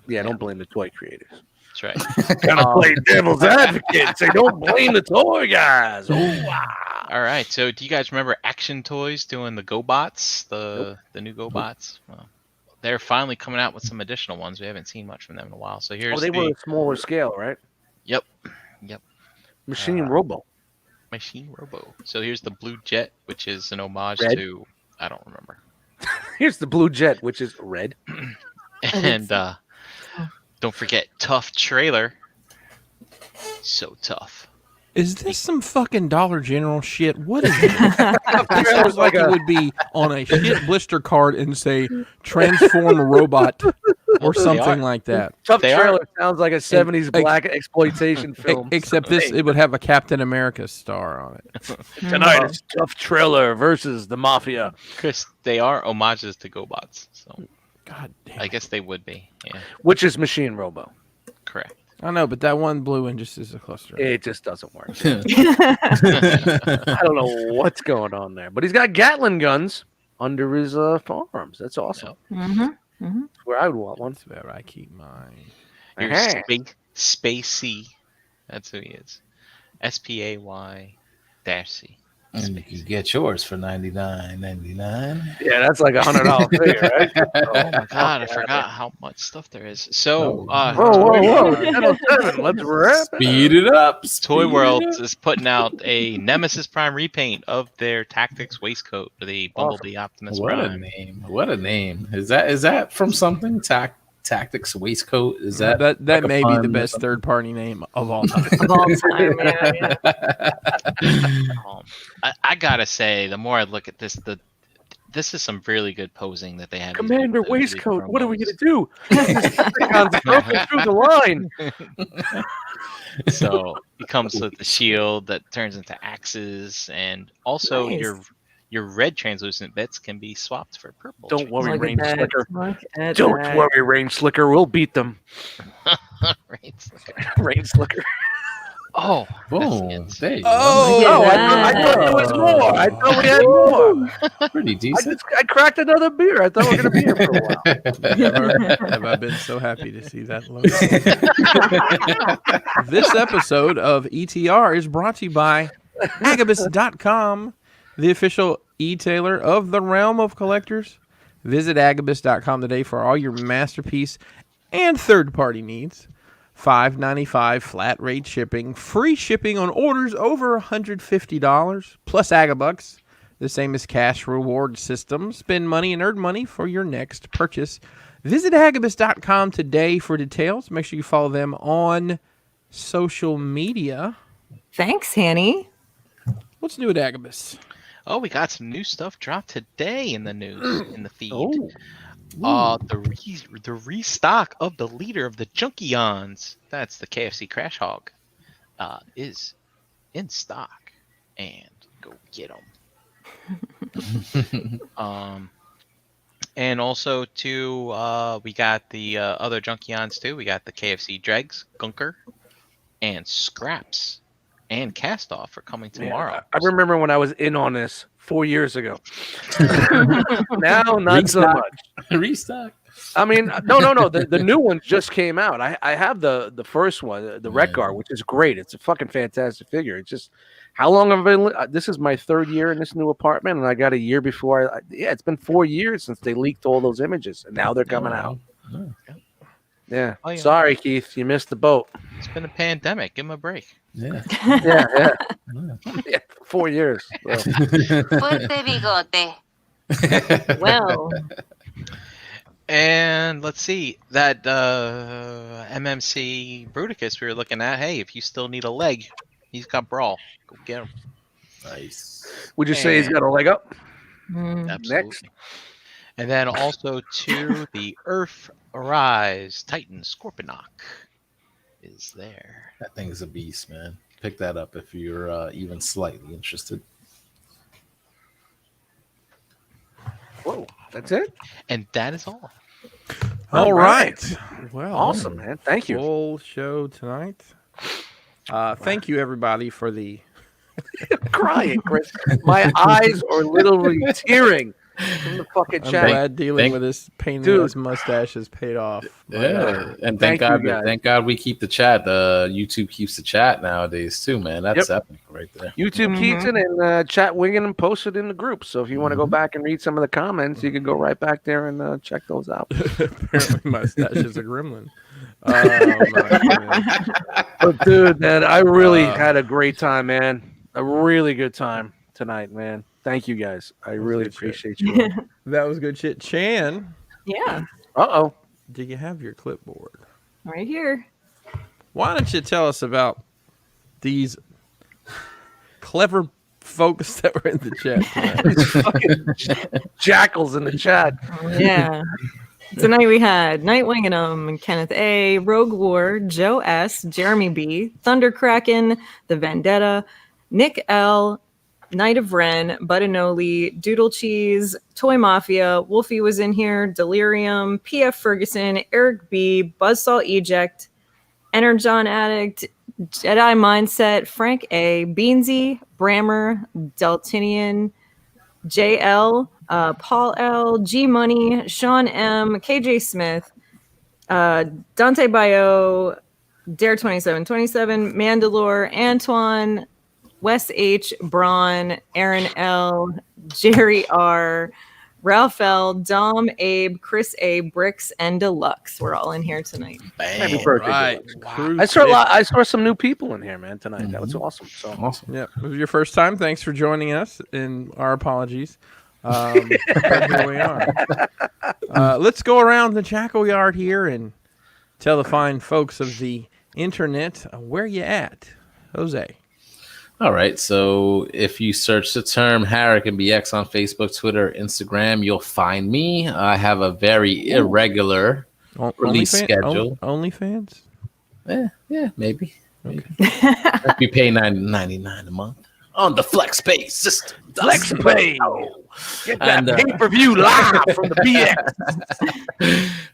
yeah. Don't blame the toy creators. That's right. Gotta play devil's advocate. Say don't blame the toy guys. Oh, wow. All right. So, do you guys remember Action Toys doing the GoBots, the new GoBots? Well, they're finally coming out with some additional ones. We haven't seen much from them in a while. So here's Oh, they the were a smaller scale, right? Yep. Machine Robo. Machine Robo. So here's the Blue Jet, which is an homage Red? to I don't remember. Here's the Blue Jet, which is red. And don't forget Tough Trailer. So tough. Is this some fucking Dollar General shit? What is this? It sounds like it would be on a shit blister card and say transform robot or something like that. Tough They Trailer sounds like a 70s like- black exploitation film. Except this, it would have a Captain America star on it. Tonight it's Tough Trailer versus the Mafia. Chris, they are homages to GoBots. So God damn. I guess they would be. Yeah, Which is Machine Robo. correct. I know, but that one blue one just is a cluster. It just doesn't work. I don't know what's going on there. But he's got Gatling guns under his forearms. That's awesome. Mm-hmm. That's where I would want one. That's where I keep mine. Here's Uh-huh. Spacey. That's who he is. SPAY-C. And you can get yours for $99.99. Yeah, that's like $100 figure, right? Oh my god, I forgot how much stuff there is. So, Whoa! 10:07. Let's wrap. Speed it up. Toy speed World it up. is putting out a Nemesis Prime repaint of their Tactics waistcoat for the Bumblebee Optimus What a Prime. name! What a name! Is that from something? Tactics waistcoat? Is that that like a may be the pun or best something? third-party name of all time? Of all time, yeah. I gotta say, the more I look at this, this is some really good posing that they have. these Commander people do for these waistcoat. What are we promos. gonna do? Decepticon's broken through the line. So it comes with the shield that turns into axes, and also Nice. your red translucent bits can be swapped for purple. Don't worry, Look Rain at that. Slicker. Look at Don't that. worry, Rain Slicker. We'll beat them. Right. Rain Slicker. Oh, Boom! There you Oh, Look Oh, at I thought there was more. I thought we had more. go. Pretty decent. I cracked another beer. I thought we were gonna be here for a while. Never have I been so happy to see that logo. This episode of ETR is brought to you by Agabucks.com, the official e-tailer of the realm of collectors. Visit Agabucks.com today for all your masterpiece and third-party needs. $5.95 flat rate shipping, free shipping on orders over $150, plus Agabucks, the same as cash reward system. Spend money and earn money for your next purchase. Visit Agabucks.com today for details. Make sure you follow them on social media. Thanks, Hanny. What's new at Agabus? Oh, we got some new stuff dropped today in the news in the feed. Oh, The restock of the leader of the Junkions, that's the KFC Crash Hog, is in stock, and go get them. And also too, we got the other Junkions too. We got the KFC Dregs, Gunker, and Scraps, and Cast Off are coming tomorrow. I remember when I was in on this 4 years ago. Now, not so much. Restock. I mean, no. The new one just came out. I have the first one, the Rekgar, which is great. It's a fucking fantastic figure. It's just how long have I been? This is my third year in this new apartment, and I got a year before. It's been 4 years since they leaked all those images, and now they're coming out. Yeah. Oh, yeah. Sorry, Keith, you missed the boat. It's been a pandemic. Give him a break. Yeah. Yeah. 4 years. Well, Fuerte bigote. Well, And let's see that MMC Bruticus we were looking at. Hey, if you still need a leg, he's got Brawl. Go get him. Nice. would you say he's got a leg up? Absolutely. Next. And then also to the Earthrise Titan Scorponok is there. That thing is a beast, man. Pick that up if you're even slightly interested. Whoa, that's it? And that is all. all right. Well, Awesome, man. Thank you. Full show tonight. Thank you, everybody, for the Crying, Chris. My eyes are literally tearing from the fucking I'm chat. glad dealing thank- with this pain in Dude. the ass mustache has paid off. Yeah, and thank you, guys. thank God we keep the chat. YouTube keeps the chat nowadays too, man. That's epic right there. YouTube keeps it, and chat winging and post it in the group. So if you want to go back and read some of the comments, you can go right back there and check those out. Apparently, my stash is a gremlin. My goodness. But dude, man, I really had a great time, man. A really good time tonight, man. Thank you guys. I really good shit. appreciate you. all. That was good shit. Chan, yeah, Uh-oh. do you have your clipboard? right here. Why don't you tell us about these clever folks that were in the chat tonight? These fucking jackals in the chat. Yeah. Tonight we had Nightwing, Kenneth A, Rogue War, Joe S, Jeremy B, Thunder Kraken, The Vendetta, Nick L, Knight of Ren, Budanoli, Doodle Cheese, Toy Mafia, Wolfie was in here, Delirium, PF Ferguson, Eric B, Buzzsaw Eject, Energon Addict, Jedi Mindset, Frank A, Beansy, Brammer, Deltinian, JL, Paul L, G Money, Sean M, KJ Smith, Dante Bio, Dare 2727, Mandalore, Antoine, Wes H, Braun, Aaron L, Jerry R, Ralph L, Dom, Abe, Chris A, Bricks, and Deluxe. We're all in here tonight. Happy Bang. birthday, Right. Deluxe. I saw a lot. I saw some new people in here, man, tonight. That was awesome. So Awesome. Yeah, it was your first time. Thanks for joining us, and our apologies. But here we are. Let's go around the Jackal Yard here and tell the fine folks of the internet where you at, Jose. All right. So if you search the term Harrick and BX on Facebook, Twitter, Instagram, you'll find me. I have a very irregular release schedule. OnlyFans? Yeah, maybe. If you pay $9.99 a month on the Flex Pay system. Flex Pay. Get that pay-per-view live from the BX.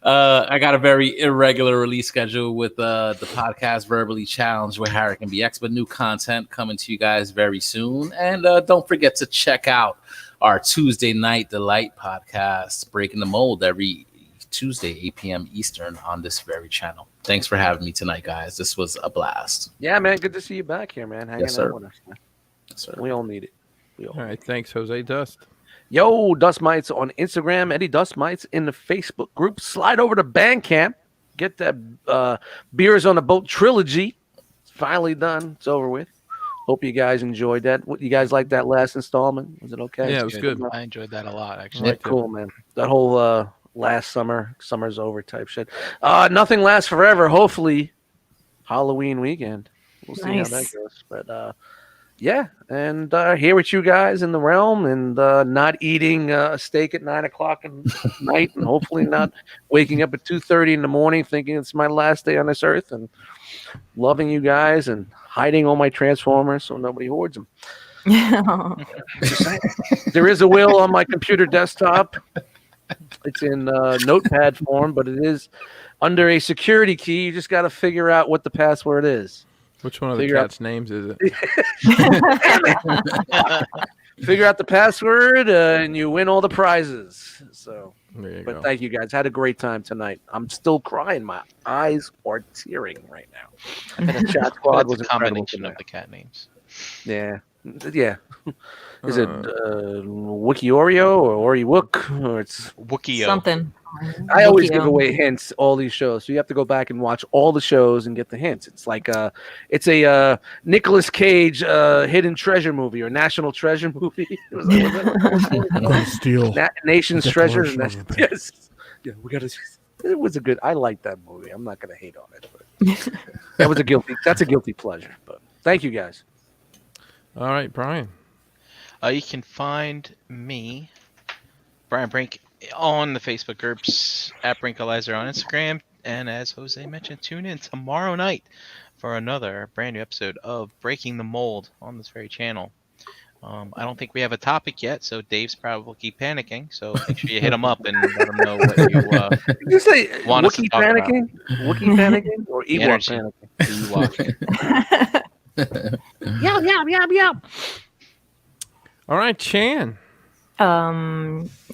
I got a very irregular release schedule with the podcast Verbally Challenged with Harrick and BX, but new content coming to you guys very soon. And don't forget to check out our Tuesday Night Delight podcast, Breaking the Mold, every Tuesday, 8 p.m. Eastern on this very channel. Thanks for having me tonight, guys. This was a blast. Yeah, man. Good to see you back here, man. Hanging Yes, sir. out with us. Man. Yes, sir. We all need it. All right, thanks, Jose Dust. Yo, Dust Mites on Instagram, Eddie Dust Mites in the Facebook group. Slide over to Bandcamp. Get that Beers on the Boat trilogy. It's finally done. It's over with. Hope you guys enjoyed that. What you guys like that last installment? Was it okay? Yeah, it was good. I enjoyed that a lot, actually. Yeah, cool, man. That whole last summer's over type shit. Nothing lasts forever. Hopefully, Halloween weekend. We'll see how that goes. But yeah, and here with you guys in the realm, and not eating a steak at 9 o'clock at night, and hopefully not waking up at 2:30 in the morning thinking it's my last day on this earth, and loving you guys and hiding all my Transformers so nobody hoards them. There is a will on my computer desktop. It's in notepad form, but it is under a security key. You just got to figure out what the password is. Which one of the cats' names is it? Figure out the password, and you win all the prizes. So, go. Thank you guys. Had a great time tonight. I'm still crying. My eyes are tearing right now. And the chat squad was a incredible combination tonight. of the cat names. Yeah. Is it Wookie Oreo or Ori Wook? Or it's Wookieo. Something. I always Wookieo. give away hints all these shows, so you have to go back and watch all the shows and get the hints. It's like it's a Nicolas Cage hidden treasure movie or national treasure movie. It was like, Steal. Nation's Treasure. Declaration of Yes, yeah, we got to. It was a good. I like that movie. I'm not gonna hate on it, but that was a guilty. That's a guilty pleasure. But thank you guys. All right, Brian. You can find me, Brian Brink, on the Facebook groups at Brinkalizer on Instagram. And as Jose mentioned, tune in tomorrow night for another brand new episode of Breaking the Mold on this very channel. I don't think we have a topic yet, so Dave's probably keep panicking. So make sure you hit him up and let him know what you Did you say want us to Wookiee talk about. panicking? Wookiee panicking or Ewok Energy. panicking? Ewok. Yeah. All right, Chan.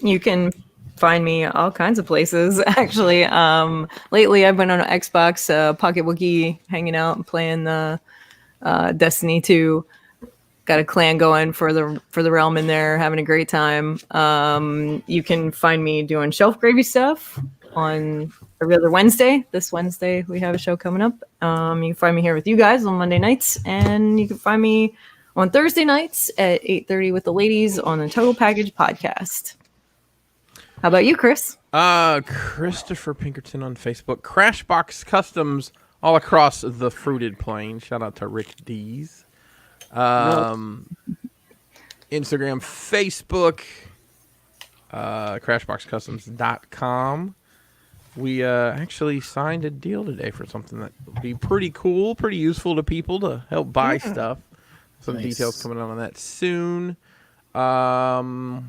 You can find me all kinds of places, actually. Lately, I've been on Xbox, Pocket Wookie, hanging out and playing the Destiny 2. Got a clan going for the realm in there, having a great time. You can find me doing shelf gravy stuff on every other Wednesday. This Wednesday, we have a show coming up. You can find me here with you guys on Monday nights, and you can find me on Thursday nights at 8:30 with the ladies on the Total Package podcast. How about you, Chris? Christopher Pinkerton on Facebook. Crashbox Customs all across the fruited plain. Shout out to Rick D's. Instagram, Facebook, crashboxcustoms.com. We actually signed a deal today for something that would be pretty cool, pretty useful to people to help buy stuff. Some details coming on that soon. And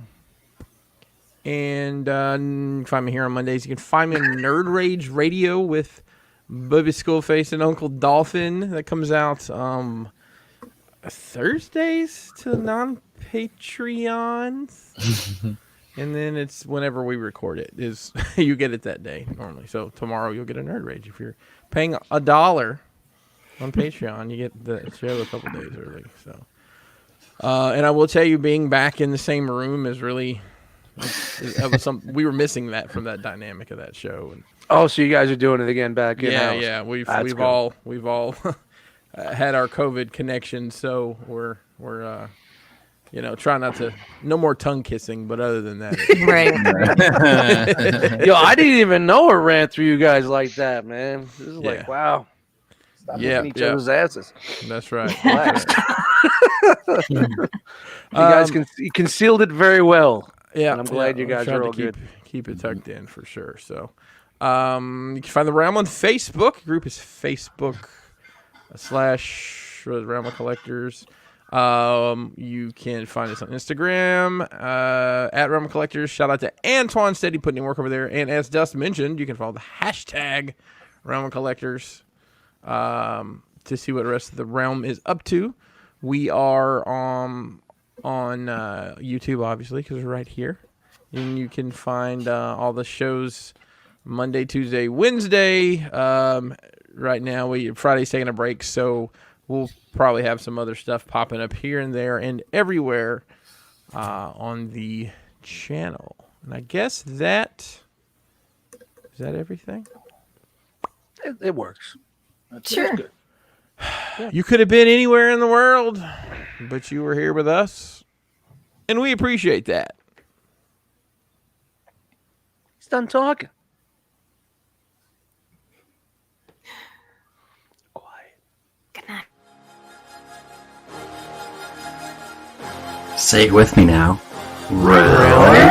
you can find me here on Mondays. You can find me on Nerd Rage Radio with Bubby Skullface and Uncle Dolphin. That comes out Thursdays to non-Patreons. And then it's whenever we record it. Is you get it that day normally. So tomorrow you'll get a Nerd Rage. If you're paying $1 on Patreon, you get the show a couple days early. So And I will tell you, being back in the same room is really we were missing that from that dynamic of that show. And, Oh, so you guys are doing it again back in house? Yeah. We've good. all had our COVID connection, so we're trying not to no more tongue kissing, but other than that, Right. Yo, I didn't even know it ran through you guys like that, man. This is like, wow. Stop Yeah, each other's asses. that's right. Relax. You guys concealed it very well. Yeah, And I'm glad you guys tried are to all good. Keep it tucked in for sure. So, you can find the Realm on Facebook. The group is Facebook / Realm of Collectors. You can find us on Instagram at Realm of Collectors. Shout out to Antoine Steady putting in work over there. And as Dust mentioned, you can follow the hashtag Realm of Collectors to see what the rest of the realm is up to. We are on YouTube, obviously, because we're right here. And you can find all the shows Monday, Tuesday, Wednesday. Right now, Friday's taking a break, so we'll probably have some other stuff popping up here and there and everywhere on the channel. And I guess is that everything? It works. Sure. Good. You could have been anywhere in the world, but you were here with us, and we appreciate that. He's done talking. Quiet. Good night. Say it with me now. Round.